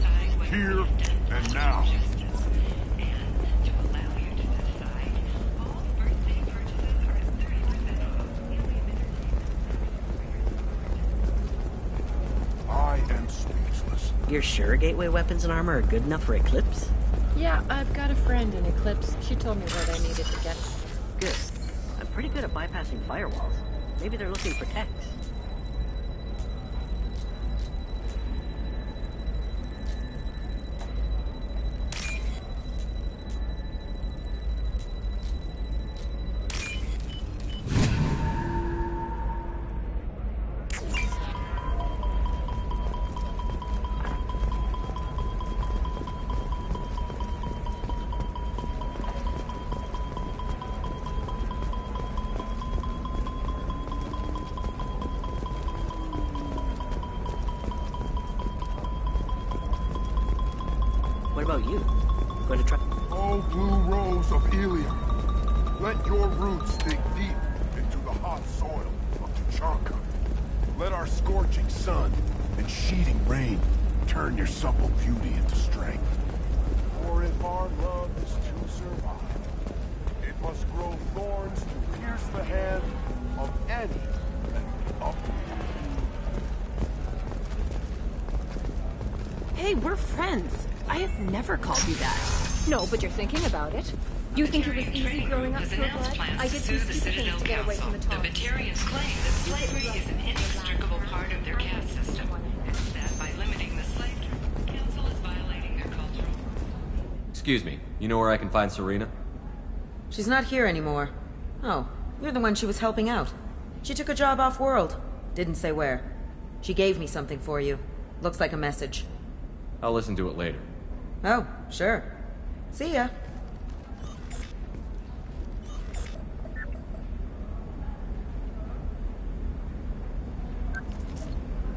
Here and now. I am speechless. You're sure gateway weapons and armor are good enough for Eclipse? Yeah, I've got a friend in Eclipse. She told me what I needed to get. Good. I'm pretty good at bypassing firewalls. Maybe they're looking for techs. What about you? Going to try... Oh, Blue Rose of Ilium. Let your roots dig deep into the hot soil of Tuchanka. Let our scorching sun and sheeting rain turn your supple beauty into strength. For if our love is to survive, it must grow thorns to pierce the hand of any that uproot Hey, we're friends. I have never called you that. No, but you're thinking about it. You think it was easy growing up has pure announced blood? plans I to did sue some the stupid Citadel things to get away Council. from the The Taunts. Batarians claim that slavery is an inextricable part of their caste system, and that by limiting the slave trade, the Council is violating their cultural... Excuse me, you know where I can find Serena? She's not here anymore. Oh, you're the one she was helping out. She took a job off-world. Didn't say where. She gave me something for you. Looks like a message. I'll listen to it later. Oh, sure. See ya.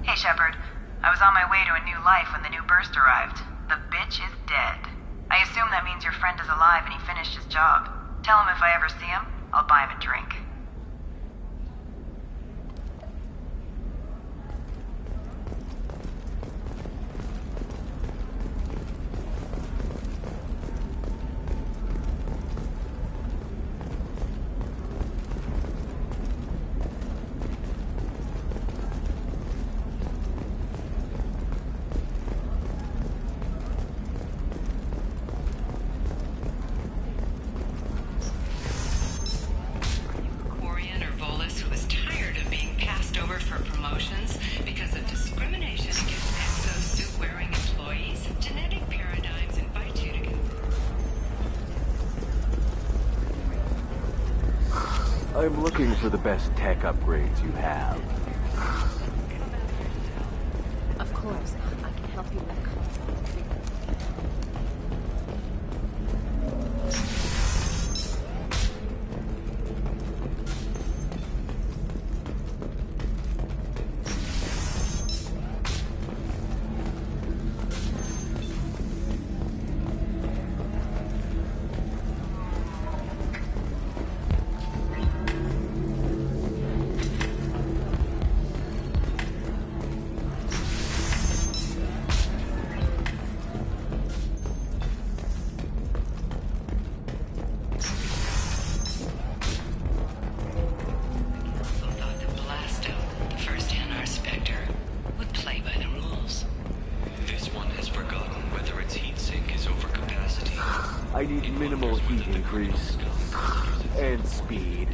Hey, Shepard. I was on my way to a new life when the new burst arrived. The bitch is dead. I assume that means your friend is alive and he finished his job. Tell him if I ever see him, I'll buy him a drink. I'm looking for the best tech upgrades you have. Of course, I can help you with concepts. I need minimal heat increase. And speed.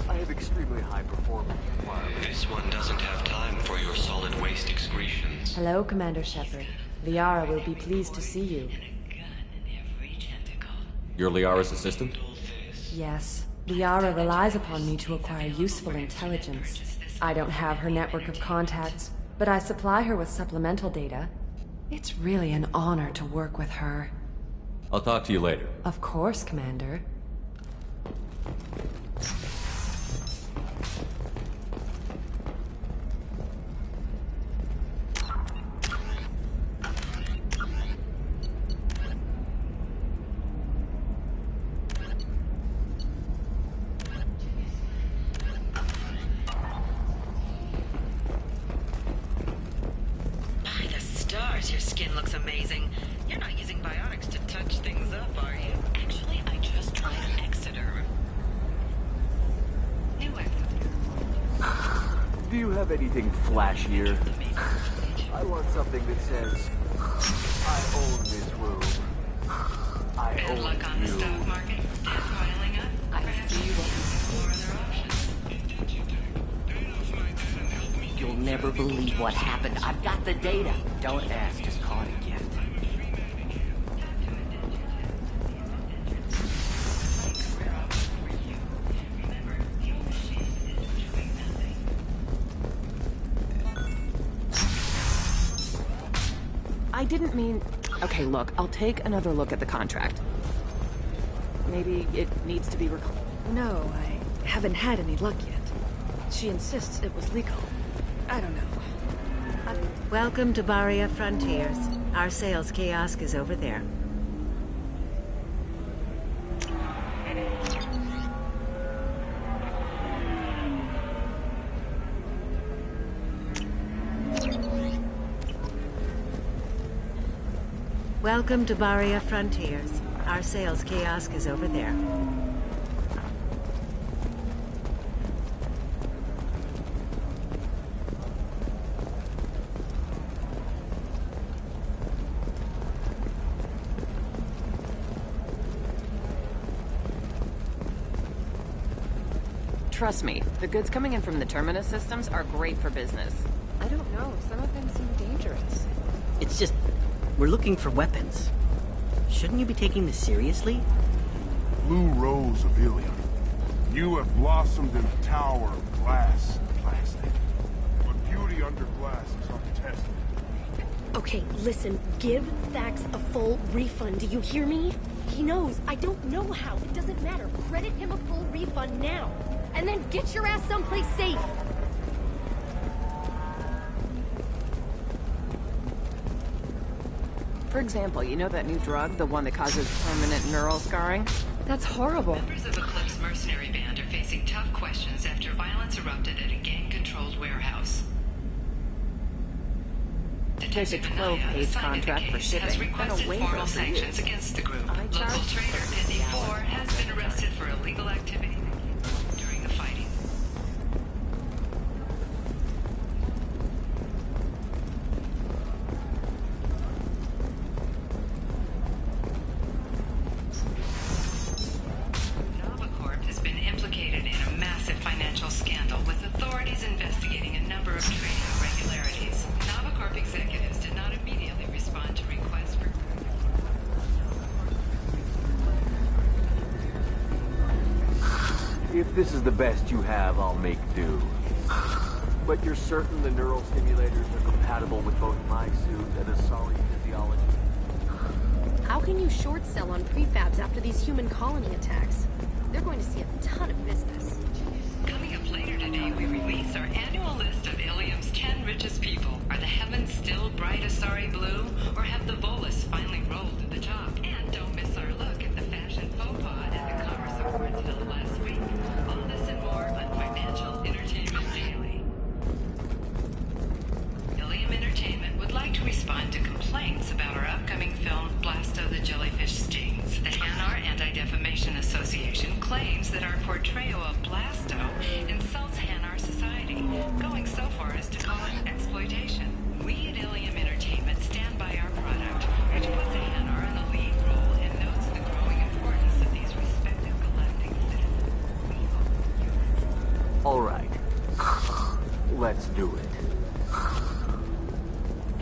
I have extremely high performance requirements. This one doesn't have time for your solid waste excretions. Hello, Commander Shepard. Liara will be pleased to see you. You're Liara's assistant? Yes. Liara relies upon me to acquire useful intelligence. I don't have her network of contacts, but I supply her with supplemental data. It's really an honor to work with her. I'll talk to you later. Of course, Commander. By the stars, your skin looks amazing. You're not using biotics to touch things up, are you? Actually, I just tried Exeter. New Do you have anything flashier? I want something that says, I own this room. I Bad own luck on the you. stock market. Debt piling up. I see what other options. You'll never believe what happened. I've got the data. Don't ask, just call it a gift. I didn't mean... Okay, look, I'll take another look at the contract. Maybe it needs to be No, I haven't had any luck yet. She insists it was legal. I don't know. Welcome to Baria Frontiers. Our sales kiosk is over there. Welcome to Baria Frontiers. Our sales kiosk is over there. Trust me, the goods coming in from the Terminus systems are great for business. I don't know. Some of them seem dangerous. It's just, we're looking for weapons. Shouldn't you be taking this seriously? Blue Rose of Ilium. You have blossomed in a tower of glass and plastic. But beauty under glass is untested. Okay, listen, give Thax a full refund, do you hear me? He knows, I don't know how, it doesn't matter. Credit him a full refund now. And then get your ass someplace safe. For example, you know that new drug, the one that causes permanent neural scarring? That's horrible. Members of Eclipse mercenary band are facing tough questions after violence erupted at a gang-controlled warehouse. There's a 12-page contract for shipping. Has Been requested away formal for sanctions years. against the group. I Local charge trader Penny 4 has been arrested for illegal activity during the fighting. Novacorp has been implicated in a massive financial scandal, with authorities investigating a number of trading irregularities. Novacorp executives did not immediately respond to requests for... If this is the best you have, I'll make do. But you're certain the neural stimulators are compatible with both my suit and a sorry physiology? How can you short sell on prefabs after these human colony attacks? They're going to see a ton of business. Coming up later today, we release our annual list of Ilium's 10 richest people. Are the heavens still bright Asari blue, or have the Volus finally rolled to the top? And don't miss our look at the fashion faux pas at the Commerce Awards held last week. All this and more on Financial Entertainment Daily. Ilium Entertainment would like to respond to complaints about our upcoming film, Blasto the Jellyfish Stings. The Hanar Anti-Defamation Association claims that our portrayal of Blasto insults Hanar society, going so far as to call it exploitation. We at Ilium Entertainment stand by our product, which puts a Hanar in the lead role and notes the growing importance of these respective galactic citizens. All right. Let's do it.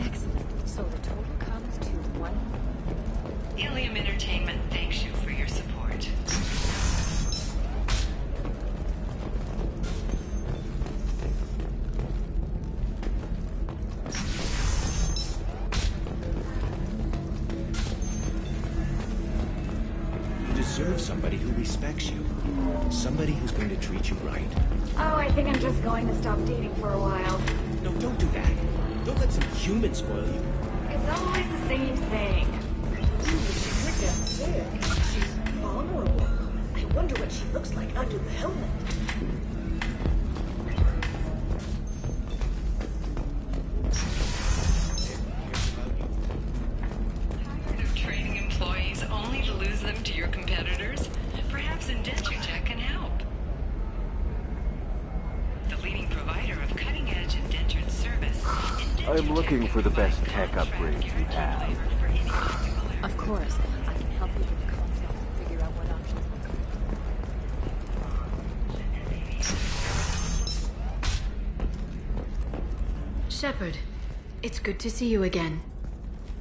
Excellent. So the total comes to 1... Ilium Entertainment thanks you for your support. You deserve somebody who respects you. Somebody who's going to treat you right. Oh, I think I'm just going to stop dating for a while. No, don't do that. Don't let some human spoil you. It's always the same thing. She's wicked sick. She's vulnerable. I wonder what she looks like under the helmet. Tired of training employees only to lose them to your competitors? Perhaps Indenture Tech can help. The leading provider of cutting-edge indentured service. I'm looking for the best tech upgrades you have. Of course. I can help you with concepts and figure out what options will Shepard, it's good to see you again.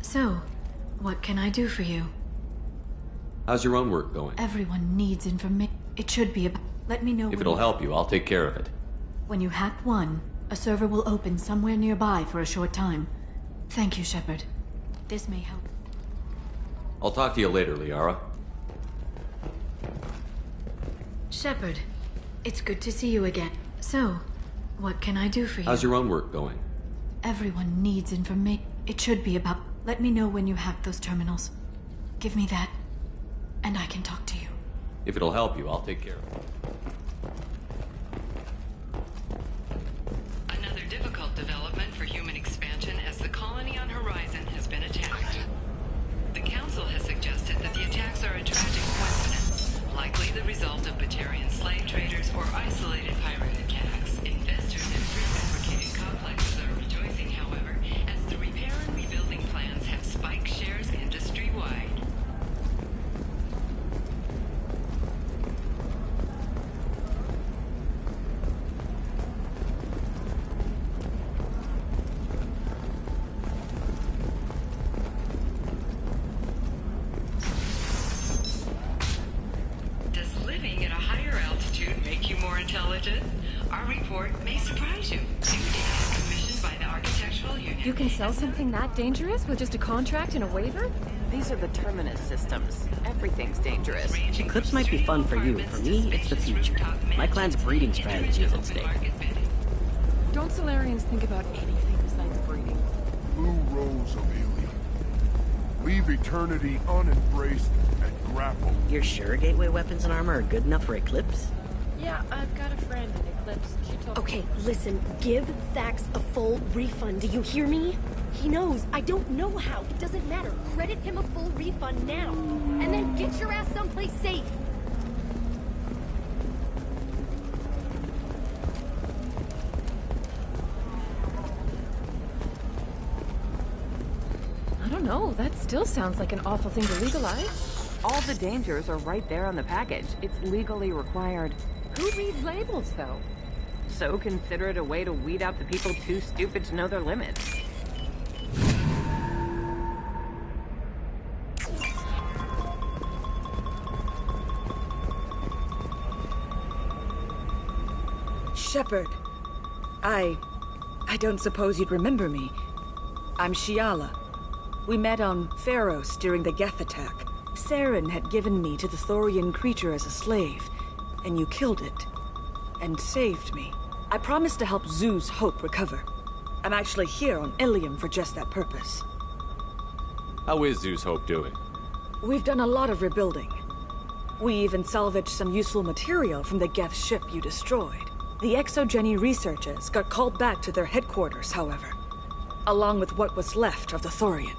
So, what can I do for you? How's your own work going? Everyone needs information. It should be about... Let me know If it'll help you, I'll take care of it. When you hack one, a server will open somewhere nearby for a short time. Thank you, Shepard. This may help. I'll talk to you later, Liara. Shepard, it's good to see you again. So, what can I do for you? How's your own work going? Everyone needs information. It should be about... Let me know when you hack those terminals. Give me that, and I can talk to you. If it'll help you, I'll take care of it. Another difficult development for human expansion as the colony on Horizon has been attacked. The Council has suggested that the attacks are a tragic coincidence, likely the result of Batarian slave traders or isolated pirate attacks. Investors in prefabricated complexes are rejoicing, however, as the repair and rebuilding plans have spiked shares industry-wide. intelligent? Our report may surprise you. New data is commissioned by the Architectural Union. You can sell something that dangerous with just a contract and a waiver? These are the Terminus systems. Everything's dangerous. Eclipse might be fun for you. For me, it's the future. My clan's breeding strategy is at stake. Don't Solarians think about anything besides breeding? Blue Rose of Ilium. Leave eternity unembraced and grapple. You're sure gateway weapons and armor are good enough for Eclipse? Yeah, I've got a friend in Eclipse. She told me. Okay, listen, give Thax a full refund. Do you hear me? He knows. I don't know how. It doesn't matter. Credit him a full refund now. And then get your ass someplace safe. I don't know. That still sounds like an awful thing to legalize. All the dangers are right there on the package. It's legally required. Who reads labels, though? So consider it a way to weed out the people too stupid to know their limits. Shepard, I don't suppose you'd remember me. I'm Shiala. We met on Pharos during the Geth attack. Saren had given me to the Thorian creature as a slave, and you killed it. And saved me. I promised to help Zeus Hope recover. I'm actually here on Ilium for just that purpose. How is Zeus Hope doing? We've done a lot of rebuilding. We even salvaged some useful material from the Geth ship you destroyed. The Exogeny researchers got called back to their headquarters, however, along with what was left of the Thorian.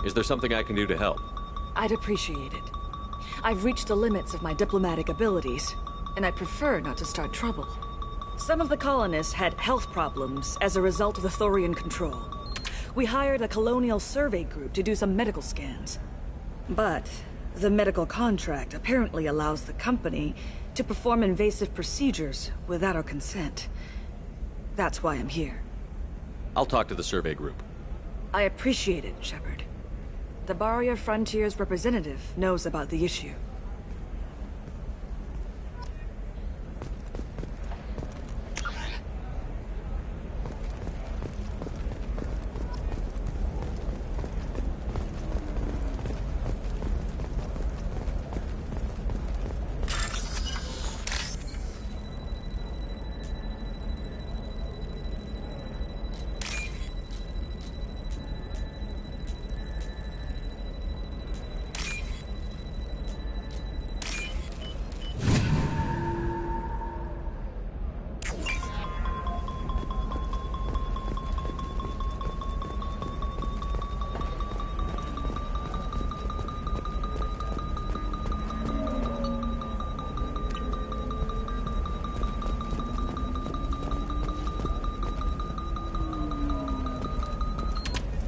Is there something I can do to help? I'd appreciate it. I've reached the limits of my diplomatic abilities, and I prefer not to start trouble. Some of the colonists had health problems as a result of the Thorian control. We hired a colonial survey group to do some medical scans. But the medical contract apparently allows the company to perform invasive procedures without our consent. That's why I'm here. I'll talk to the survey group. I appreciate it, Shepard. The Barrier Frontier's representative knows about the issue.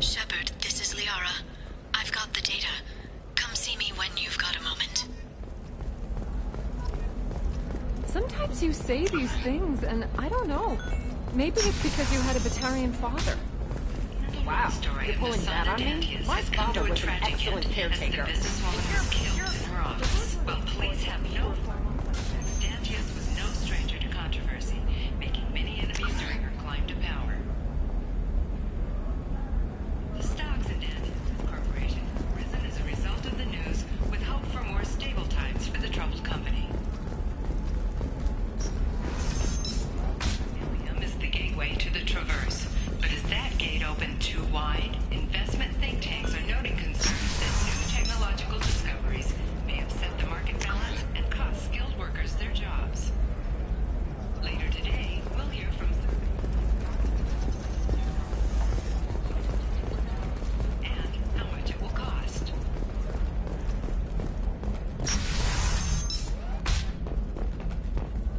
Shepard, this is Liara. I've got the data. Come see me when you've got a moment. Sometimes you say these things, and I don't know. Maybe it's because you had a Batarian father. Wow, you're pulling that on me? My father was an excellent caretaker. Well, police have no... Dantius was no stranger to controversy, making many enemies during her climb to power. The stocks in Dantius Corporation have risen as a result of the news, with hope for more stable times for the troubled company. Ilium is the gateway to the Traverse, but is that gate open too wide? Investment think tanks are noting concerns that new technological discoveries may upset the market balance and cost skilled workers their jobs. Later today, we'll hear from and how much it will cost.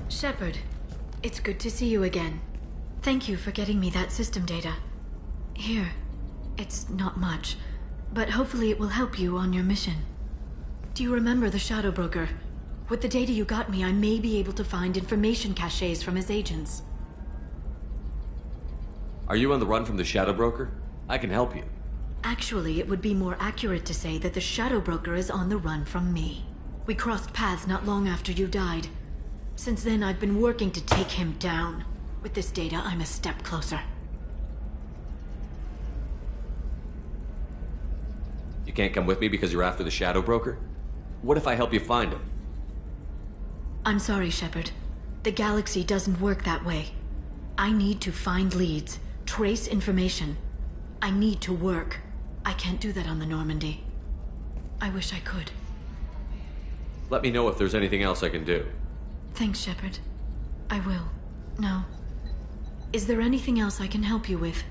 Shepard, it's good to see you again. Thank you for getting me that system data. Here, it's not much, but hopefully it will help you on your mission. Do you remember the Shadow Broker? With the data you got me, I may be able to find information caches from his agents. Are you on the run from the Shadow Broker? I can help you. Actually, it would be more accurate to say that the Shadow Broker is on the run from me. We crossed paths not long after you died. Since then, I've been working to take him down. With this data, I'm a step closer. You can't come with me because you're after the Shadow Broker? What if I help you find him? I'm sorry, Shepard. The galaxy doesn't work that way. I need to find leads, trace information. I need to work. I can't do that on the Normandy. I wish I could. Let me know if there's anything else I can do. Thanks, Shepard. I will. Now, is there anything else I can help you with?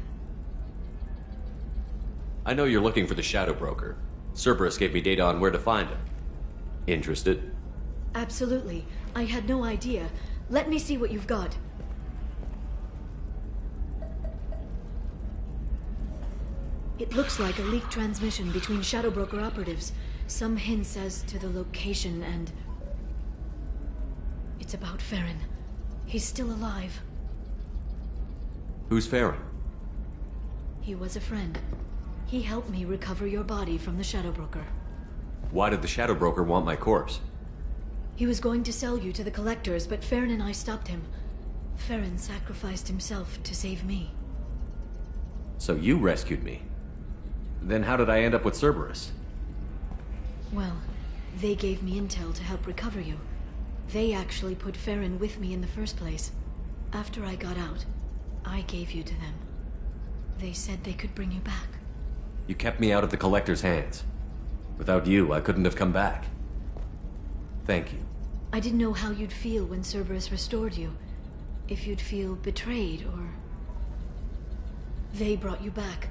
I know you're looking for the Shadow Broker. Cerberus gave me data on where to find him. Interested? Absolutely. I had no idea. Let me see what you've got. It looks like a leaked transmission between Shadow Broker operatives. Some hints as to the location and... It's about Farron. He's still alive. Who's Farron? He was a friend. He helped me recover your body from the Shadow Broker. Why did the Shadow Broker want my corpse? He was going to sell you to the Collectors, but Farron and I stopped him. Farron sacrificed himself to save me. So you rescued me. Then how did I end up with Cerberus? Well, they gave me intel to help recover you. They actually put Farron with me in the first place. After I got out, I gave you to them. They said they could bring you back. You kept me out of the Collector's hands. Without you, I couldn't have come back. Thank you. I didn't know how you'd feel when Cerberus restored you. If you'd feel betrayed, or... They brought you back.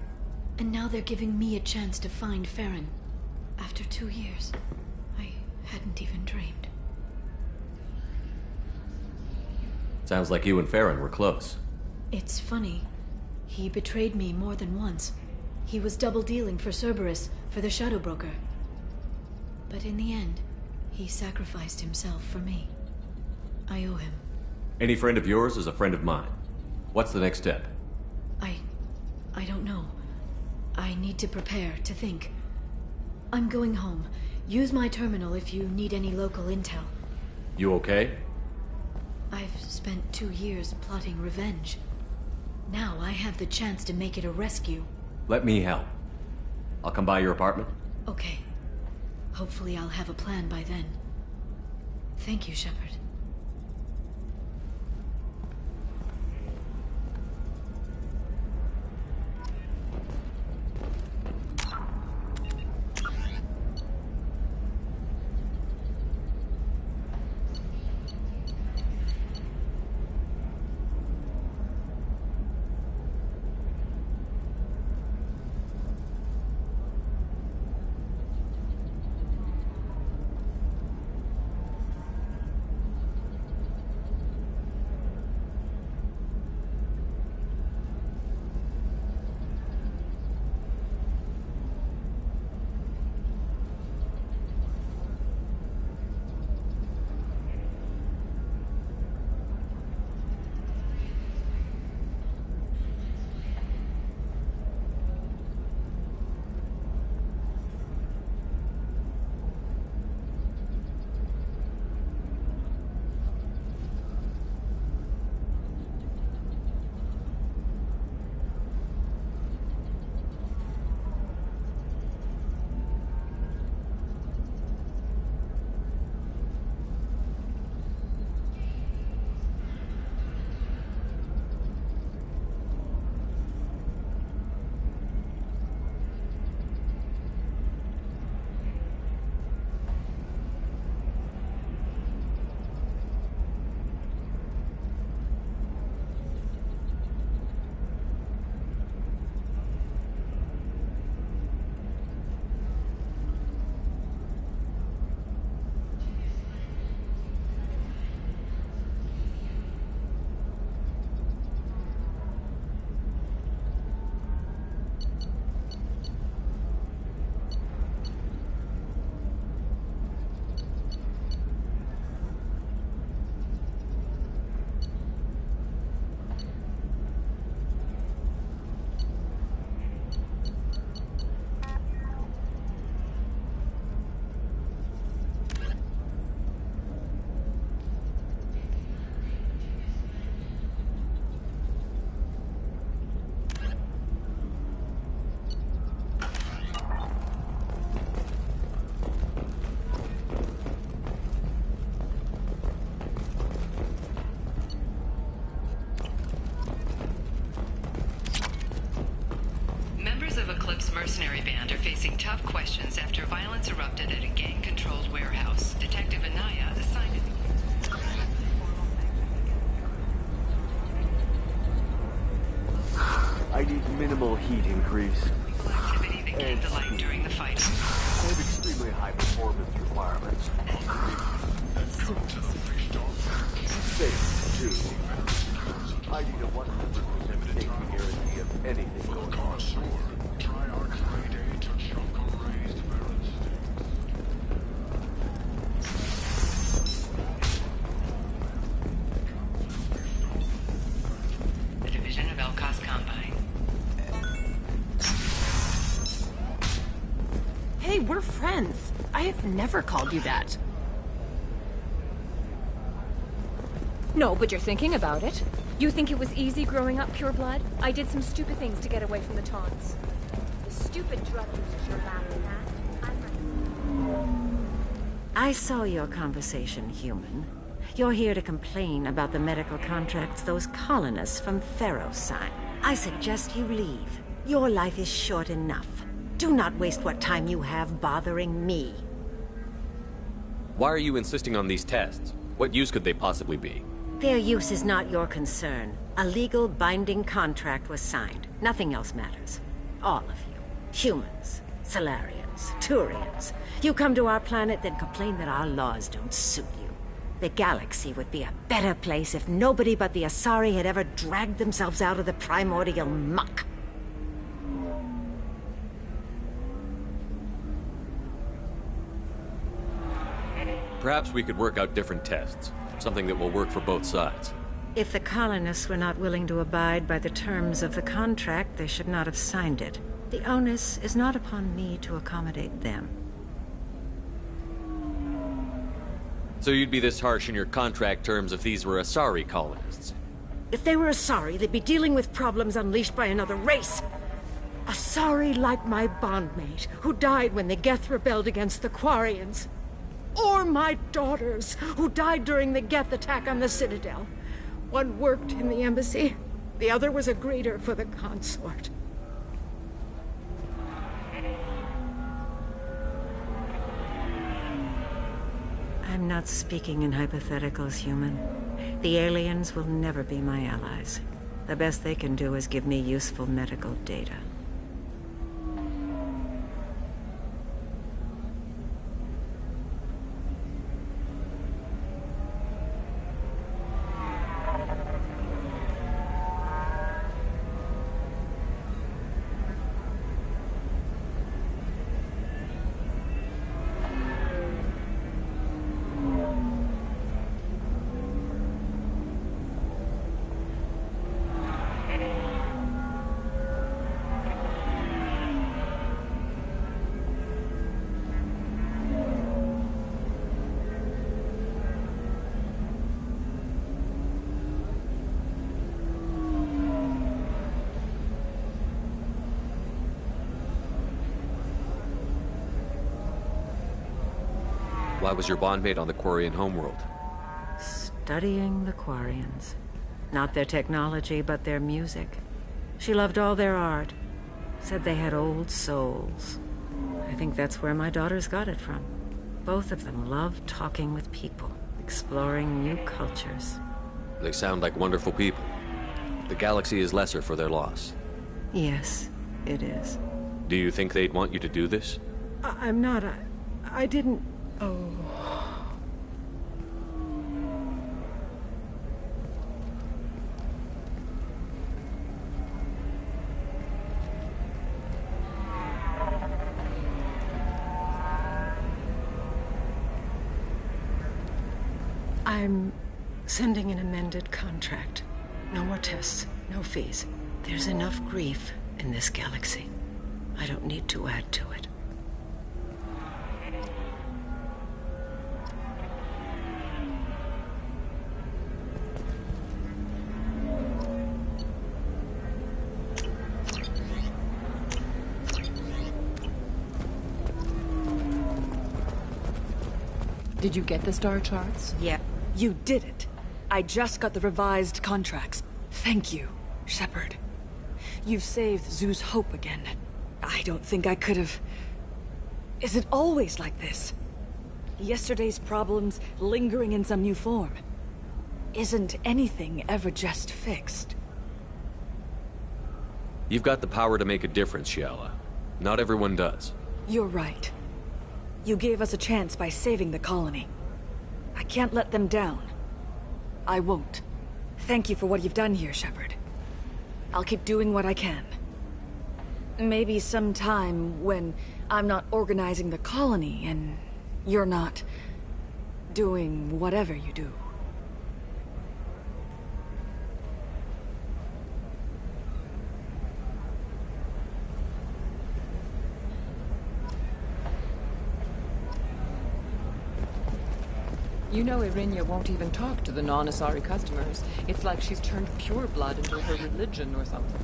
And now they're giving me a chance to find Farron. After 2 years. I hadn't even dreamed. Sounds like you and Farron were close. It's funny. He betrayed me more than once. He was double-dealing for Cerberus, for the Shadow Broker. But in the end, he sacrificed himself for me. I owe him. Any friend of yours is a friend of mine. What's the next step? I don't know. I need to prepare, to think. I'm going home. Use my terminal if you need any local intel. You okay? I've spent 2 years plotting revenge. Now I have the chance to make it a rescue. Let me help. I'll come by your apartment. Okay. Hopefully I'll have a plan by then. Thank you, Shepard. tough questions after violence erupted at a gang-controlled warehouse. Detective Anaya assigned it. I need minimal heat increase. Activity that came to light during the fight. I have extremely high performance requirements. Safe, too. I need a 100% safety guarantee of anything going on. Try our clay day to Jungle raised barrels. The division of Elcos Combine. Hey, we're friends. I have never called you that. No, but you're thinking about it. You think it was easy growing up pure blood? I did some stupid things to get away from the taunts. The stupid drug users you're laughing at. I saw your conversation, human. You're here to complain about the medical contracts those colonists from Theros signed. I suggest you leave. Your life is short enough. Do not waste what time you have bothering me. Why are you insisting on these tests? What use could they possibly be? Their use is not your concern. A legal binding contract was signed. Nothing else matters. All of you. Humans, Solarians, Turians. You come to our planet, then complain that our laws don't suit you. The galaxy would be a better place if nobody but the Asari had ever dragged themselves out of the primordial muck. Perhaps we could work out different tests. Something that will work for both sides. If the colonists were not willing to abide by the terms of the contract, they should not have signed it. The onus is not upon me to accommodate them. So you'd be this harsh in your contract terms if these were Asari colonists? If they were Asari, they'd be dealing with problems unleashed by another race. Asari like my bondmate, who died when the Geth rebelled against the Quarians. Or my daughters, who died during the Geth attack on the Citadel. One worked in the embassy, the other was a greeter for the consort. I'm not speaking in hypotheticals, human. The aliens will never be my allies. The best they can do is give me useful medical data. Why was your bondmate on the Quarian homeworld? Studying the Quarians. Not their technology, but their music. She loved all their art. Said they had old souls. I think that's where my daughters got it from. Both of them loved talking with people, exploring new cultures. They sound like wonderful people. The galaxy is lesser for their loss. Yes, it is. Do you think they'd want you to do this? I'm not. I didn't. Oh. I'm sending an amended contract. No more tests, no fees. There's enough grief in this galaxy. I don't need to add to it. Did you get the star charts? Yeah. You did it. I just got the revised contracts. Thank you, Shepard. You've saved Zoo's hope again. I don't think I could have... Is it always like this? Yesterday's problems lingering in some new form. Isn't anything ever just fixed? You've got the power to make a difference, Shiala. Not everyone does. You're right. You gave us a chance by saving the colony. I can't let them down. I won't. Thank you for what you've done here, Shepard. I'll keep doing what I can. Maybe sometime when I'm not organizing the colony and you're not doing whatever you do. You know Irinia won't even talk to the non-Asari customers. It's like she's turned pure blood into her religion or something.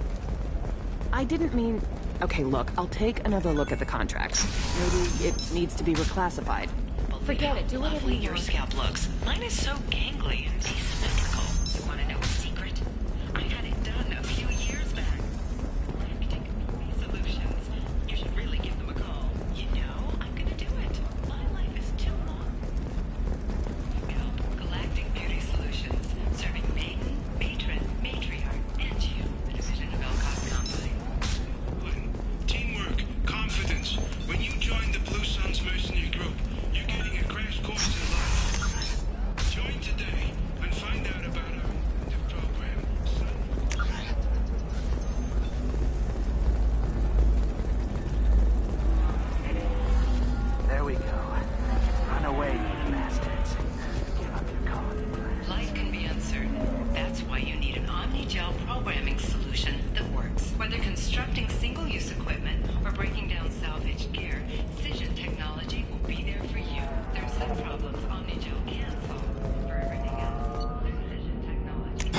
I didn't mean... Okay, look, I'll take another look at the contract. Maybe it needs to be reclassified. Forget it, do whatever Lovely you your want. scalp looks. Mine is so gangly and asymmetrical. You want to know a secret? I had it done a few years back. Collecting Beauty Solutions. You should really give them a call. You know, I'm gonna do it. My life is too long. Galactic Beauty Solutions, serving maiden, matron, matriarch, and you, the division of Elcott Combine. Teamwork, confidence. When you join the Blue Suns mercenary group, you're getting a crash course in life. Join today and find out about our new program. There we go. Run away, you bastards. Give up your colony. Life can be uncertain. That's why you need an Omni-Gel programming solution that works. Whether constructing single-use equipment or breaking down salvaged gear, Cision technology will be there for you. There are some problems Omni-Gel can't solve. For everything else, there's Cision technology.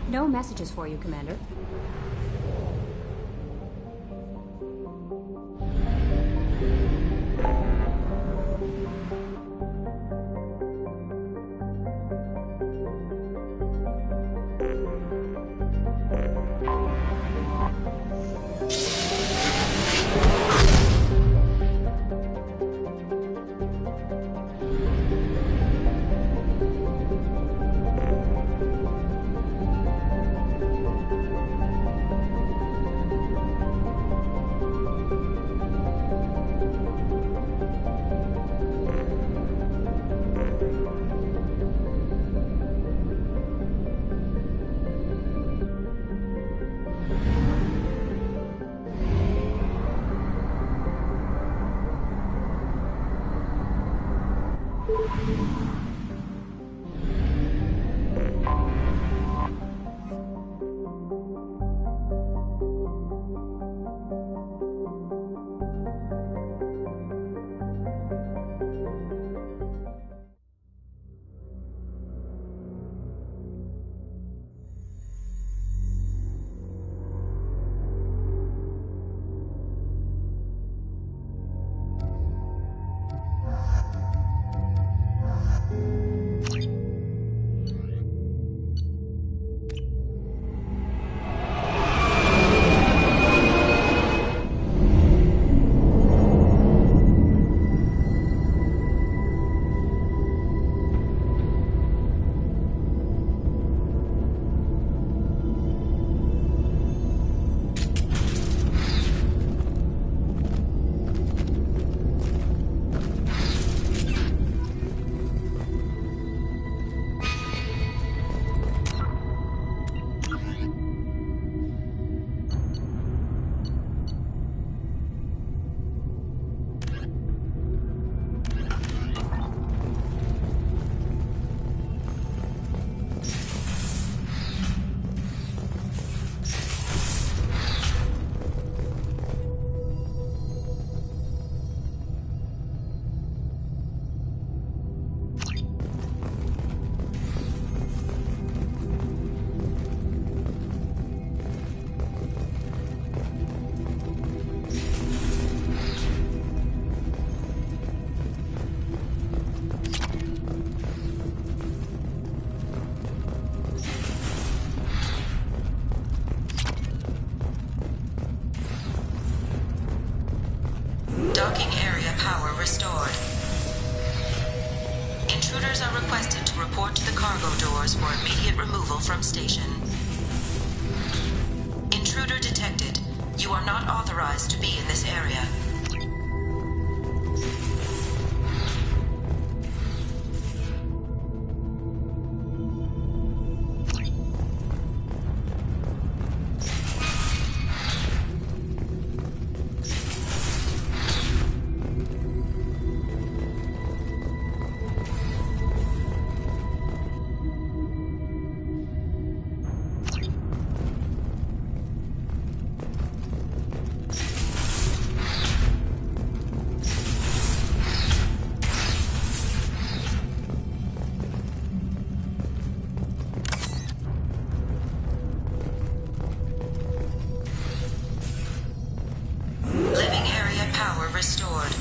No messages for you, Commander. Intruders are requested to report to the cargo doors for immediate removal from station. Intruder detected. You are not authorized to be in this area. Living area power restored.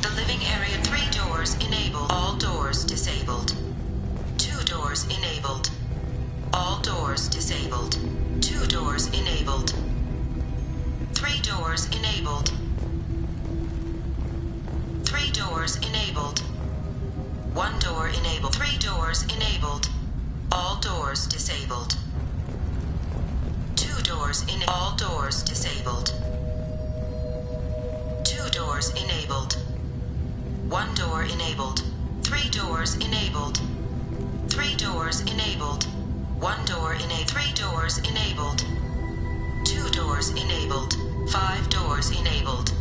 The living area 3 doors enabled. All doors disabled. 2 doors enabled. All doors disabled. 2 doors enabled. 3 doors enabled. 3 doors enabled. 1 door enabled. 3 doors enabled. All doors disabled. 2 doors in all doors disabled. 2 doors enabled. 1 door enabled. 3 doors enabled. 3 doors enabled. 1 door enabled. 3 doors enabled. 2 doors enabled. 5 doors enabled.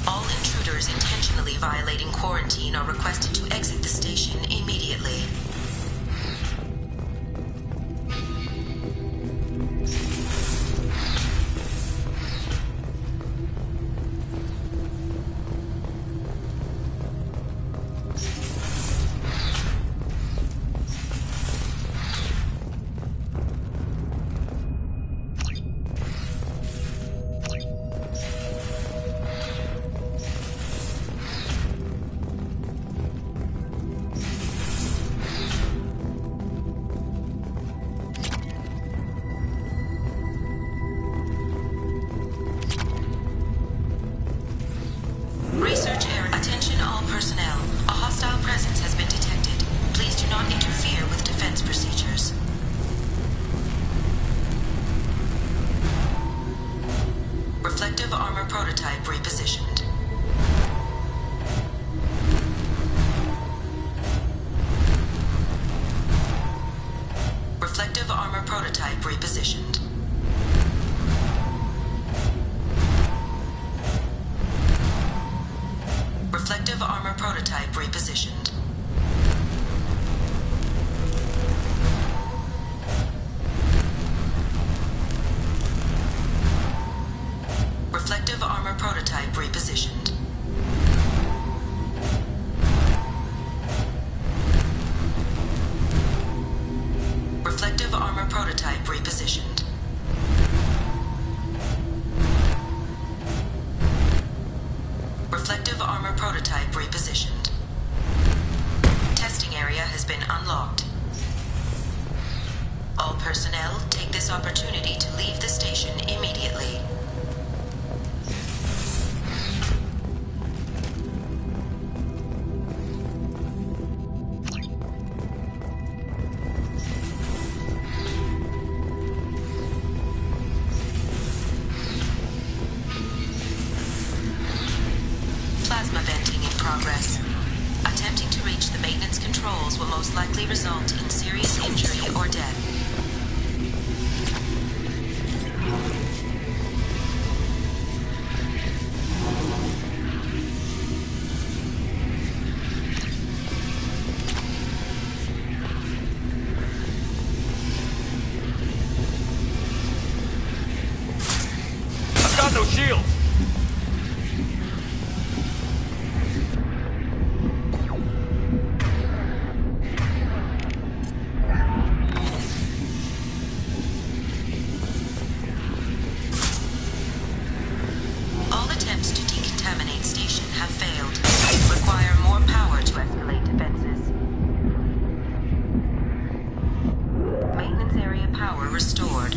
All intruders intentionally violating quarantine are requested to exit the station immediately. Research area. Attention all personnel. A hostile presence has been detected. Please do not interfere with defense procedures. Reflective armor prototype repositioned. Reflective armor prototype repositioned. Reflective armor prototype repositioned. Reflective armor prototype repositioned. Reflective armor prototype repositioned. Reflective armor prototype repositioned. Testing area has been unlocked. All personnel take this opportunity to leave the station immediately. Plasma venting in progress. Attempting to reach the maintenance controls will most likely result in serious injury or death. restored.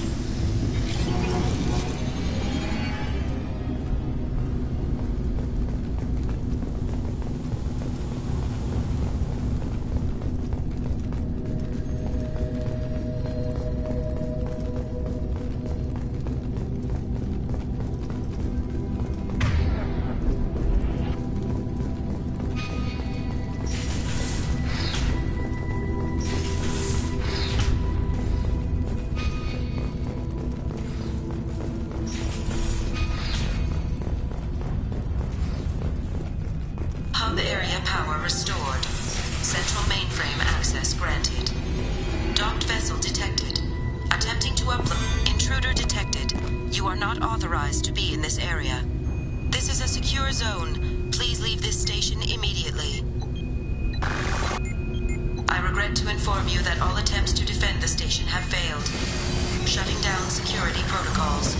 Hub area power restored. Central mainframe access granted. Docked vessel detected. Attempting to upload. Intruder detected. You are not authorized to be in this area. This is a secure zone. Please leave this station immediately. I regret to inform you that all attempts to defend the station have failed. Shutting down security protocols.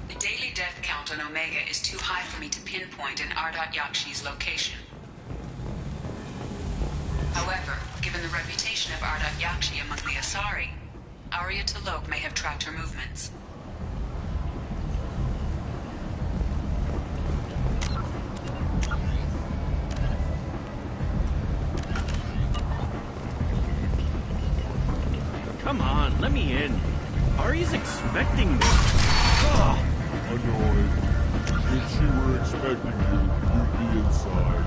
The daily death count on Omega is too high for me to pinpoint an Ardat Yakshi's location. However, given the reputation of Ardat Yakshi among the Asari, Arya T'Loak may have tracked her movements. Come on, let me in. Ari's expecting me. Annoyed. If she were expecting you, you'd be inside.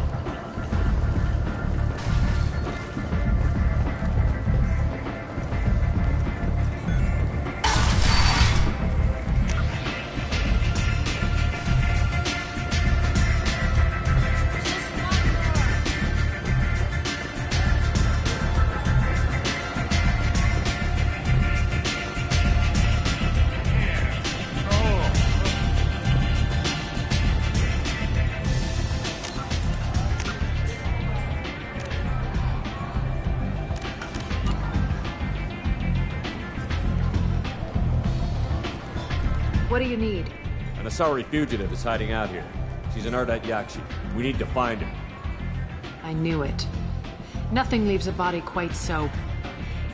What do you need? An Asari fugitive is hiding out here. She's an Ardat Yakshi. We need to find her. I knew it. Nothing leaves a body quite so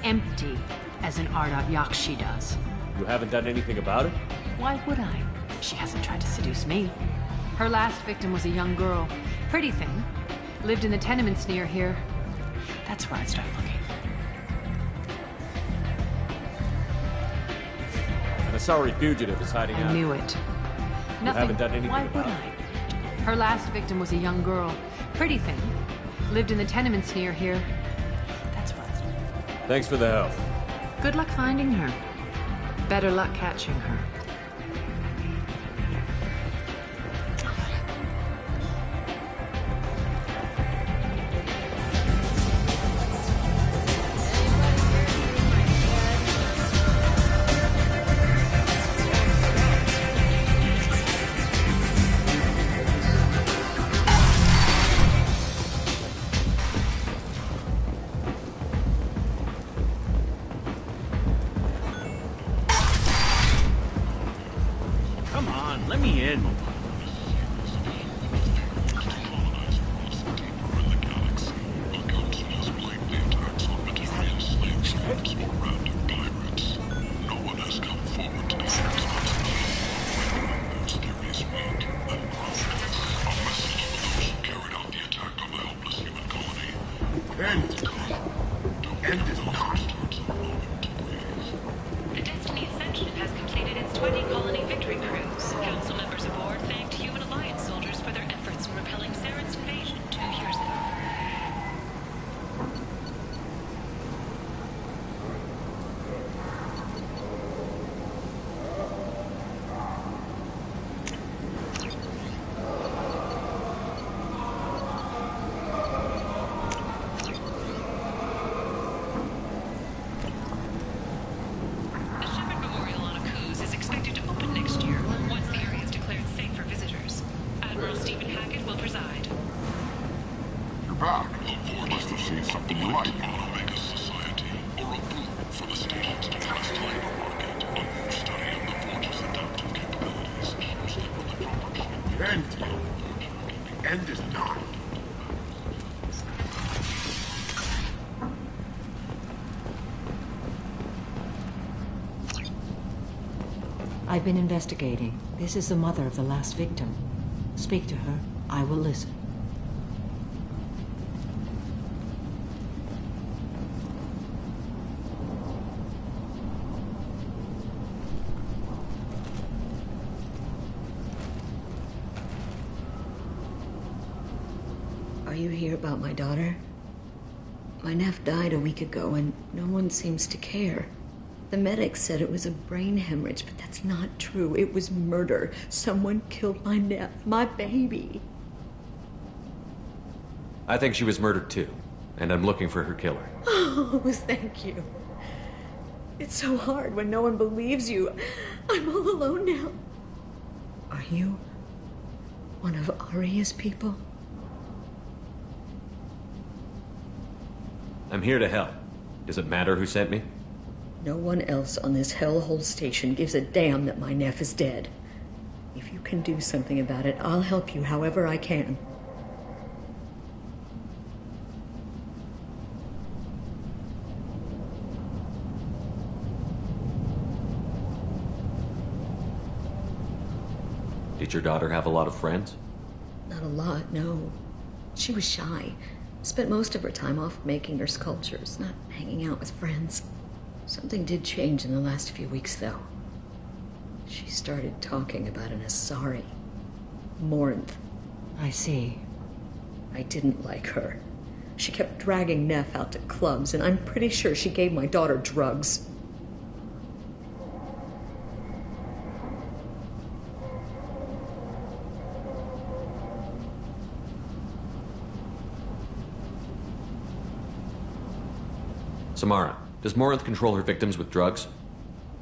empty as an Ardat Yakshi does. You haven't done anything about it? Why would I? She hasn't tried to seduce me. Her last victim was a young girl. Pretty thing. Lived in the tenements near here. That's where I'd start looking. An Asari fugitive is hiding out. I knew it. You haven't done anything Why about would it? I? Her last victim was a young girl. Pretty thing. Lived in the tenements near here. That's where I'd start. Thanks for the help. Good luck finding her. Better luck catching her. Come on, let me in. The Destiny Ascension has completed its 20 colony victory cruise. Council members aboard thanked Human Alliance soldiers for their efforts in repelling Saren's invasion 2 years ago. The Shepherd Memorial on Akuz is expected to open next year, once the area is declared safe for visitors. Admiral Stephen Hackett will preside. You're back. Must have seen something you like. Omega Society, or a boon for the station's defense labor market, a new study of the Forge's adaptive capabilities, hosted with the proper End. The end is nigh. I've been investigating. This is the mother of the last victim. Speak to her. I will listen. Are you here about my daughter? My nephew died a week ago and no one seems to care. The medics said it was a brain hemorrhage, but that's not true. It was murder. Someone killed my nephew, my baby. I think she was murdered too, and I'm looking for her killer. Oh, thank you. It's so hard when no one believes you. I'm all alone now. Are you one of Aria's people? I'm here to help. Does it matter who sent me? No one else on this hellhole station gives a damn that my nephew is dead. If you can do something about it, I'll help you however I can. Did your daughter have a lot of friends? Not a lot, no. She was shy. Spent most of her time off making her sculptures, not hanging out with friends. Something did change in the last few weeks, though. She started talking about an Asari. Morinth. I see. I didn't like her. She kept dragging Neff out to clubs, and I'm pretty sure she gave my daughter drugs. Samara, does Morinth control her victims with drugs?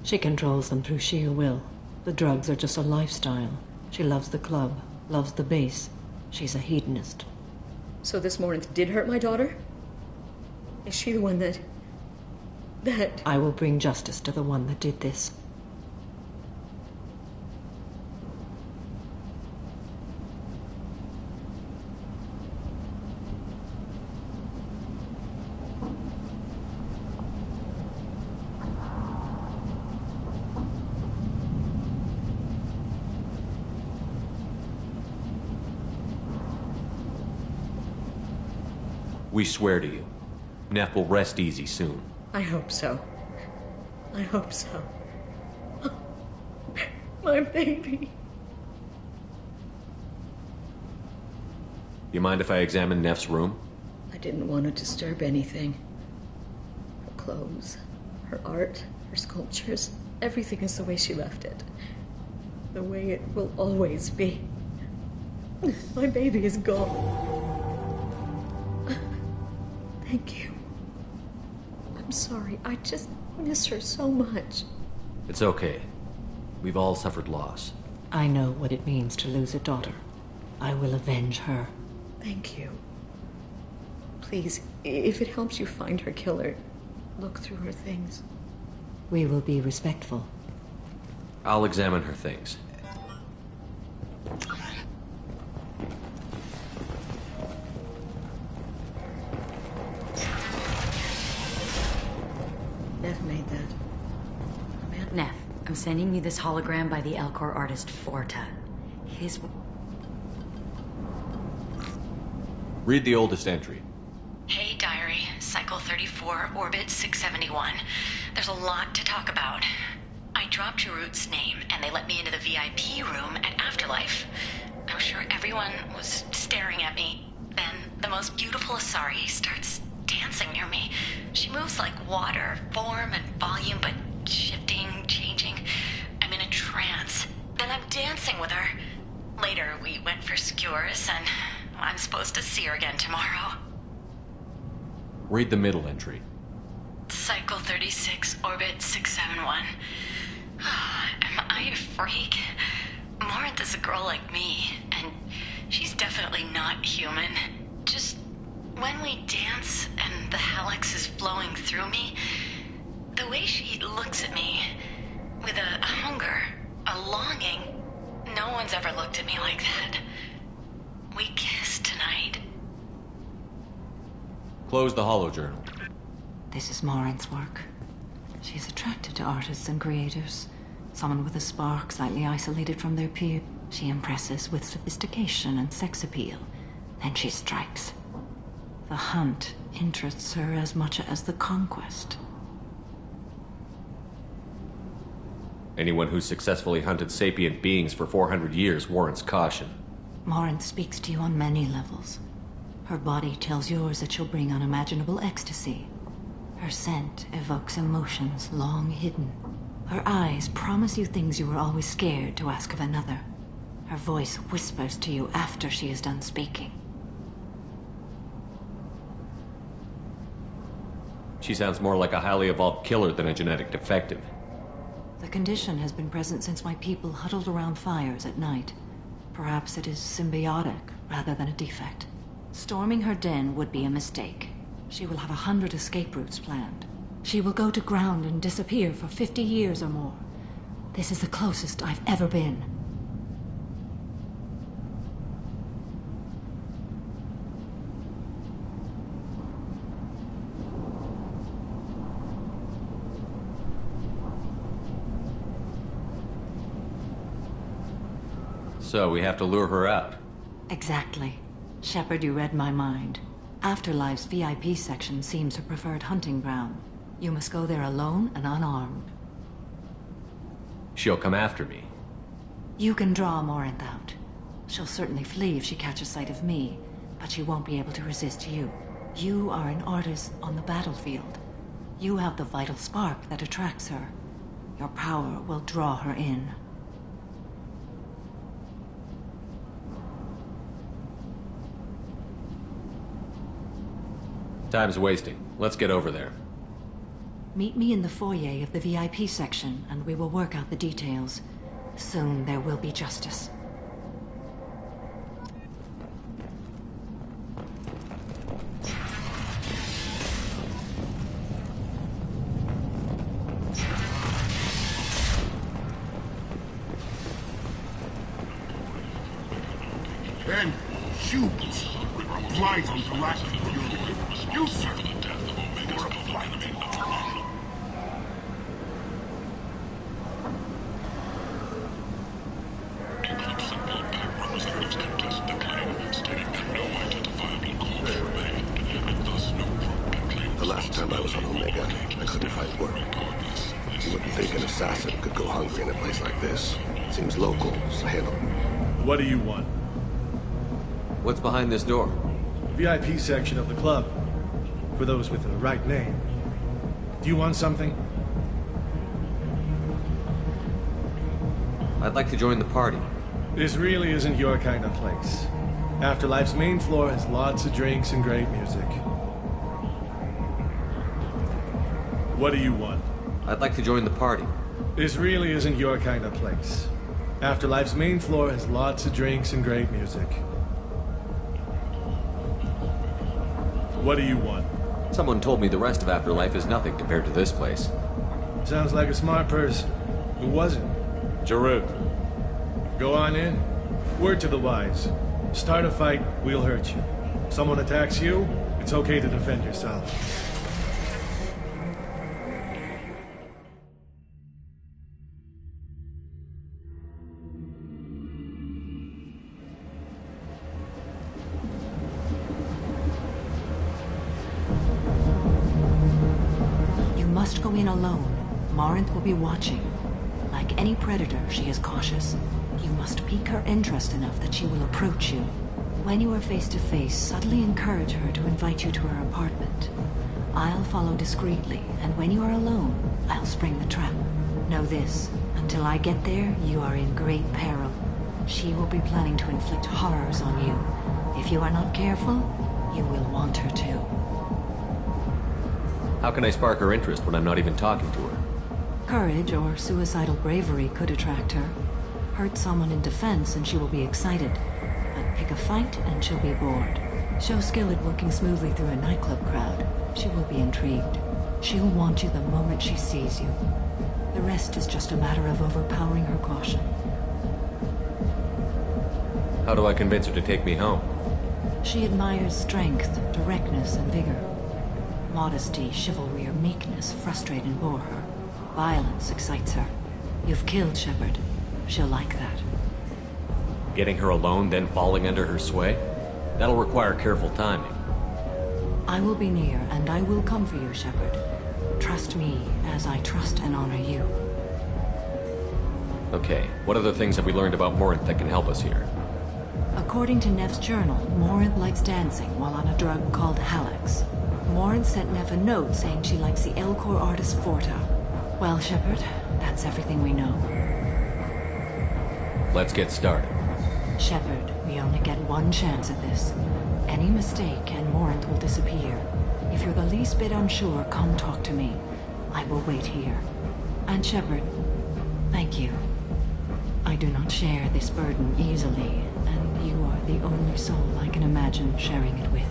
She controls them through sheer will. The drugs are just a lifestyle. She loves the club, loves the base. She's a hedonist. So this Morinth did hurt my daughter? Is she the one that... I will bring justice to the one that did this. We swear to you, Neff will rest easy soon. I hope so. I hope so. My baby. You mind if I examine Neff's room? I didn't want to disturb anything. Her clothes, her art, her sculptures, everything is the way she left it. The way it will always be. My baby is gone. Thank you. I'm sorry. I just miss her so much. It's okay. We've all suffered loss. I know what it means to lose a daughter. I will avenge her. Thank you. Please, if it helps you find her killer, look through her things. We will be respectful. I'll examine her things. Neff made that. Neff, I'm sending you this hologram by the Alcor artist Forta. His... Read the oldest entry. Hey, diary. Cycle 34, orbit 671. There's a lot to talk about. I dropped your root's name, and they let me into the VIP room at Afterlife. I was sure everyone was staring at me. Then the most beautiful Asari starts dancing near me. She moves like water, form and volume, but shifting, changing. I'm in a trance. Then I'm dancing with her. Later, we went for skewers, and I'm supposed to see her again tomorrow. Read the middle entry. Cycle 36, orbit 671. Am I a freak? Morinth is a girl like me, and she's definitely not human. Just when we dance and the helix is flowing through me, the way she looks at me, with a hunger, a longing, no one's ever looked at me like that. We kissed tonight. Close the holojournal. This is Morinth's work. She's attracted to artists and creators. Someone with a spark, slightly isolated from their peer. She impresses with sophistication and sex appeal. Then she strikes. The hunt interests her as much as the conquest. Anyone who's successfully hunted sapient beings for 400 years warrants caution. Morinth speaks to you on many levels. Her body tells yours that she'll bring unimaginable ecstasy. Her scent evokes emotions long hidden. Her eyes promise you things you were always scared to ask of another. Her voice whispers to you after she is done speaking. She sounds more like a highly evolved killer than a genetic defective. The condition has been present since my people huddled around fires at night. Perhaps it is symbiotic rather than a defect. Storming her den would be a mistake. She will have 100 escape routes planned. She will go to ground and disappear for 50 years or more. This is the closest I've ever been. So we have to lure her out. Exactly. Shepard, you read my mind. Afterlife's VIP section seems her preferred hunting ground. You must go there alone and unarmed. She'll come after me. You can draw Morinth out. She'll certainly flee if she catches sight of me, but she won't be able to resist you. You are an artist on the battlefield. You have the vital spark that attracts her. Your power will draw her in. Time's wasting. Let's get over there. Meet me in the foyer of the VIP section, and we will work out the details. Soon there will be justice. And shoot! Flies on Galactic. You, sir, you're a flight. The last time I was on Omega, I couldn't find work. You wouldn't think an assassin could go hungry in a place like this. Seems local, so handle. What do you want? What's behind this door? VIP section of the club. For those with the right name. Do you want something? I'd like to join the party. This really isn't your kind of place. Afterlife's main floor has lots of drinks and great music. What do you want? I'd like to join the party. This really isn't your kind of place. Afterlife's main floor has lots of drinks and great music. What do you want? Someone told me the rest of Afterlife is nothing compared to this place. Sounds like a smart person. Who was it? Jarut. Go on in. Word to the wise. Start a fight, we'll hurt you. Someone attacks you, it's okay to defend yourself. Must go in alone. Morinth will be watching. Like any predator, she is cautious. You must pique her interest enough that she will approach you. When you are face to face, subtly encourage her to invite you to her apartment. I'll follow discreetly, and when you are alone, I'll spring the trap. Know this, until I get there, you are in great peril. She will be planning to inflict horrors on you. If you are not careful, you will want her to. How can I spark her interest when I'm not even talking to her? Courage or suicidal bravery could attract her. Hurt someone in defense and she will be excited. But pick a fight and she'll be bored. Show skill at working smoothly through a nightclub crowd. She will be intrigued. She'll want you the moment she sees you. The rest is just a matter of overpowering her caution. How do I convince her to take me home? She admires strength, directness, and vigor. Modesty, chivalry, or meekness frustrate and bore her. Violence excites her. You've killed Shepard. She'll like that. Getting her alone, then falling under her sway? That'll require careful timing. I will be near, and I will come for you, Shepard. Trust me, as I trust and honor you. Okay, what other things have we learned about Morinth that can help us here? According to Neff's journal, Morinth likes dancing while on a drug called Halax. Morinth sent Neff a note saying she likes the Elcor artist Forta. Well, Shepard, that's everything we know. Let's get started. Shepard, we only get one chance at this. Any mistake and Morinth will disappear. If you're the least bit unsure, come talk to me. I will wait here. And Shepard, Thank you. I do not share this burden easily, and you are the only soul I can imagine sharing it with.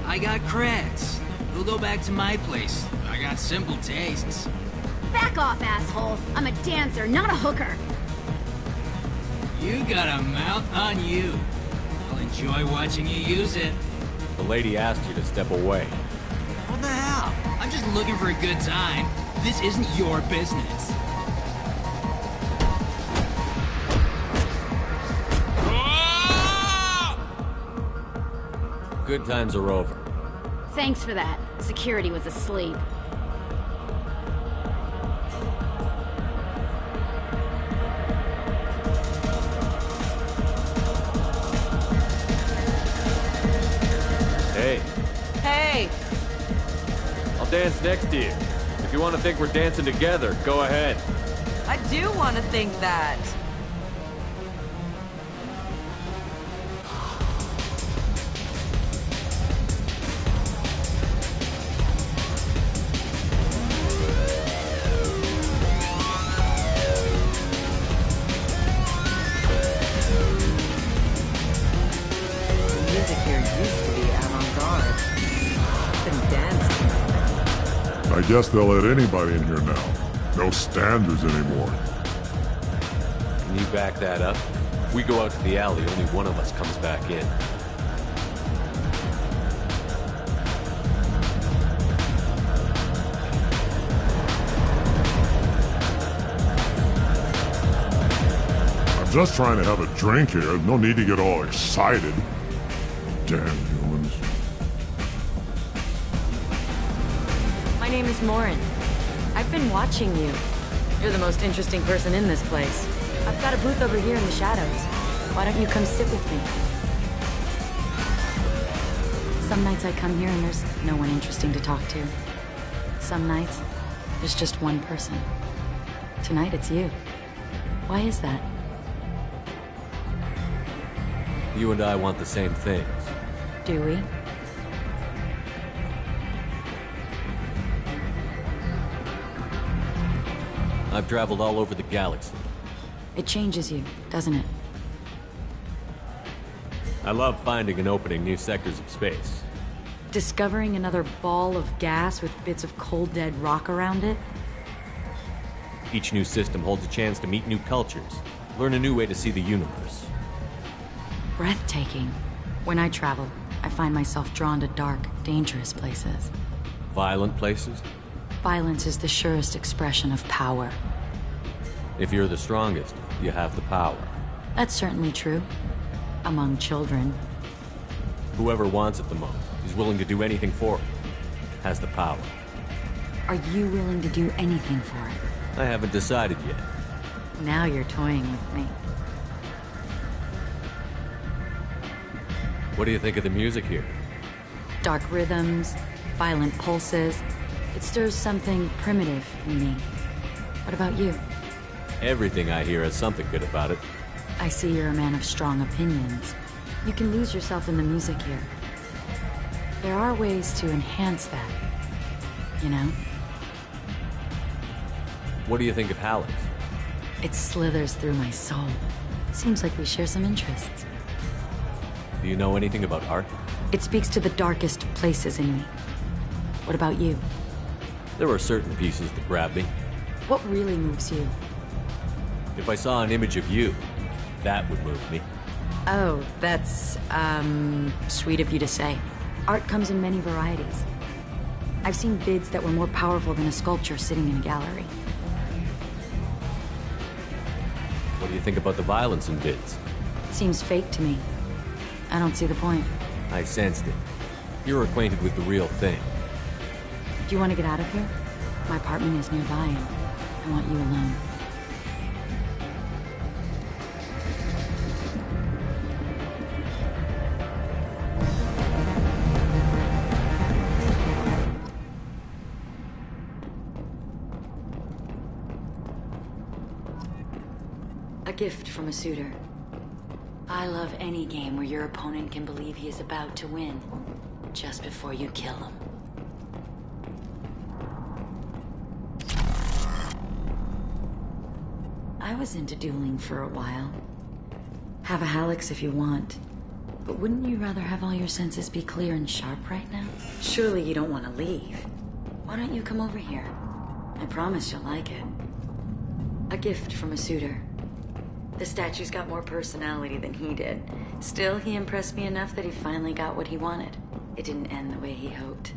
I got creds. We'll go back to my place. I got simple tastes. Back off, asshole. I'm a dancer, not a hooker. You got a mouth on you. I'll enjoy watching you use it. The lady asked you to step away. What the hell? I'm just looking for a good time. This isn't your business. Good times are over. Thanks for that. Security was asleep. Hey. Hey! I'll dance next to you. If you want to think we're dancing together, go ahead. I do want to think that. I guess they'll let anybody in here now. No standards anymore. Can you back that up? If we go out to the alley, only one of us comes back in. I'm just trying to have a drink here. No need to get all excited. Damn humans. My name is Morin. I've been watching you. You're the most interesting person in this place. I've got a booth over here in the shadows. Why don't you come sit with me? Some nights I come here and there's no one interesting to talk to. Some nights, there's just one person. Tonight it's you. Why is that? You and I want the same things. Do we? I've traveled all over the galaxy. It changes you, doesn't it? I love finding and opening new sectors of space. Discovering another ball of gas with bits of cold dead rock around it? Each new system holds a chance to meet new cultures, learn a new way to see the universe. Breathtaking. When I travel, I find myself drawn to dark, dangerous places. Violent places? Violence is the surest expression of power. If you're the strongest, you have the power. That's certainly true. Among children. Whoever wants it the most, is willing to do anything for it, has the power. Are you willing to do anything for it? I haven't decided yet. Now you're toying with me. What do you think of the music here? Dark rhythms, violent pulses. It stirs something primitive in me. What about you? Everything I hear has something good about it. I see you're a man of strong opinions. You can lose yourself in the music here. There are ways to enhance that, you know? What do you think of Halleck's? It slithers through my soul. Seems like we share some interests. Do you know anything about art? It speaks to the darkest places in me. What about you? There are certain pieces that grab me. What really moves you? If I saw an image of you, that would move me. Oh, that's, sweet of you to say. Art comes in many varieties. I've seen bids that were more powerful than a sculpture sitting in a gallery. What do you think about the violence in bids? It seems fake to me. I don't see the point. I sensed it. You're acquainted with the real thing. Do you want to get out of here? My apartment is nearby and I want you alone. gift from a suitor. I love any game where your opponent can believe he is about to win, just before you kill him. I was into dueling for a while. Have a Hallex if you want. But wouldn't you rather have all your senses be clear and sharp right now? Surely you don't want to leave. Why don't you come over here? I promise you'll like it. A gift from a suitor. The statue's got more personality than he did. Still, he impressed me enough that he finally got what he wanted. It didn't end the way he hoped.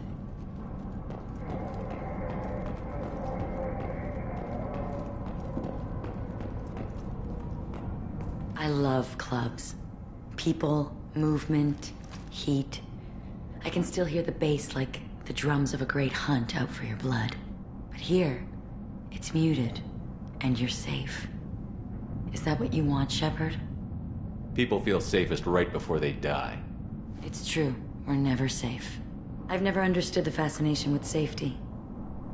I love clubs. People, movement, heat. I can still hear the bass like the drums of a great hunt out for your blood. But here, it's muted, and you're safe. Is that what you want, Shepard? People feel safest right before they die. It's true. We're never safe. I've never understood the fascination with safety.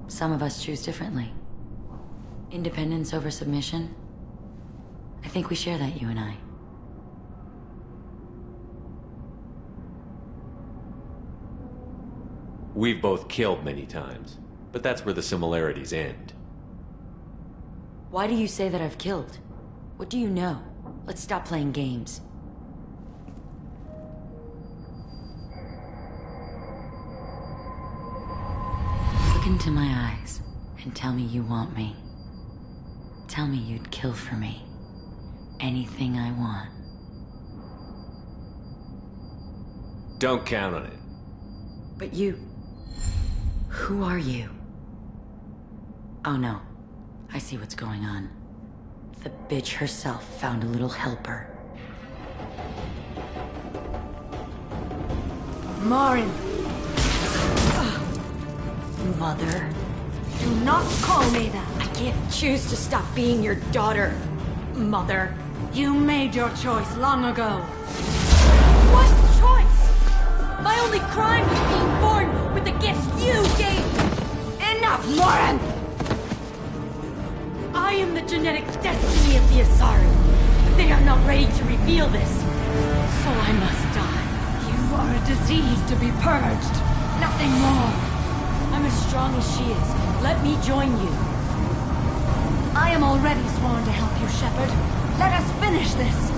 Some of us choose differently. Independence over submission? I think we share that, you and I. We've both killed many times, but that's where the similarities end. Why do you say that I've killed? What do you know? Let's stop playing games. Look into my eyes and tell me you want me. Tell me you'd kill for me. Anything I want. Don't count on it. But you... Who are you? Oh no. I see what's going on. The bitch herself found a little helper. Marin! Mother. Do not call me that! I can't choose to stop being your daughter. Mother. You made your choice long ago. What choice? My only crime was being born with the gifts you gave me! Enough, Marin! I am the genetic destiny of the Asari. They are not ready to reveal this. So I must die. You are a disease to be purged. Nothing more. I'm as strong as she is. Let me join you. I am already sworn to help you, Shepard. Let us finish this.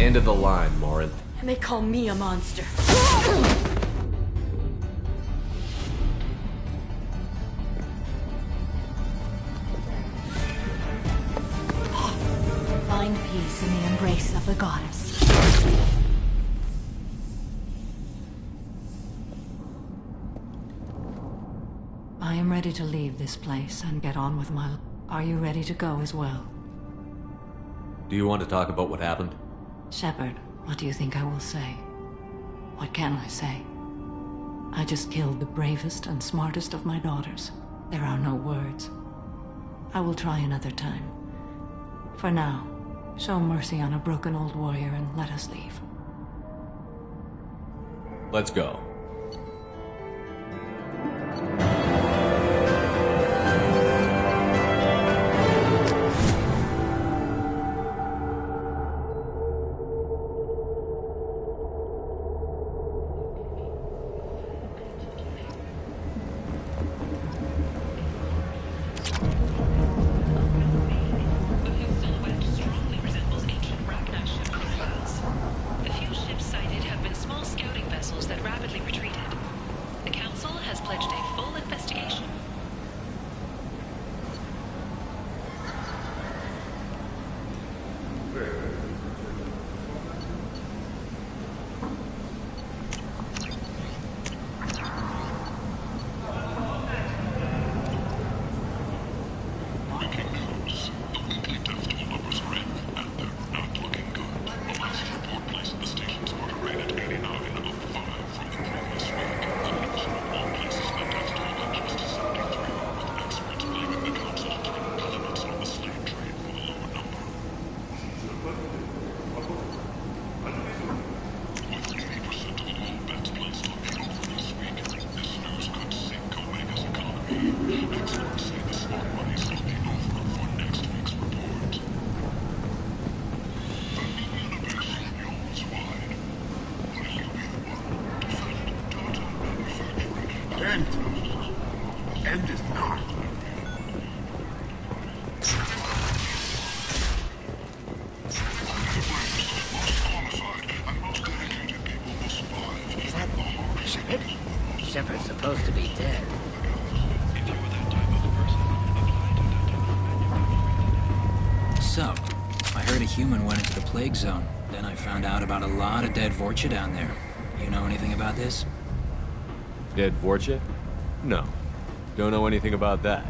End of the line, Morin. And they call me a monster. Find peace in the embrace of the goddess. I am ready to leave this place and get on with my... Are you ready to go as well? Do you want to talk about what happened? Shepard, what do you think I will say? What can I say? I just killed the bravest and smartest of my daughters. There are no words. I will try another time. For now, show mercy on a broken old warrior and let us leave. Let's go. Enter. End is not. Is that Shepard? Shepard's supposed to be dead. So, I heard a human went into the plague zone. Then I found out about a lot of dead Vorcha down there. You know anything about this? Dead Vorcha? No. Don't know anything about that.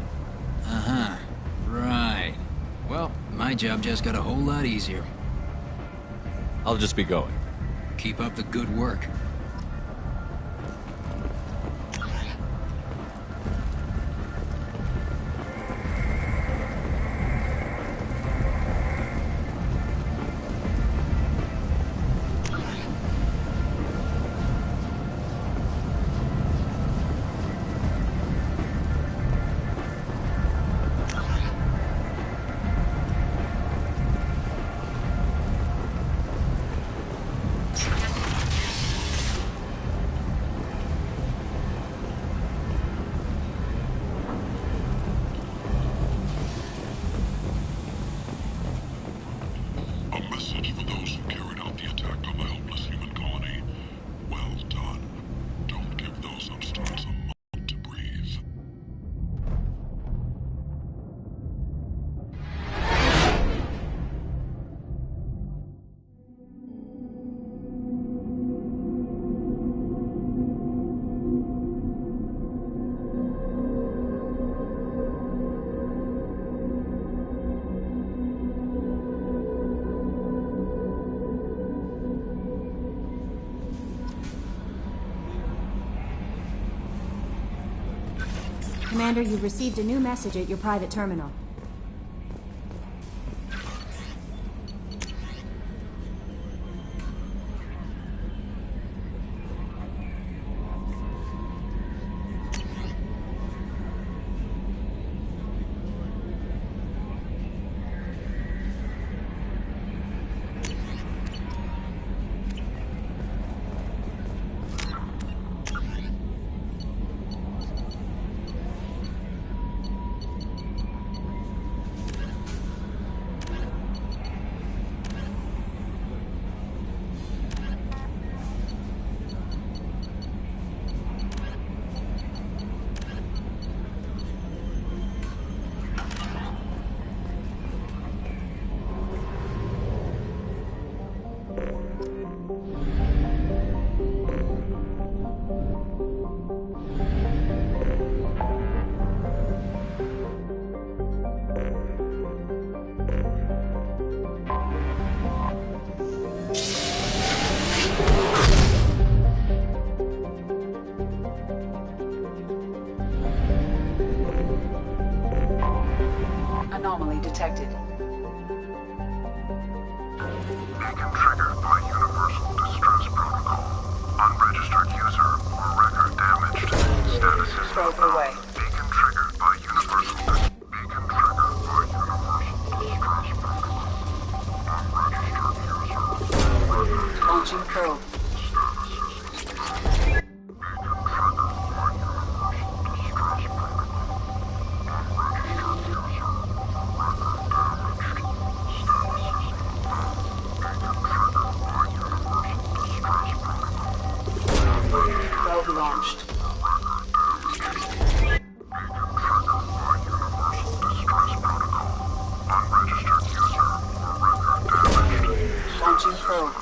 Uh-huh. Right. Well, my job just got a whole lot easier. I'll just be going. Keep up the good work. Commander, you've received a new message at your private terminal. Anomaly detected. Beacon triggered by Universal Distress Protocol. Unregistered user or record damaged. Status is Probe away. Beacon triggered by Universal Distress Protocol. Unregistered user. Launching probe. Probe launched. Launching probe.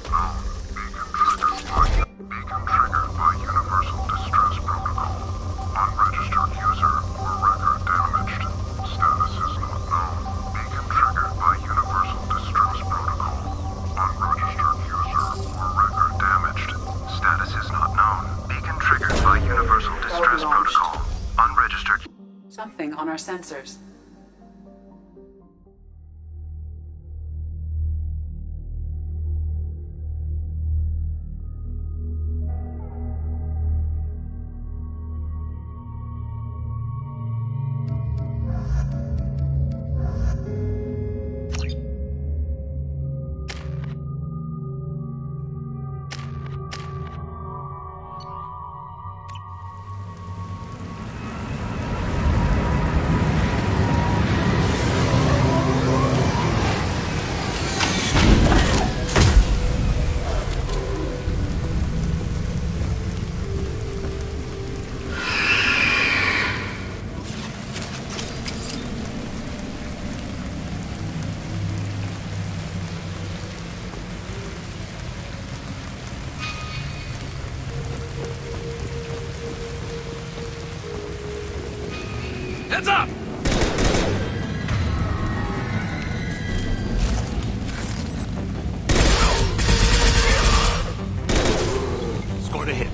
Beacon triggered by Universal Distress Protocol. Unregistered user or record damaged. Status is not known. Beacon triggered by Universal Distress Protocol. Unregistered user or record damaged. Status is not known. Beacon triggered by Universal Distress Protocol. Unregistered. Something on our sensors. Heads up! Scored a hit.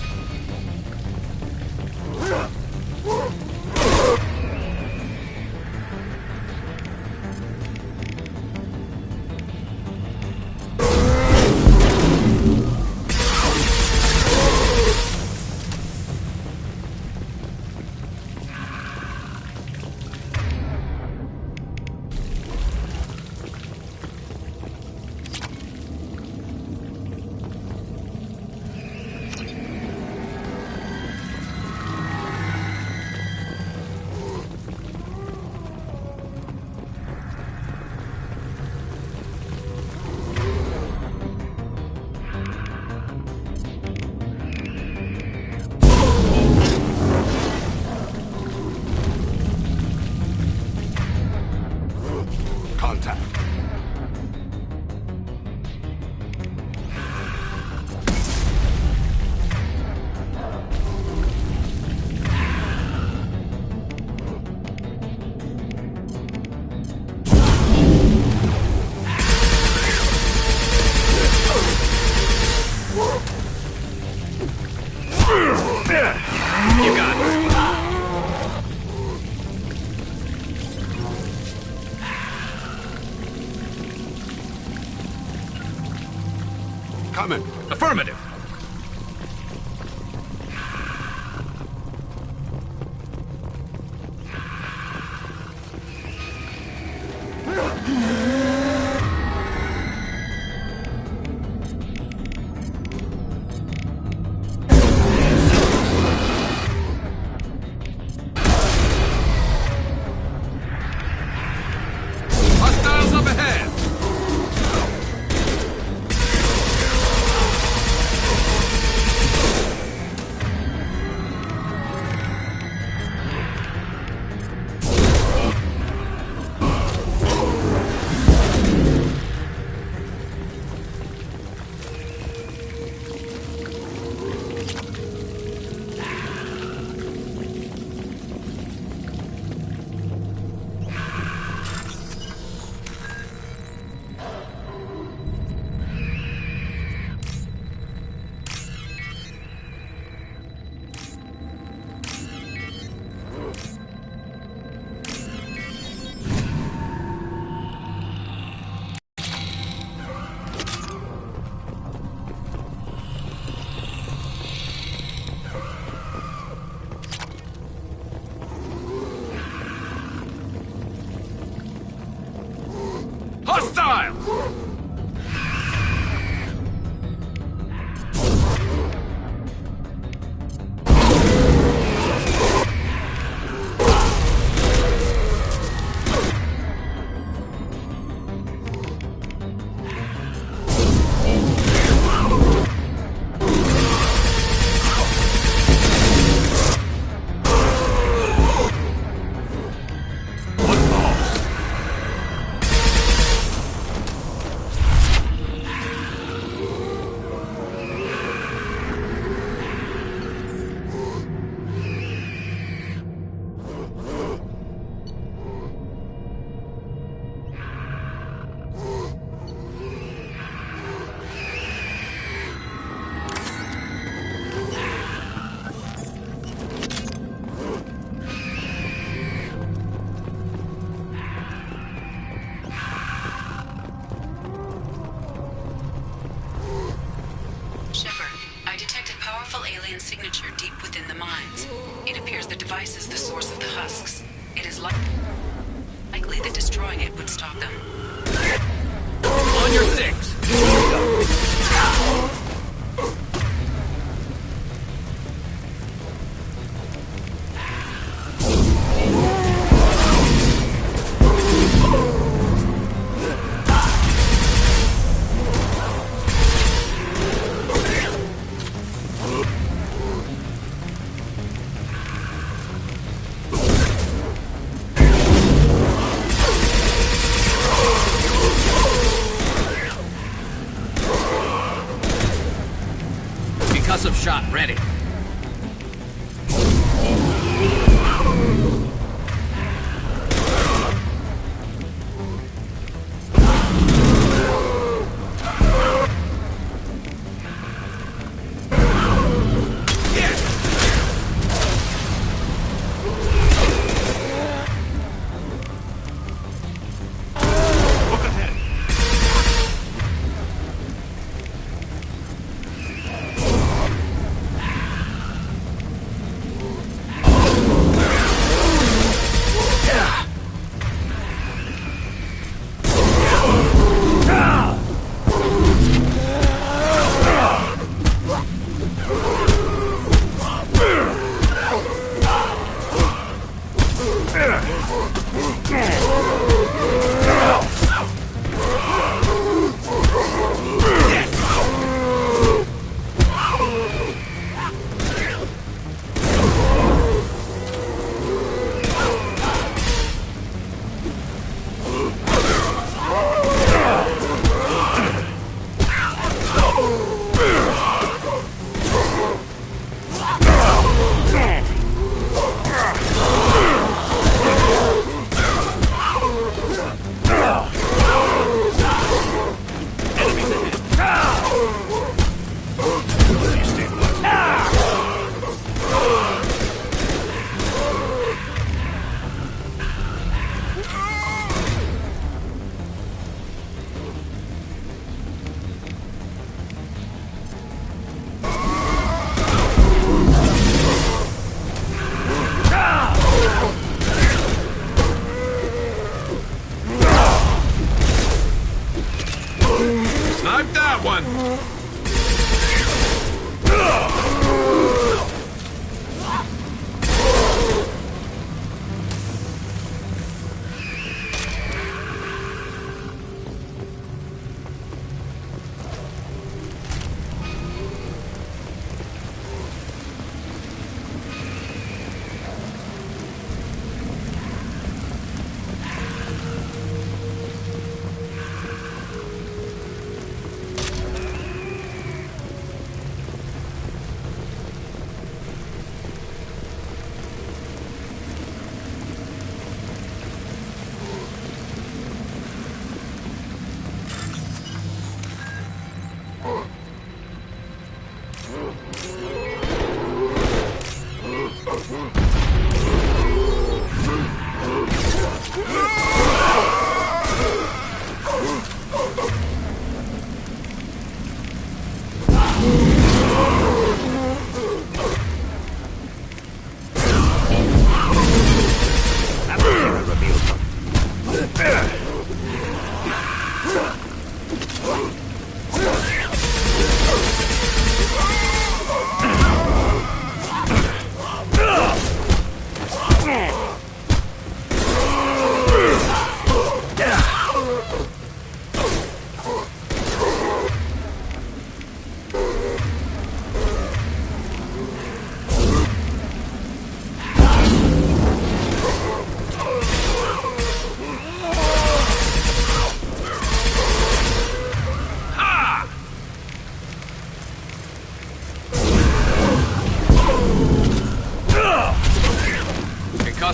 Contact. You got it. Coming. Affirmative. Hostiles up ahead. Hostile! alien signature deep within the mines. It appears the device is the source of the husks. It is likely that destroying it would stop them. On your six! Concussive shot ready.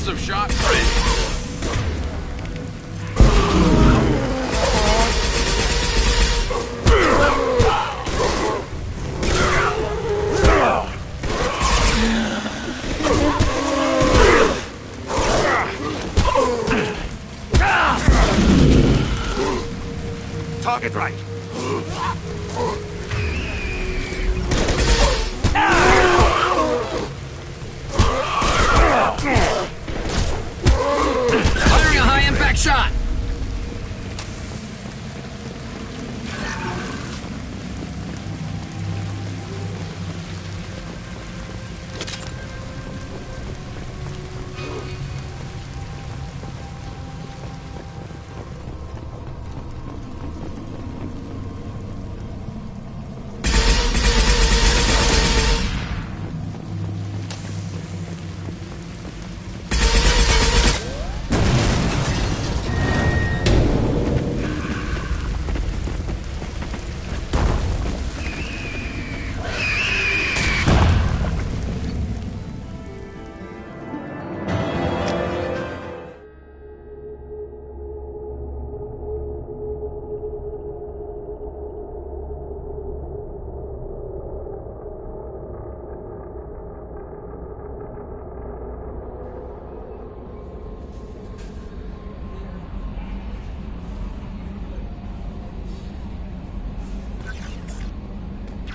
Explosive shot ready. Target right. Firing a high-impact shot!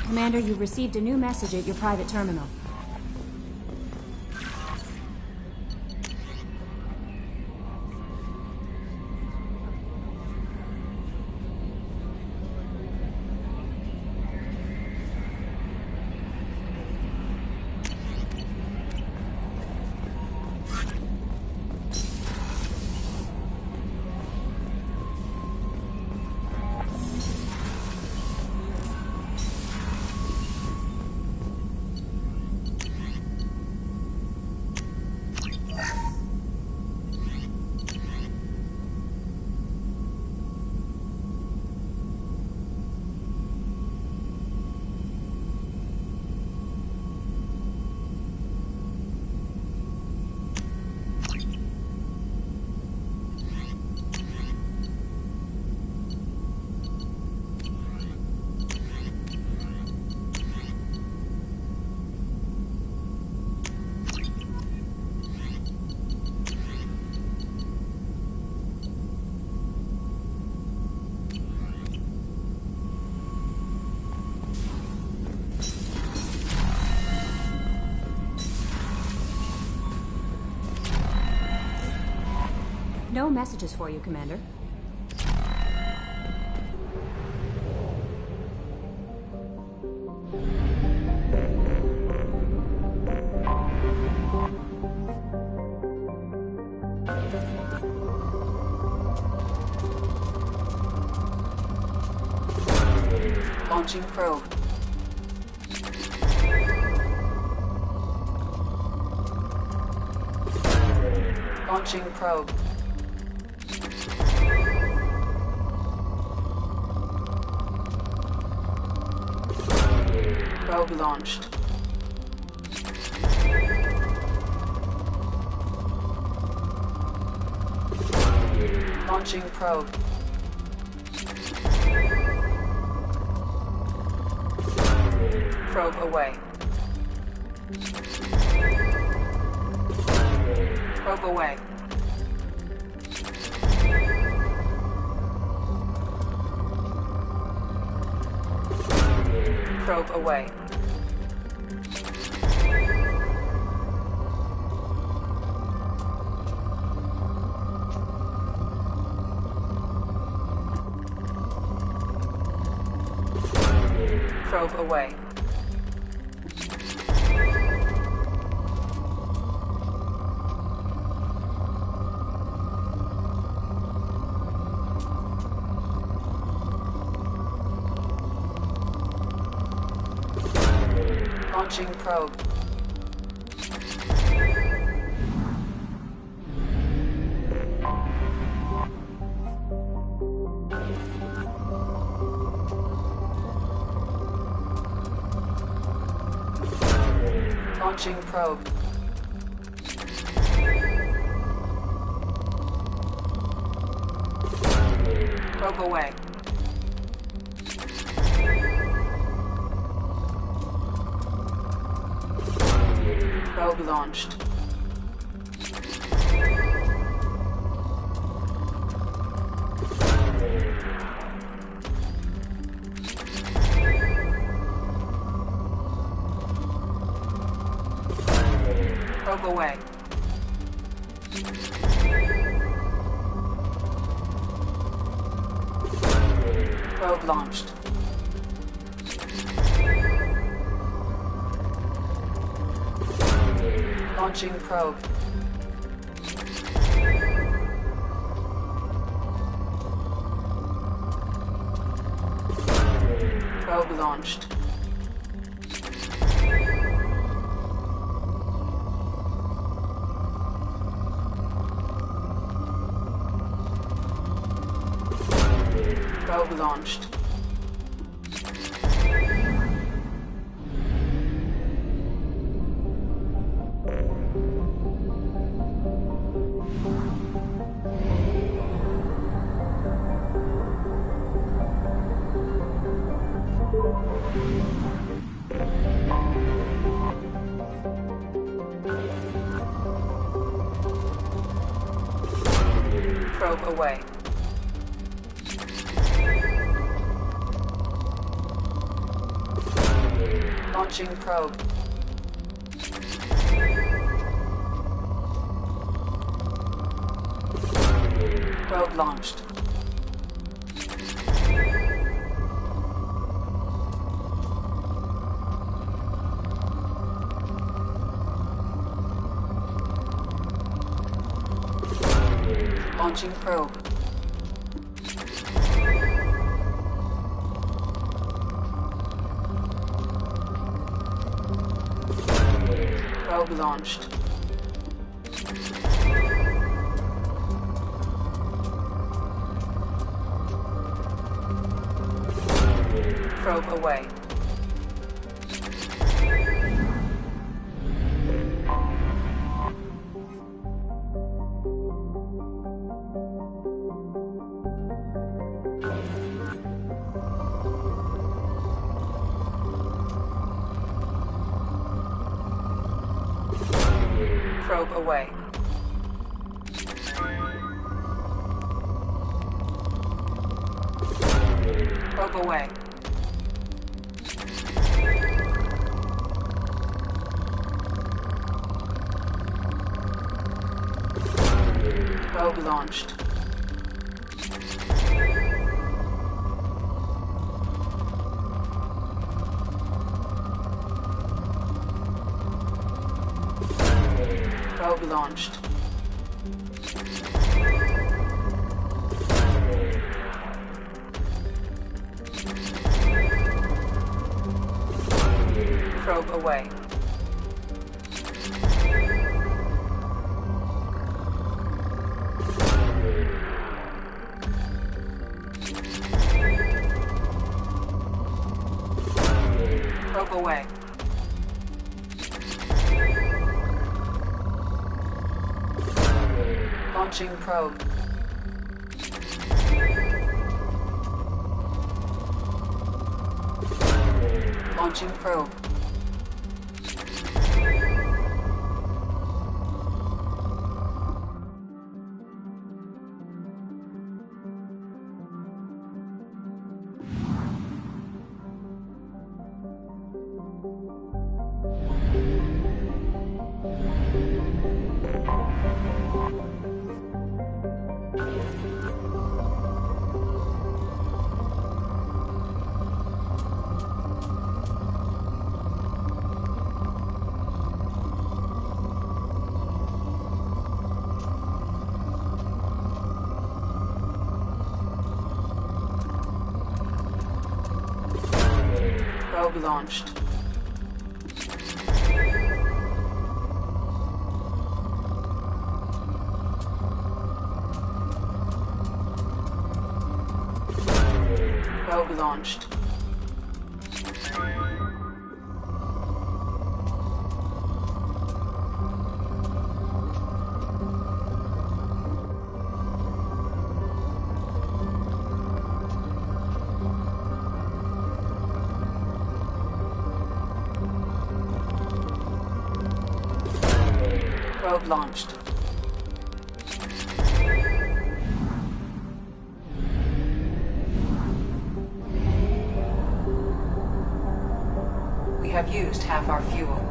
Commander, you've received a new message at your private terminal. No messages for you, Commander. Launching probe. Launching probe. Probe launched. Launching probe. Probe away. Probe away. Probe away. Probe away. Launching probe. Launching probe. Probe away. Probe launched. Probe away. Probe launched. Launching probe. Probe launched. Probe launched. Probe away. Launching probe. Probe launched. Launching probe. Probe launched. Probe away. Probe away. Probe away. Probe launched. Probe launched. Probe away. Probe away. Launching probe. Launching probe. Probe launched. Probe launched. Probe launched. We have used half our fuel.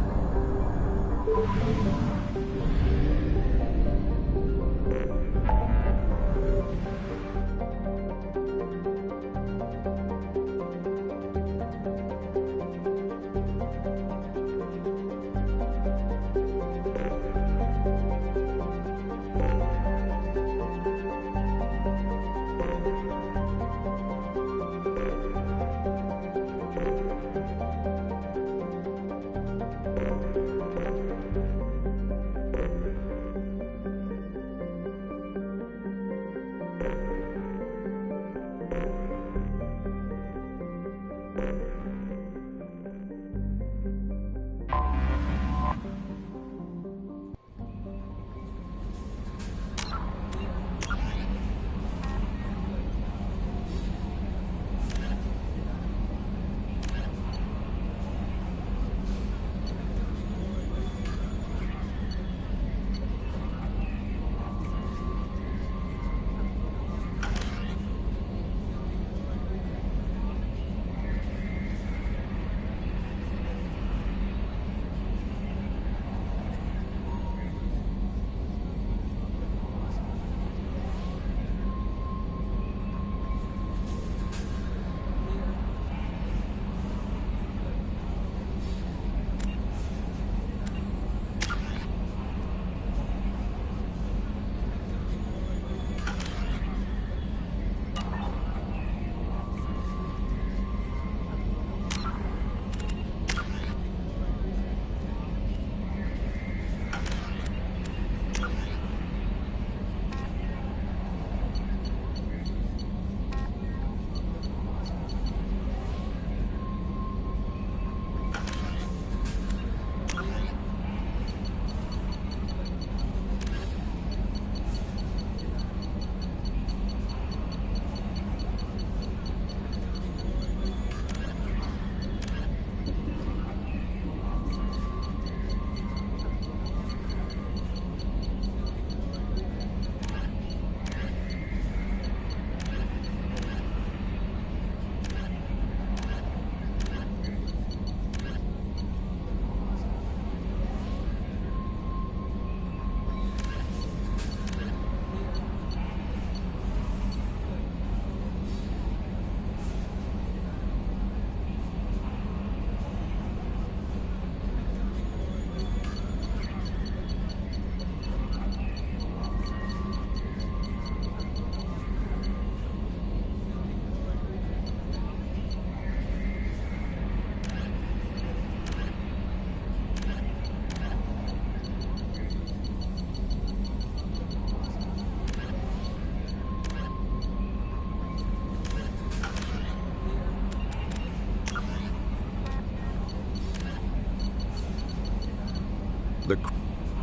The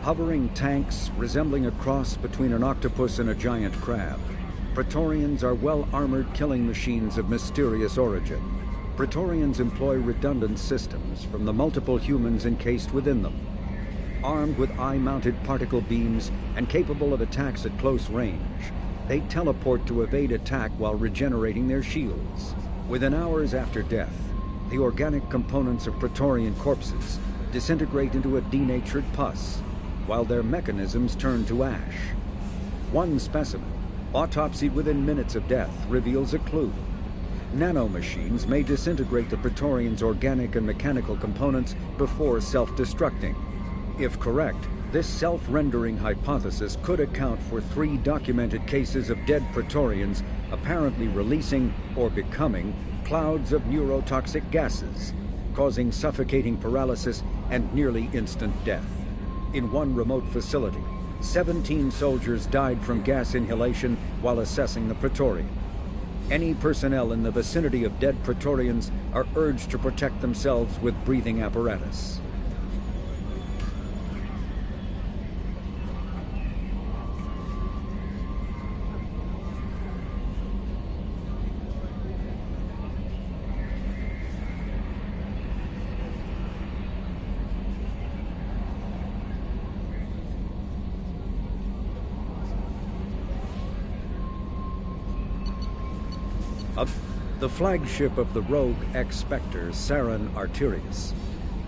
hovering tanks resembling a cross between an octopus and a giant crab. Praetorians are well-armored killing machines of mysterious origin. Praetorians employ redundant systems from the multiple humans encased within them. Armed with eye-mounted particle beams and capable of attacks at close range, they teleport to evade attack while regenerating their shields. Within hours after death, the organic components of Praetorian corpses disintegrate into a denatured pus, while their mechanisms turn to ash. One specimen, autopsied within minutes of death, reveals a clue. Nanomachines may disintegrate the Praetorians' organic and mechanical components before self-destructing. If correct, this self-rendering hypothesis could account for 3 documented cases of dead Praetorians apparently releasing or becoming clouds of neurotoxic gases, causing suffocating paralysis and nearly instant death. In one remote facility, 17 soldiers died from gas inhalation while assessing the Praetorian. Any personnel in the vicinity of dead Praetorians are urged to protect themselves with breathing apparatus. the flagship of the rogue ex-Spectre, Sarin Arterius.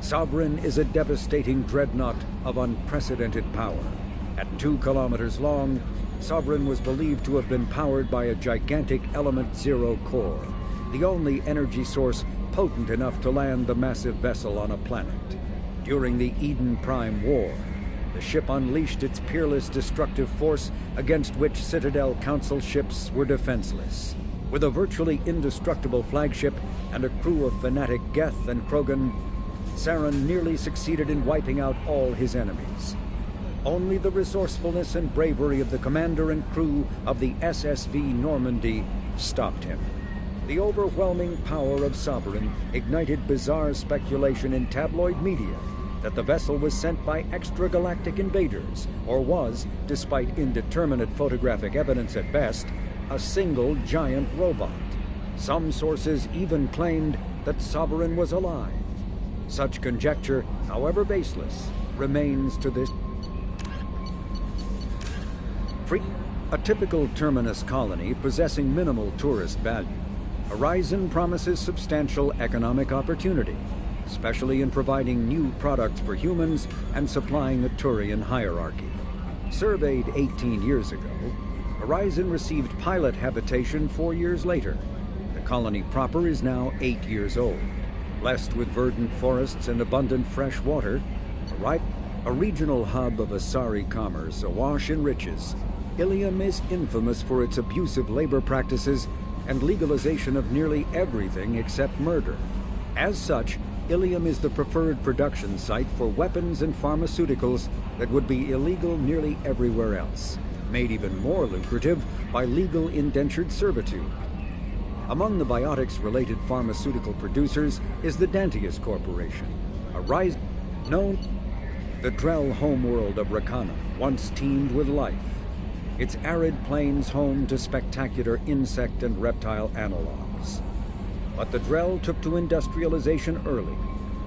Sovereign is a devastating dreadnought of unprecedented power. At 2 kilometers long, Sovereign was believed to have been powered by a gigantic Element Zero core, the only energy source potent enough to land the massive vessel on a planet. During the Eden Prime War, the ship unleashed its peerless destructive force against which Citadel Council ships were defenseless. With a virtually indestructible flagship and a crew of fanatic Geth and Krogan, Sarin nearly succeeded in wiping out all his enemies. Only the resourcefulness and bravery of the commander and crew of the SSV Normandy stopped him. The overwhelming power of Sovereign ignited bizarre speculation in tabloid media that the vessel was sent by extragalactic invaders, or was, despite indeterminate photographic evidence at best, a single giant robot. Some sources even claimed that Sovereign was alive. Such conjecture, however baseless, remains to this. A typical terminus colony possessing minimal tourist value, Horizon promises substantial economic opportunity, especially in providing new products for humans and supplying a Turian hierarchy. Surveyed 18 years ago, Horizon received pilot habitation 4 years later. The colony proper is now 8 years old. Blessed with verdant forests and abundant fresh water, a regional hub of Asari commerce awash in riches, Ilium is infamous for its abusive labor practices and legalization of nearly everything except murder. As such, Ilium is the preferred production site for weapons and pharmaceuticals that would be illegal nearly everywhere else, made even more lucrative by legal indentured servitude. Among the biotics-related pharmaceutical producers is the Dantius Corporation, known the Drell homeworld of Rakana, once teemed with life. Its arid plains home to spectacular insect and reptile analogs. But the Drell took to industrialization early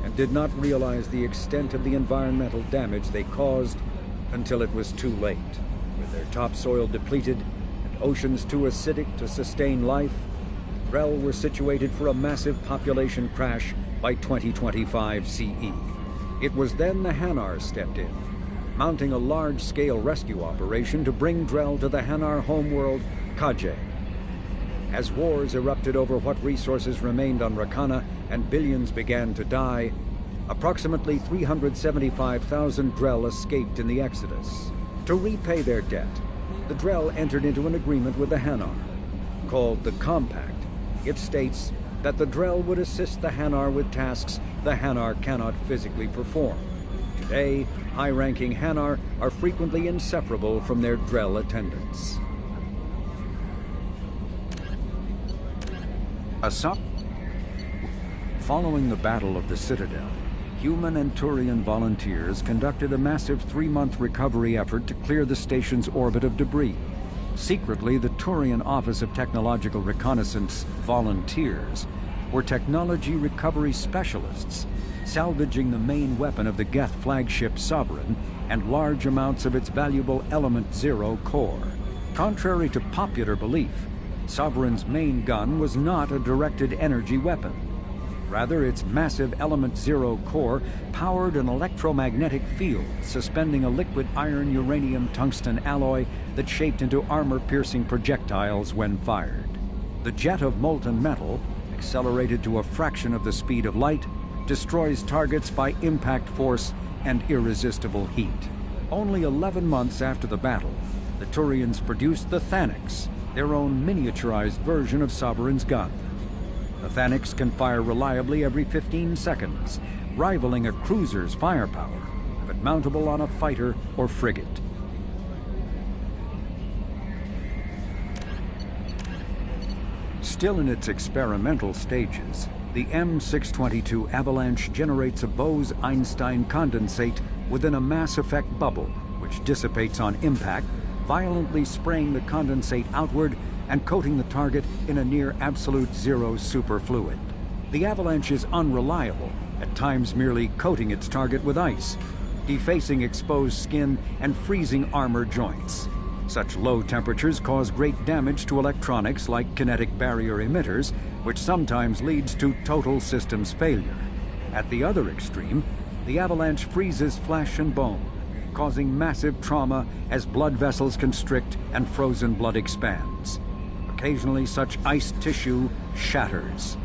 and did not realize the extent of the environmental damage they caused until it was too late. With their topsoil depleted and oceans too acidic to sustain life, Drell were situated for a massive population crash by 2025 CE. It was then the Hanar stepped in, mounting a large-scale rescue operation to bring Drell to the Hanar homeworld, Kajay. As wars erupted over what resources remained on Rakana and billions began to die, approximately 375,000 Drell escaped in the Exodus. To repay their debt, the Drell entered into an agreement with the Hanar. Called the Compact, it states that the Drell would assist the Hanar with tasks the Hanar cannot physically perform. Today, high-ranking Hanar are frequently inseparable from their Drell attendants. Following the Battle of the Citadel, human and Turian volunteers conducted a massive 3-month recovery effort to clear the station's orbit of debris. Secretly, the Turian Office of Technological Reconnaissance volunteers were technology recovery specialists, salvaging the main weapon of the Geth flagship Sovereign and large amounts of its valuable Element Zero core. Contrary to popular belief, Sovereign's main gun was not a directed energy weapon. Rather, its massive Element Zero core powered an electromagnetic field suspending a liquid iron uranium tungsten alloy that shaped into armor-piercing projectiles when fired. The jet of molten metal, accelerated to a fraction of the speed of light, destroys targets by impact force and irresistible heat. Only 11 months after the battle, the Turians produced the Thanix, their own miniaturized version of Sovereign's gun. The Thanix can fire reliably every 15 seconds, rivaling a cruiser's firepower, but mountable on a fighter or frigate. Still in its experimental stages, the M622 Avalanche generates a Bose-Einstein condensate within a mass effect bubble, which dissipates on impact, violently spraying the condensate outward and coating the target in a near absolute zero superfluid. The Avalanche is unreliable, at times merely coating its target with ice, defacing exposed skin and freezing armor joints. Such low temperatures cause great damage to electronics like kinetic barrier emitters, which sometimes leads to total systems failure. At the other extreme, the avalanche freezes flesh and bone, causing massive trauma as blood vessels constrict and frozen blood expands. Occasionally, such ice tissue shatters.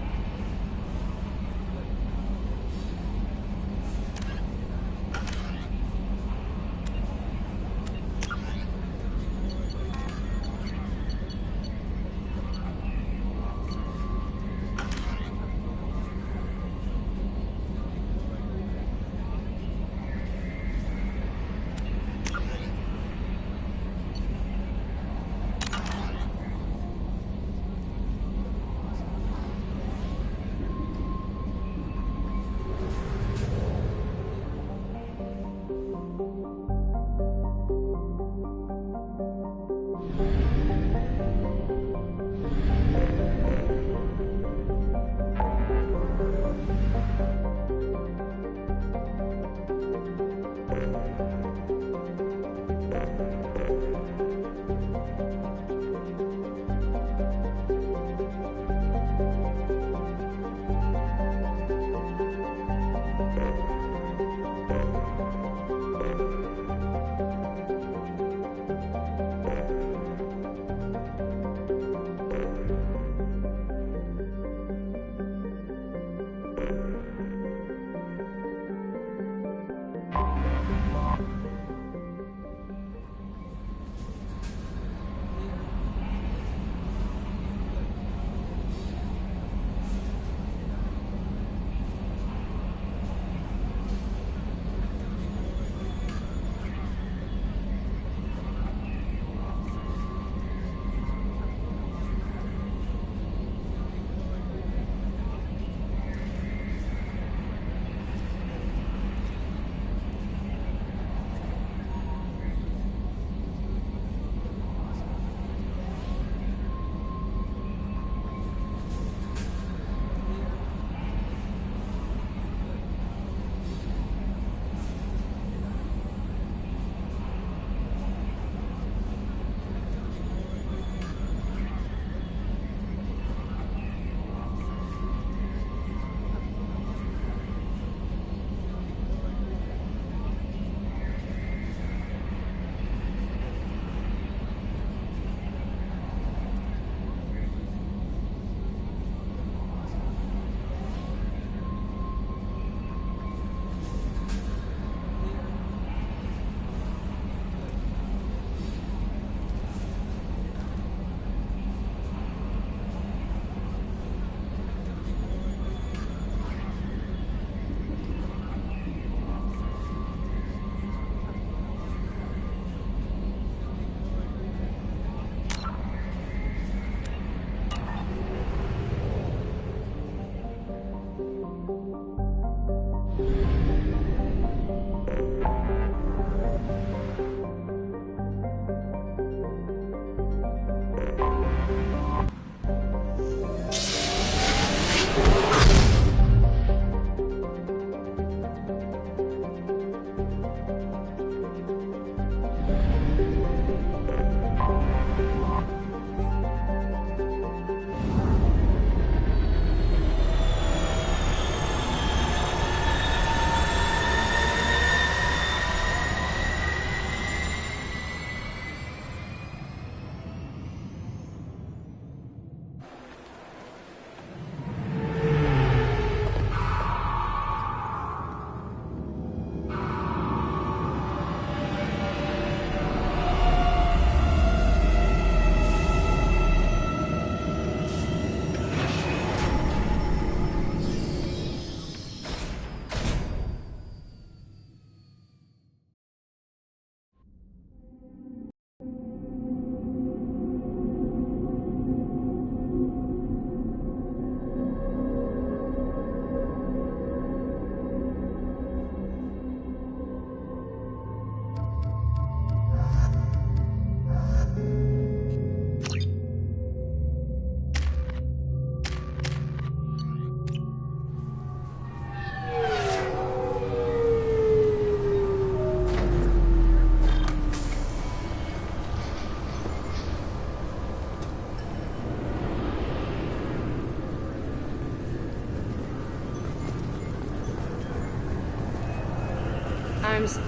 times.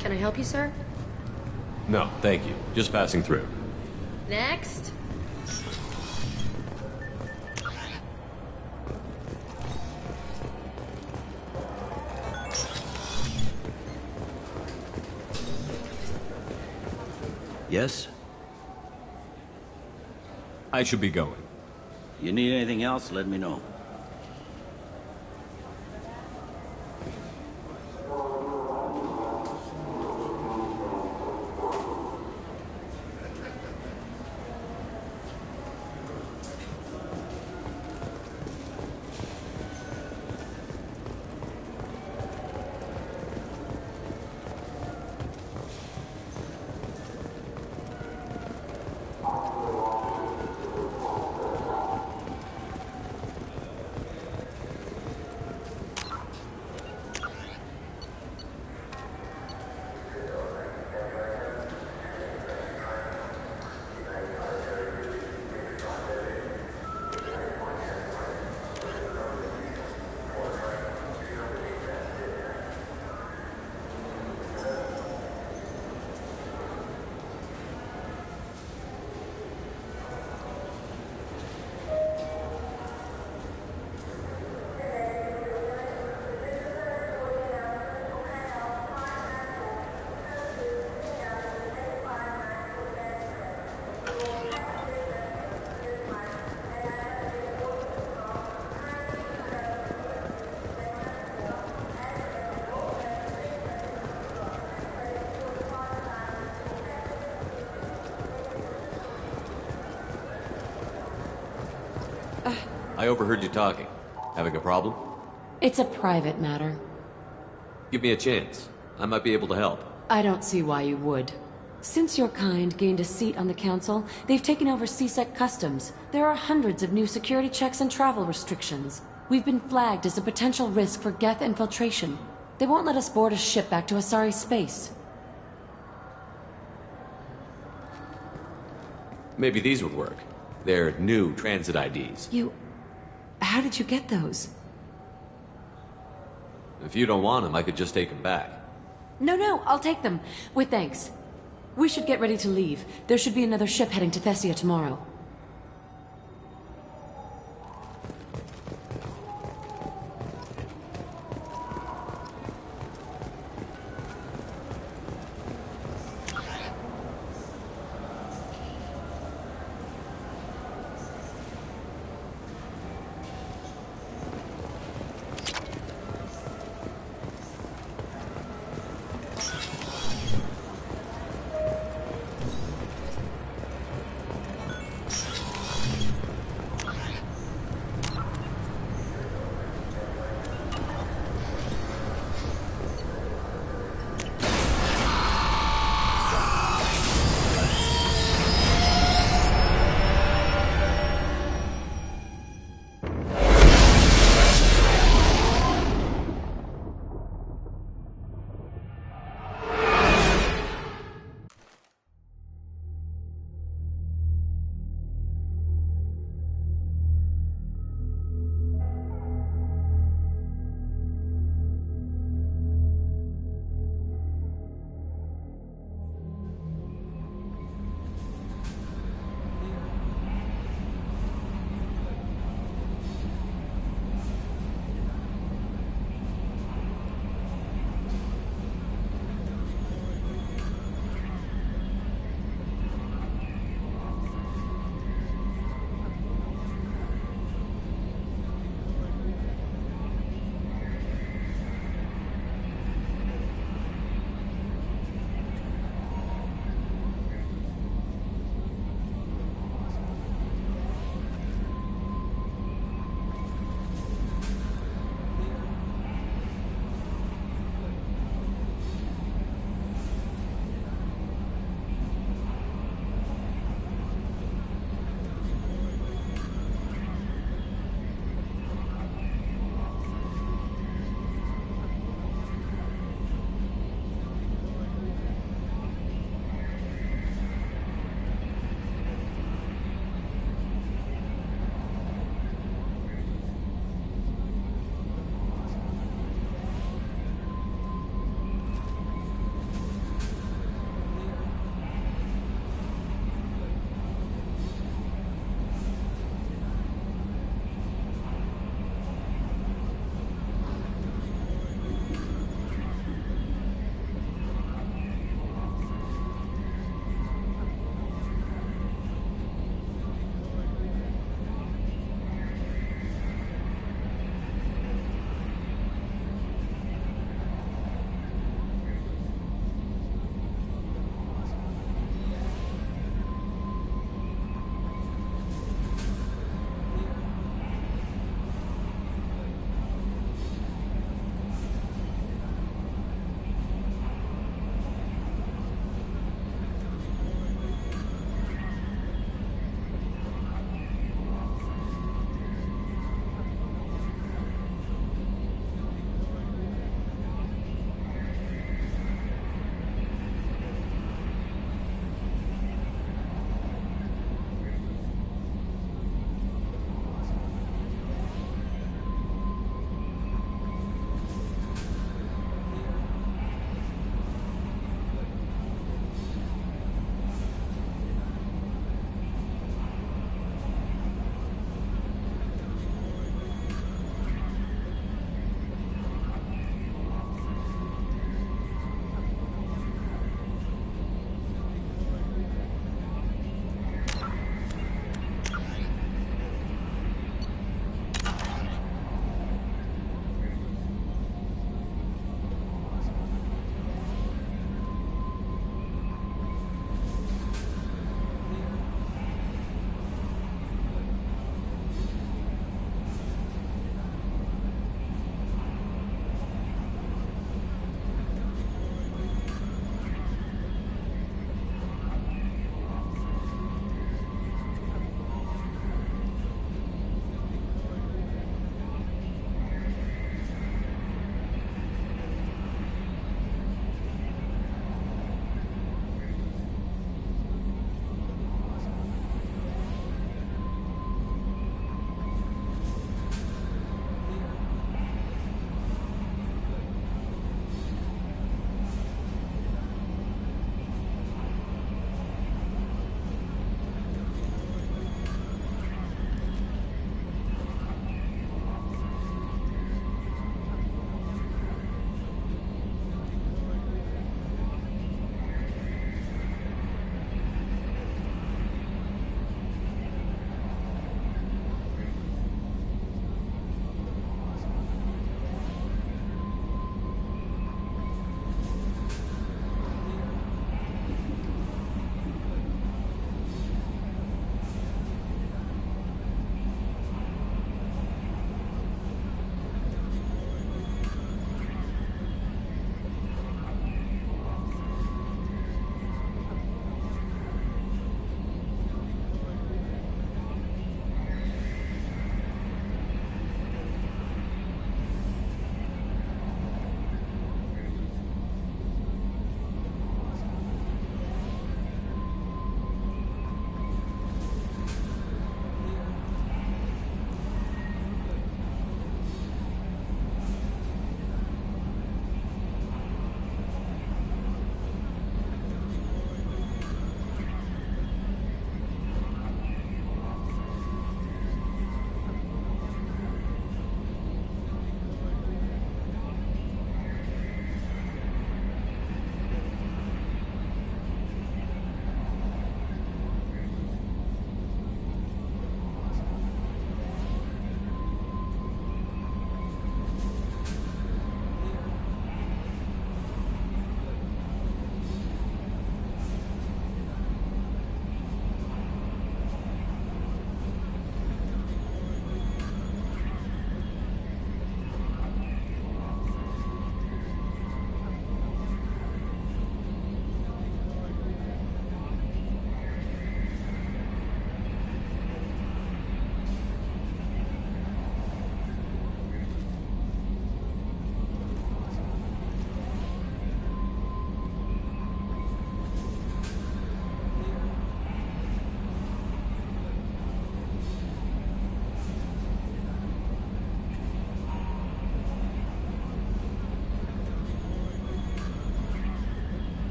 Can I help you, sir? No, thank you. Just passing through. Next. Yes? I should be going. You need anything else, let me know. I overheard you talking. Having a problem? It's a private matter. Give me a chance. I might be able to help. I don't see why you would. Since your kind gained a seat on the council, they've taken over CSEC customs. There are hundreds of new security checks and travel restrictions. We've been flagged as a potential risk for Geth infiltration. They won't let us board a ship back to Asari space. Maybe these would work. They're new transit IDs. How did you get those? If you don't want them, I could just take them back. No, I'll take them. With thanks. We should get ready to leave. There should be another ship heading to Thessia tomorrow.